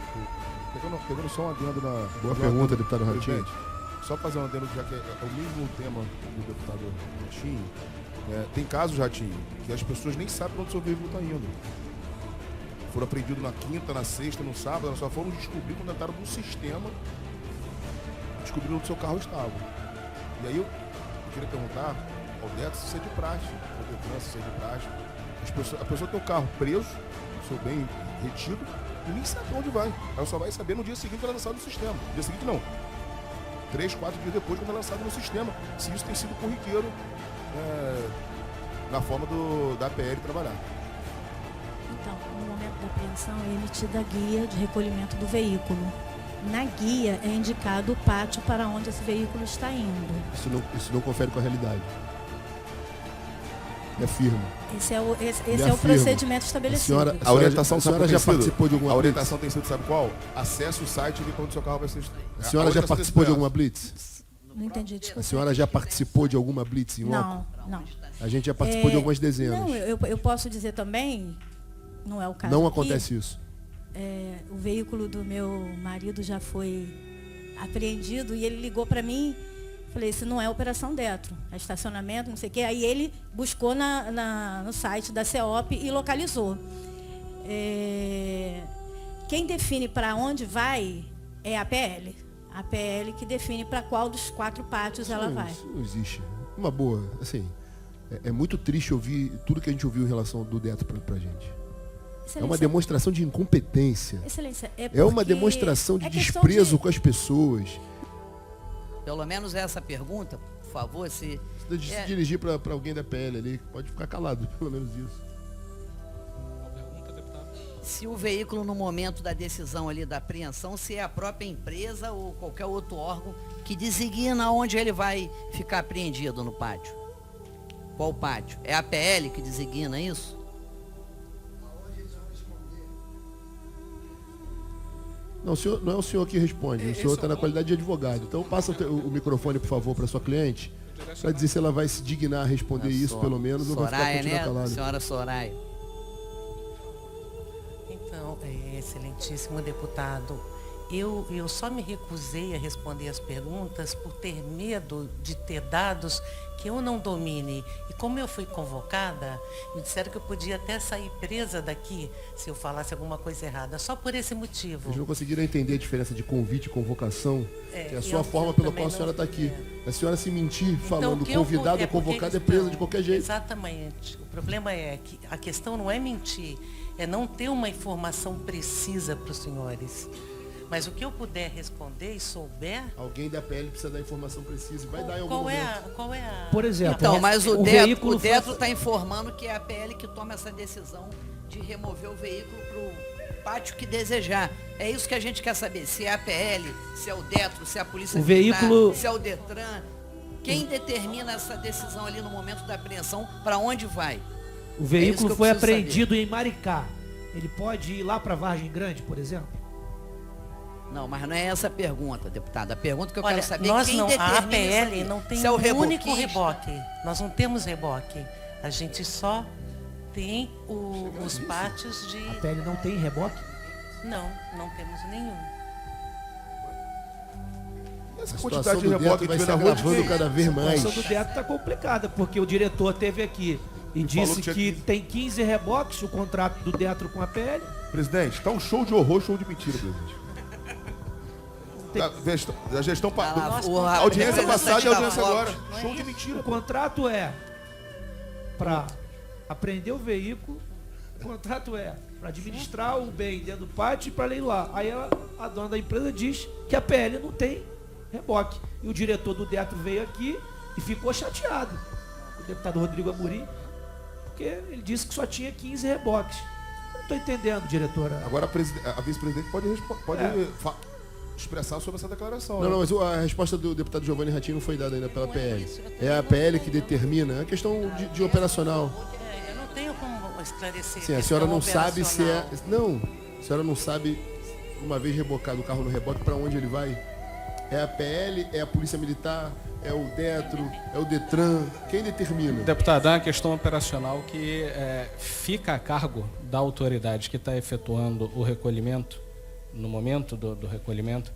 Pegando só um adendo na... Boa pergunta, deputado Ratinho. Só fazer um adendo, já que é o mesmo tema do deputado Ratinho. Tem casos, Ratinho, que as pessoas nem sabem onde o seu veículo está indo. Foram apreendidos na quinta, na sexta, no sábado, elas só foram descobrir quando entraram no sistema, descobriram onde o seu carro estava. E aí eu queria perguntar ao Neto se isso é de praxe, se isso é de praxe. A pessoa tem o carro preso, o seu bem retido, e nem sabe onde vai. Ela só vai saber no dia seguinte que ela é lançada no sistema. No dia seguinte não. 3, 4 dias depois quando ela é lançada no sistema. Se isso tem sido corriqueiro na forma da APL trabalhar. Então, no momento da apreensão é emitida a guia de recolhimento do veículo. Na guia é indicado o pátio para onde esse veículo está indo. Isso não confere com a realidade. É firme. Esse é o procedimento estabelecido. A orientação, a senhora já participou de alguma blitz? A orientação tem sido, sabe qual? Acesse o site e vê quando o seu carro vai ser... A senhora já participou de alguma blitz? Não entendi, desculpa. A senhora já participou de alguma blitz em loco? Não. A gente já participou de algumas dezenas. Não, eu posso dizer também, não é o caso Não aqui, acontece isso. O veículo do meu marido já foi apreendido e ele ligou para mim. Falei, isso não é operação Detro, é estacionamento, não sei o quê. Aí ele buscou no site da CEOP e localizou. Quem define para onde vai é a PL. A PL que define para qual dos 4 pátios ela vai. Isso não existe. Uma boa, assim, é muito triste ouvir tudo que a gente ouviu em relação do Detro pra gente. Excelência, é uma demonstração de incompetência. Excelência, é uma demonstração de desprezo com as pessoas. Pelo menos essa pergunta, por favor, se dirigir para alguém da PL ali, pode ficar calado, pelo menos isso. Qual pergunta, deputado? se o veículo, no momento da decisão ali da apreensão, se é a própria empresa ou qualquer outro órgão que designa onde ele vai ficar apreendido no pátio. Qual pátio? É a PL que designa isso? Não, não é o senhor que responde, o senhor está na qualidade de advogado. Então passa o microfone, por favor, para sua cliente, para dizer se ela vai se dignar a responder isso, pelo menos, ou vai ficar continuando calada. Senhora Soraya. Então, excelentíssimo deputado, eu só me recusei a responder as perguntas por ter medo de ter dados que eu não domine. E como eu fui convocada, me disseram que eu podia até sair presa daqui se eu falasse alguma coisa errada, só por esse motivo. Eles não conseguiram entender a diferença de convite e convocação, que é a sua forma pela qual a senhora está aqui. A senhora se mentir falando convidado ou convocado é presa de qualquer jeito. Exatamente. O problema é que a questão não é mentir, é não ter uma informação precisa para os senhores. Mas o que eu puder responder e souber... Alguém da PL precisa dar informação precisa e vai dar em algum momento. Qual é a... Por exemplo... Então, mas o Detro está informando que é a PL que toma essa decisão de remover o veículo para o pátio que desejar. É isso que a gente quer saber. Se é a PL, se é o Detro, se é a Polícia Militar, se é o Detran. Quem determina essa decisão ali no momento da apreensão, para onde vai? O veículo foi apreendido em Maricá. Ele pode ir lá para Vargem Grande, por exemplo? Não, mas não é essa a pergunta, deputada. A pergunta que eu Olha, quero saber nós quem não, determina a APL isso não tem se é o um único reboquista. reboque. Nós não temos reboque. A gente só tem os pátios de... A APL não tem reboque? Não temos nenhum. Essa quantidade de reboque vai se agravando cada vez mais. A situação do Detro está complicada, porque o diretor esteve aqui e disse que tem 15 reboques, o contrato do Detro com a APL. Presidente, está um show de horror, show de mentira, presidente. A gestão a audiência passada e a audiência agora. Show de mentira. O contrato é para apreender o veículo, o contrato é para administrar o bem dentro do pátio e para leilar. Aí a dona da empresa diz que a PL não tem reboque. E o diretor do Detro veio aqui e ficou chateado. O deputado Rodrigo Amorim, porque ele disse que só tinha 15 reboques. Não estou entendendo, diretora. Agora a vice-presidente pode expressar sobre essa declaração. Não, mas a resposta do deputado Giovanni Ratinho não foi dada ainda pela PL. É a PL que determina. É uma questão de operacional. Eu não tenho como esclarecer. Sim, a senhora não sabe se é... Não, a senhora não sabe, uma vez rebocado o carro no reboque, para onde ele vai. É a PL, é a Polícia Militar, é o Detro, é o Detran. Quem determina? Deputado, é uma questão operacional que fica a cargo da autoridade que está efetuando o recolhimento. No momento do recolhimento,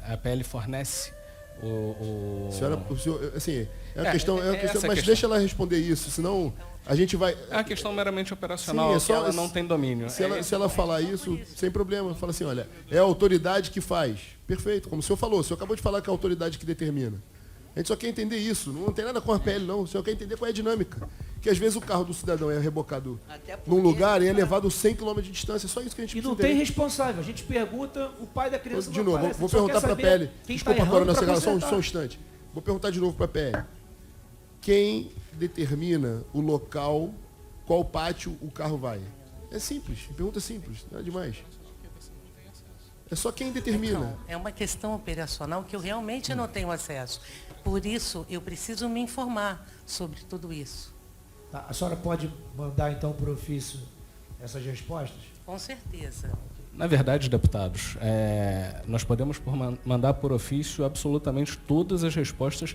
a PL fornece Senhora, o senhor, assim, é uma questão, mas deixa ela responder isso, senão a gente vai... É uma questão meramente operacional, sim, ela não tem domínio. Se ela falar isso, sem problema, fala assim, olha, é a autoridade que faz. Perfeito, como o senhor falou, o senhor acabou de falar que é a autoridade que determina. A gente só quer entender isso, não tem nada com a PL não, o senhor quer entender qual é a dinâmica. Que às vezes o carro do cidadão é rebocado num lugar e é levado 100 km de distância, só isso que a gente precisa entender. E não tem responsável, a gente pergunta, o pai da criança de novo, vou perguntar para a PL, desculpa, Coronel Segala, só um instante. Vou perguntar de novo para a PL. Quem determina o local, qual pátio o carro vai? É simples, pergunta simples, nada demais. É só quem determina. Então, é uma questão operacional que eu realmente não tenho acesso. Por isso, eu preciso me informar sobre tudo isso. Tá, a senhora pode mandar, então, por ofício essas respostas? Com certeza. Na verdade, deputados, nós podemos mandar por ofício absolutamente todas as respostas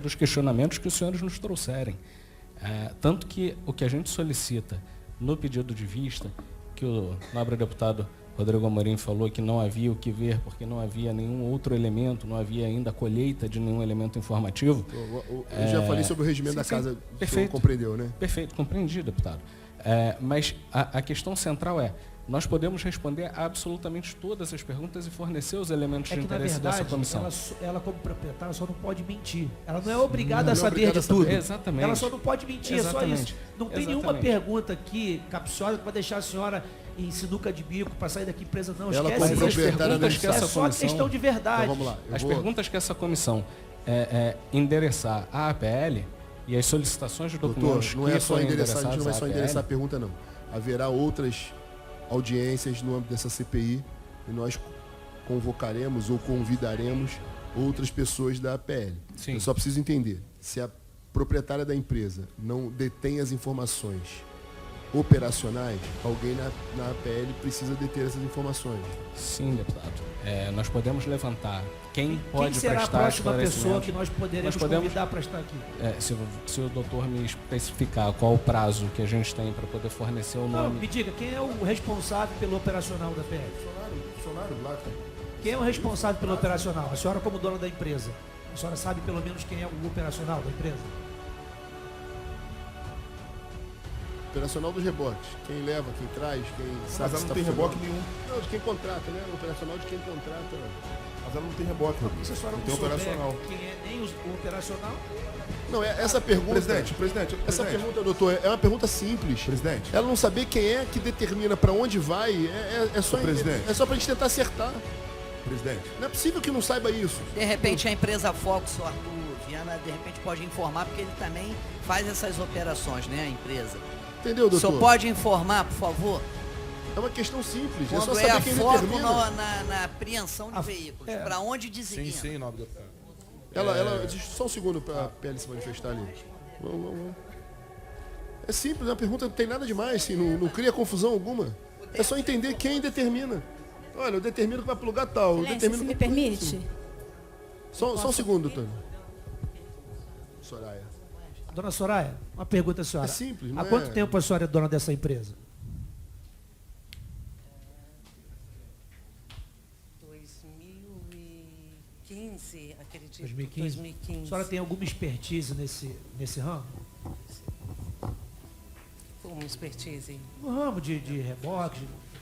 dos questionamentos que os senhores nos trouxerem. Tanto que o que a gente solicita no pedido de vista, que o nobre deputado Rodrigo Amorim falou que não havia o que ver, porque não havia nenhum outro elemento, não havia ainda a colheita de nenhum elemento informativo. Eu já falei sobre o regimento da casa, perfeito, o senhor compreendeu, né? Perfeito, compreendi, deputado. Mas a questão central nós podemos responder a absolutamente todas as perguntas e fornecer os elementos de interesse dessa comissão. Ela, como proprietária, só não pode mentir. Ela não é obrigada a saber de tudo. Exatamente. Ela só não pode mentir, exatamente. É só isso. Não tem nenhuma pergunta aqui capciosa para deixar a senhora em sinuca de bico para sair daqui presa, não. Ela esquece as perguntas que essa comissão, é só questão de verdade. Então, vamos lá, as perguntas que essa comissão endereçar à APL e as solicitações de documentos. Doutor, não é só endereçar, a gente não vai só endereçar a pergunta, não. haverá outras audiências no âmbito dessa CPI e nós convocaremos ou convidaremos outras pessoas da APL. Sim. Eu só preciso entender, se a proprietária da empresa não detém as informações operacionais, alguém na APL precisa deter essas informações. Sim, deputado. Nós podemos levantar quem pode será prestar a próxima pessoa esclarecimentos. que nós poderemos convidar para estar aqui? Se o doutor me especificar qual o prazo que a gente tem para poder fornecer o Não, nome. me diga, quem é o responsável pelo operacional da PL? Funcionário lá, cara. Quem é o responsável pelo operacional? A senhora como dona da empresa, a senhora sabe pelo menos quem é o operacional da empresa? Operacional dos reboques. Quem leva, quem traz, quem sabe. Mas ela não tem reboque nenhum. Não, de quem contrata, né? O operacional de quem contrata. Mas ela não tem reboque, Rodrigo. Se a senhora Não não tem souber operacional. quem é nem o operacional... Não, essa pergunta... Presidente. Essa pergunta, doutor, é uma pergunta simples. Presidente. Ela não saber quem é que determina para onde vai, é só pra gente tentar acertar. Presidente. Não é possível que não saiba isso. De repente a empresa Fox, o Arthur Viana, de repente pode informar, porque ele também faz essas operações, né, a empresa. Entendeu, doutor? O senhor pode informar, por favor? É uma questão simples. Quando é só saber quem foco determina. na apreensão de veículos, para onde designa? Sim, nobre deputado. Só um segundo para a PL se manifestar ali. Vamos. É simples, a pergunta não tem nada demais, assim, não cria confusão alguma. É só entender quem determina. Olha, eu determino que vai para o lugar tal. Se me permite? Só um segundo, doutor. Soraya. Dona Soraya, uma pergunta, senhora. É simples, Há quanto tempo a senhora é dona dessa empresa? 2015, acredito. 2015. A senhora tem alguma expertise nesse ramo? Como expertise? No ramo de reboque,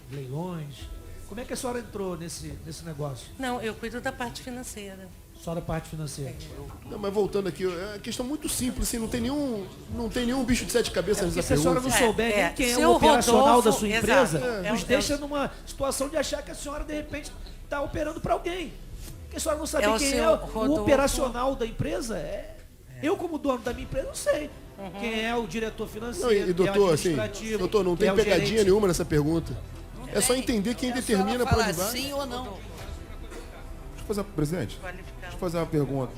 de leilões. Como é que a senhora entrou nesse negócio? Não, eu cuido da parte financeira. Só da parte financeira. Não, mas voltando aqui, é uma questão muito simples, assim, não tem nenhum bicho de 7 cabeças nessa Se a senhora pergunta. não souber nem quem é o operacional da sua empresa, nos deixa numa situação de achar que a senhora, de repente, está operando para alguém. Porque a senhora não sabe quem é o operacional da empresa. Eu, como dono da minha empresa, não sei. Quem é o diretor financeiro, Não, e doutor, quem é o assim, doutor, não tem pegadinha nenhuma nessa pergunta. É só entender quem determina para onde vai. Sim ou não? Presidente, deixa eu fazer uma pergunta.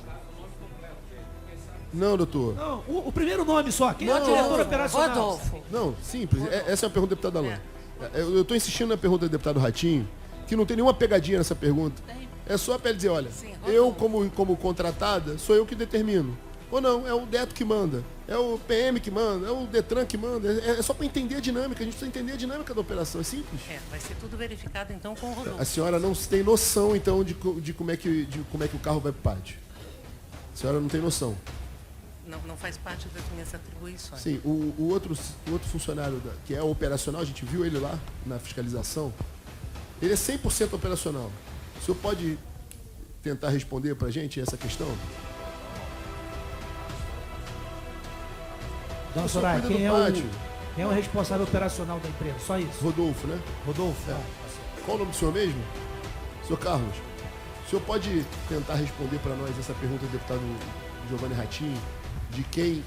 Não, doutor. Não, o primeiro nome só. Quem é o diretor operacional? Rodolfo. Não, simples. Essa é uma pergunta do deputado Alain. Eu estou insistindo na pergunta do deputado Ratinho, que não tem nenhuma pegadinha nessa pergunta. É só para ele dizer, olha, eu como contratada, sou eu que determino. Ou não, é o DETO que manda, é o PM que manda, é o DETRAN que manda. É só para entender a dinâmica, a gente precisa entender a dinâmica da operação, é simples. Vai ser tudo verificado então com o Rodolfo. A senhora não tem noção, então, de como é que o carro vai para o pátio. A senhora não tem noção. Não faz parte das minhas atribuições. Sim, o outro funcionário que é operacional, a gente viu ele lá na fiscalização, ele é 100% operacional. O senhor pode tentar responder para a gente essa questão? Dona Soraya, quem é o responsável operacional da empresa? Só isso? Rodolfo, né? Rodolfo? Qual o nome do senhor mesmo? Senhor Carlos, o senhor pode tentar responder para nós essa pergunta do deputado Giovanni Ratinho, de quem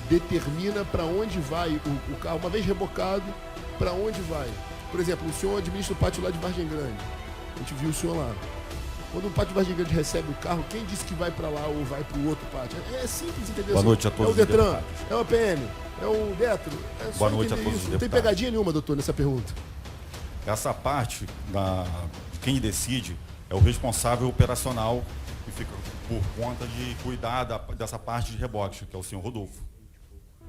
determina para onde vai o carro, uma vez rebocado, para onde vai? Por exemplo, o senhor administra o pátio lá de Vargem Grande. A gente viu o senhor lá. Quando o pátio de Vargem Grande recebe o carro, quem disse que vai para lá ou vai para o outro pátio? É simples, entendeu? Boa noite a todos. É o DETRAN, é o APM, é o DETRO. Boa noite a todos os isso. Não tem deputados. pegadinha nenhuma, doutor, nessa pergunta. Essa parte de quem decide é o responsável operacional que fica por conta de cuidar dessa parte de reboque, que é o senhor Rodolfo.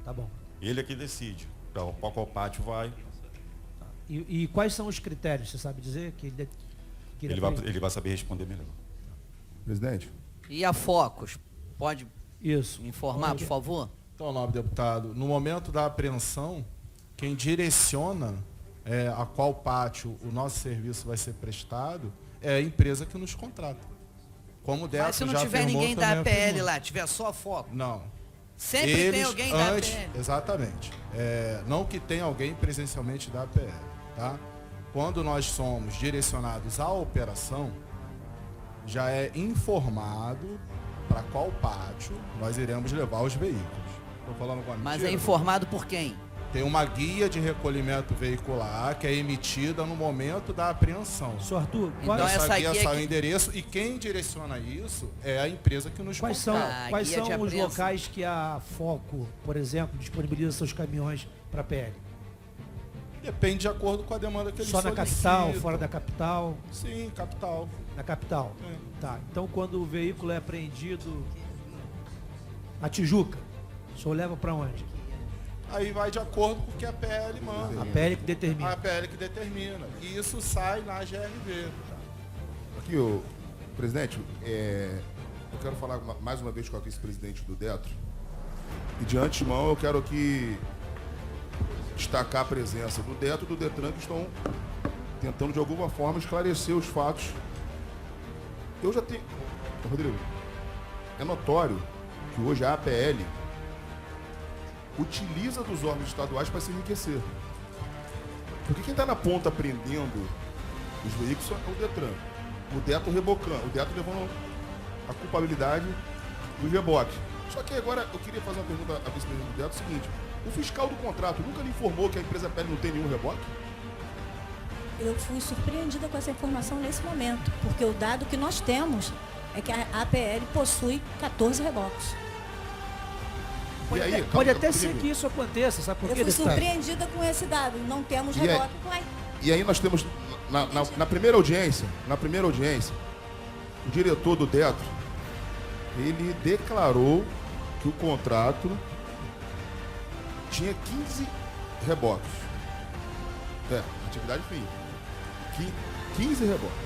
Tá bom. Ele é que decide para qual pátio vai. E quais são os critérios, você sabe dizer? Ele vai saber responder melhor. Presidente. E a Focus? Pode informar, por favor? Então, nobre deputado, no momento da apreensão, quem direciona a qual pátio o nosso serviço vai ser prestado é a empresa que nos contrata. Como o Deto Mas se não já tiver afirmou, ninguém da também APL afirmou. lá, tiver só a Focus? Não. Sempre tem alguém da APL. Exatamente. Não que tenha alguém presencialmente da APL. Tá? Quando nós somos direcionados à operação, já é informado para qual pátio nós iremos levar os veículos. Estou falando com a Mas mentira? é informado por quem? Tem uma guia de recolhimento veicular que é emitida no momento da apreensão. Senhor Arthur, então essa guia sai o que... endereço e quem direciona isso é a empresa que nos Quais são os locais que a Foco, por exemplo, disponibiliza seus caminhões para a PL? Depende de acordo com a demanda que eles solicitam. Só na capital, fora da capital? Sim, capital. Na capital? É. Tá. Então quando o veículo é apreendido na Tijuca, o senhor leva para onde? Aí vai de acordo com o que a PL manda. A PL que determina. A PL que determina. E isso sai na GRV. Aqui, presidente, eu quero falar mais uma vez com a vice-presidente do DETRO. E de antemão eu quero aqui destacar a presença do DETRO e do DETRAN, que estão tentando de alguma forma esclarecer os fatos. Eu já tenho... Rodrigo, é notório que hoje a APL utiliza dos órgãos estaduais para se enriquecer. Porque quem está na ponta prendendo os veículos é o DETRAN. O DETRO rebocando, o DETRO levando a culpabilidade dos reboques. Só que agora eu queria fazer uma pergunta à vice-presidente do DETRO, o seguinte: o fiscal do contrato nunca lhe informou que a empresa PL não tem nenhum reboque? Eu fui surpreendida com essa informação nesse momento, porque o dado que nós temos é que a APL possui 14 reboques. Pode até ser que isso aconteça, sabe por quê? Eu fui surpreendida com esse dado, não temos reboque. E aí nós temos, na primeira audiência, o diretor do DETRO, ele declarou que o contrato tinha 15 reboques. Atividade fim. 15 reboques.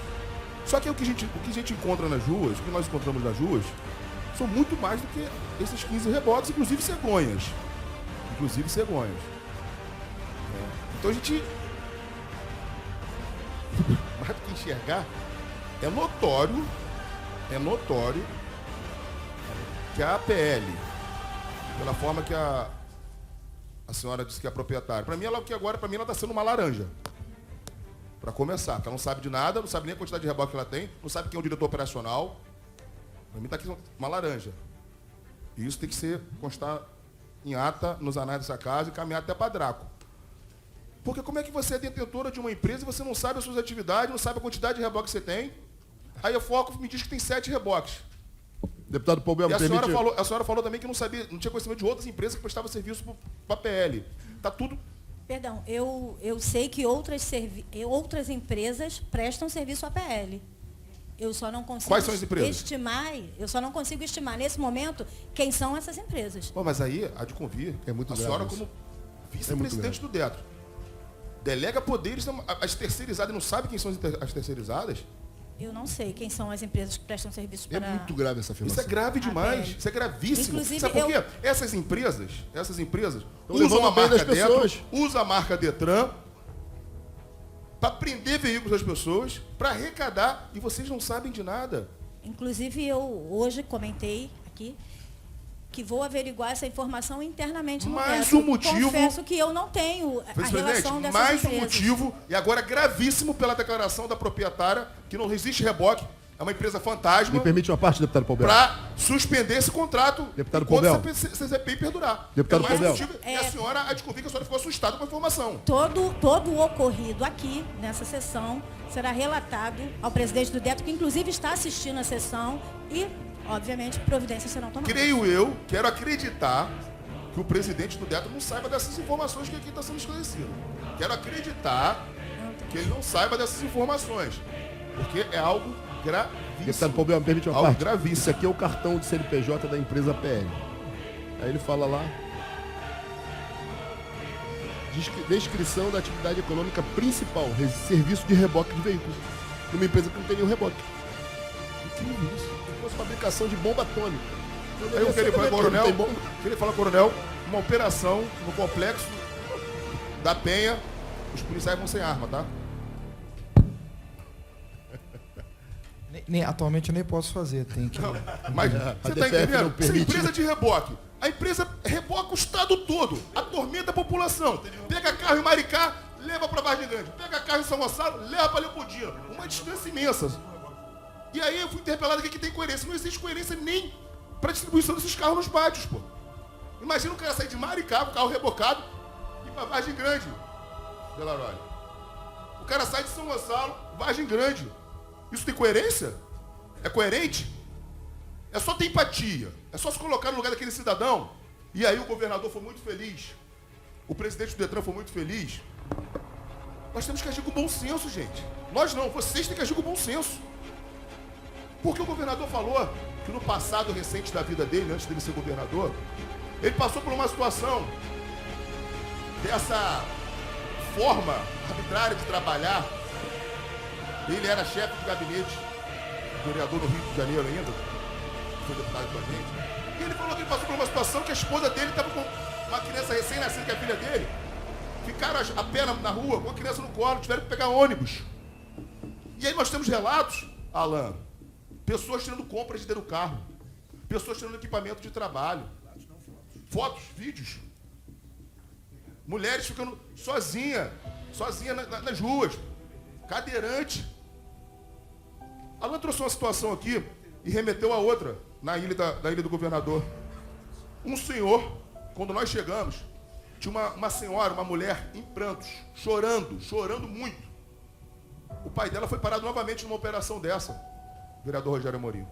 Só que o que a gente encontra nas ruas, o que nós encontramos nas ruas, são muito mais do que esses 15 reboques, inclusive cegonhas. Então a gente, mais do que enxergar, é notório que a APL, pela forma que a senhora disse que é a proprietária, para mim ela está sendo uma laranja. Para começar, porque ela não sabe de nada, não sabe nem a quantidade de reboque que ela tem, não sabe quem é o diretor operacional. Para mim está aqui uma laranja. E isso tem que constar em ata, nos anais dessa casa e caminhar até para Draco. Porque como é que você é detentora de uma empresa e você não sabe as suas atividades, não sabe a quantidade de reboque que você tem? Aí a Foco me diz que tem 7 reboques. Deputado Paul, e a senhora falou também que não tinha conhecimento de outras empresas que prestavam serviço para a PL. Está tudo... Perdão, eu sei que outras empresas prestam serviço à PL. Eu só não consigo estimar nesse momento quem são essas empresas. Bom, mas aí há de convir, a senhora como vice-presidente do DETRO delega poderes às terceirizadas, não sabe quem são as terceirizadas? Eu não sei quem são as empresas que prestam serviços para... É muito grave essa afirmação. Isso é grave demais, isso é gravíssimo. Inclusive, sabe por quê? Essas empresas usam a marca DETRO, usam a marca DETRAN para prender veículos das pessoas, para arrecadar, e vocês não sabem de nada. Inclusive, eu hoje comentei aqui que vou averiguar essa informação internamente no DETRO. Confesso que eu não tenho a relação dessas mais empresas. Um motivo, e agora gravíssimo pela declaração da proprietária, que não existe reboque, é uma empresa fantasma. Me permite uma parte, deputado Paul. Para suspender esse contrato deputado enquanto essa CCPI perdurar. Deputado Paul. E a senhora, há de convir que a senhora ficou assustada com a informação. Todo o ocorrido aqui, nessa sessão, será relatado ao presidente do DETRO, que inclusive está assistindo a sessão, e, obviamente, providências serão tomadas. Quero acreditar que o presidente do DETRO não saiba dessas informações que aqui está sendo esclarecido. Quero acreditar que ele não saiba dessas informações, porque é algo gravíssimo. Deputado Paul, me permite uma parte? Gravíssimo. Isso aqui é o cartão de CNPJ da empresa PL. Aí ele fala lá: descrição da atividade econômica principal, serviço de reboque de veículos. Numa empresa que não tem nenhum reboque. Incrível isso. Se fosse fabricação de bomba atômica. Aí eu queria falar, coronel, uma operação no complexo da Penha, os policiais vão sem arma, tá? Atualmente eu nem posso fazer, tem que... Mas você está entendendo? Essa empresa de reboque, a empresa reboca o estado todo, atormenta a população, pega carro em Maricá, leva para Vargem Grande, pega carro em São Gonçalo, leva para Leopoldina, uma distância imensa. E aí eu fui interpelado aqui que tem coerência, não existe coerência nem para distribuição desses carros nos pátios, pô. Imagina o cara sair de Maricá com o carro rebocado e Uma Vargem Grande, Belaroli. O cara sai de São Gonçalo, Vargem Grande. Isso tem coerência? É coerente? É só ter empatia. É só se colocar no lugar daquele cidadão. E aí o governador foi muito feliz. O presidente do Detran foi muito feliz. Nós temos que agir com bom senso, gente. Nós não, vocês têm que agir com bom senso. Porque o governador falou que no passado recente da vida dele, antes dele ser governador, ele passou por uma situação dessa forma arbitrária de trabalhar. Ele era chefe de gabinete, vereador no Rio de Janeiro ainda, foi deputado com a gente. E ele falou que ele passou por uma situação que a esposa dele estava com uma criança recém-nascida, que é a filha dele. Ficaram a pé na rua, com a criança no colo, tiveram que pegar ônibus. E aí nós temos relatos, Alan, pessoas tirando compras de dentro do carro, pessoas tirando equipamento de trabalho, fotos, vídeos. Mulheres ficando sozinhas nas ruas, cadeirante. Alan trouxe uma situação aqui e remeteu a outra, na ilha da Ilha do Governador. Um senhor, quando nós chegamos, tinha uma senhora, uma mulher em prantos, chorando muito. O pai dela foi parado novamente numa operação dessa, vereador Rogério Amorim.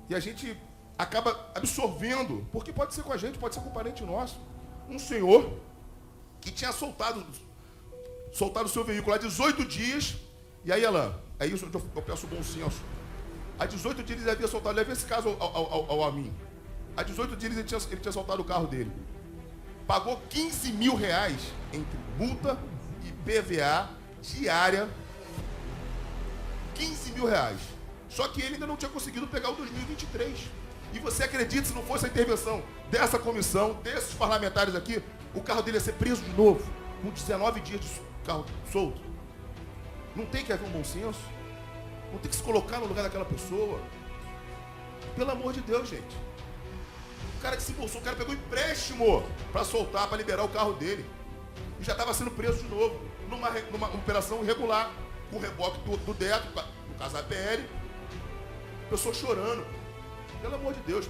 E a gente acaba absorvendo, porque pode ser com a gente, pode ser com um parente nosso. Um senhor que tinha soltado o seu veículo há 18 dias, e aí, Alan, é isso onde eu peço bom senso. Há 18 dias ele havia soltado, levei esse caso ao Amin. Há 18 dias ele tinha soltado o carro dele. Pagou 15 mil reais entre multa e PVA diária. 15 mil reais. Só que ele ainda não tinha conseguido pegar o 2023. E você acredita, se não fosse a intervenção dessa comissão, desses parlamentares aqui, o carro dele ia ser preso de novo, com 19 dias de carro solto. Não tem que haver um bom senso? Não tem que se colocar no lugar daquela pessoa? Pelo amor de Deus, gente. O cara que se embolsou, o cara pegou empréstimo para soltar, para liberar o carro dele. E já estava sendo preso de novo, numa operação irregular, com o reboque do Deto, no caso da APL. Pessoa chorando. Pelo amor de Deus.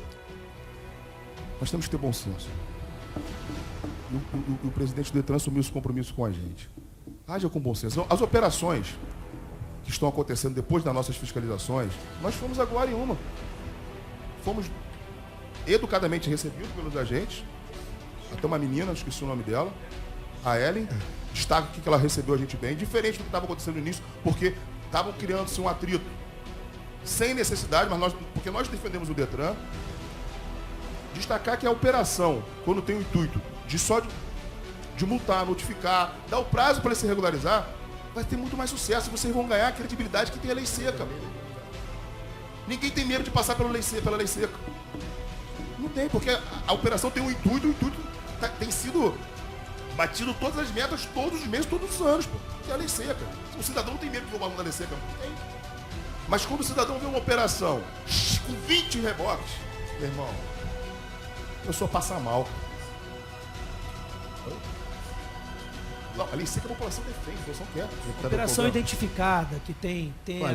Nós temos que ter bom senso. O presidente do Detran assumiu esse compromisso com a gente. Haja com bom senso. As operações que estão acontecendo depois das nossas fiscalizações, nós fomos agora em uma. Fomos educadamente recebidos pelos agentes. Até uma menina, esqueci o nome dela, a Ellen, destaca que ela recebeu a gente bem, diferente do que estava acontecendo no início, porque estavam criando-se um atrito sem necessidade, mas porque nós defendemos o Detran. Destacar que a operação, quando tem o intuito de multar, notificar, dar o prazo para ele se regularizar, vai ter muito mais sucesso. Vocês vão ganhar a credibilidade que tem a lei seca. Ninguém tem medo de passar pela lei seca. Não tem, porque a operação tem um intuito, o intuito tem sido batido todas as metas, todos os meses, todos os anos, que é a lei seca. O cidadão não tem medo de ver o bagulho da lei seca. Não tem. Mas quando o cidadão vê uma operação com 20 reboques, meu irmão, a pessoa passa mal. Não, a lei seca a população defende, a população quer. Operação identificada, que tem tempo,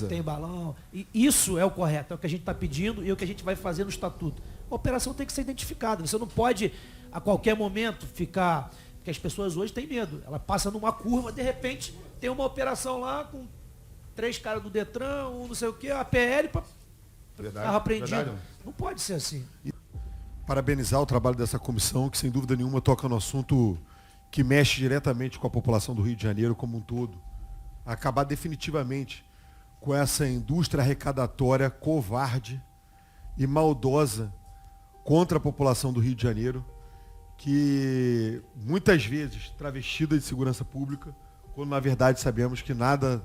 tem balão. E isso é o correto, é o que a gente está pedindo e é o que a gente vai fazer no estatuto. A operação tem que ser identificada. Você não pode, a qualquer momento, ficar... Porque as pessoas hoje têm medo. Ela passa numa curva, de repente, tem uma operação lá com 3 caras do Detran, um não sei o quê, a PL, carro apreendido. Verdade. Não pode ser assim. Parabenizar o trabalho dessa comissão, que sem dúvida nenhuma toca no assunto que mexe diretamente com a população do Rio de Janeiro como um todo. Acabar definitivamente com essa indústria arrecadatória covarde e maldosa contra a população do Rio de Janeiro, que muitas vezes travestida de segurança pública, quando na verdade sabemos que nada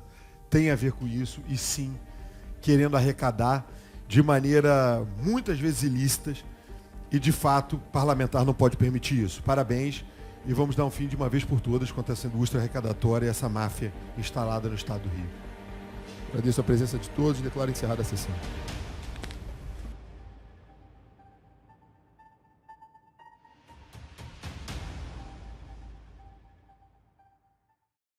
tem a ver com isso, e sim querendo arrecadar de maneira muitas vezes ilícita, e de fato parlamentar não pode permitir isso. Parabéns, e vamos dar um fim de uma vez por todas contra essa indústria arrecadatória e essa máfia instalada no estado do Rio. Agradeço a presença de todos e declaro encerrada a sessão.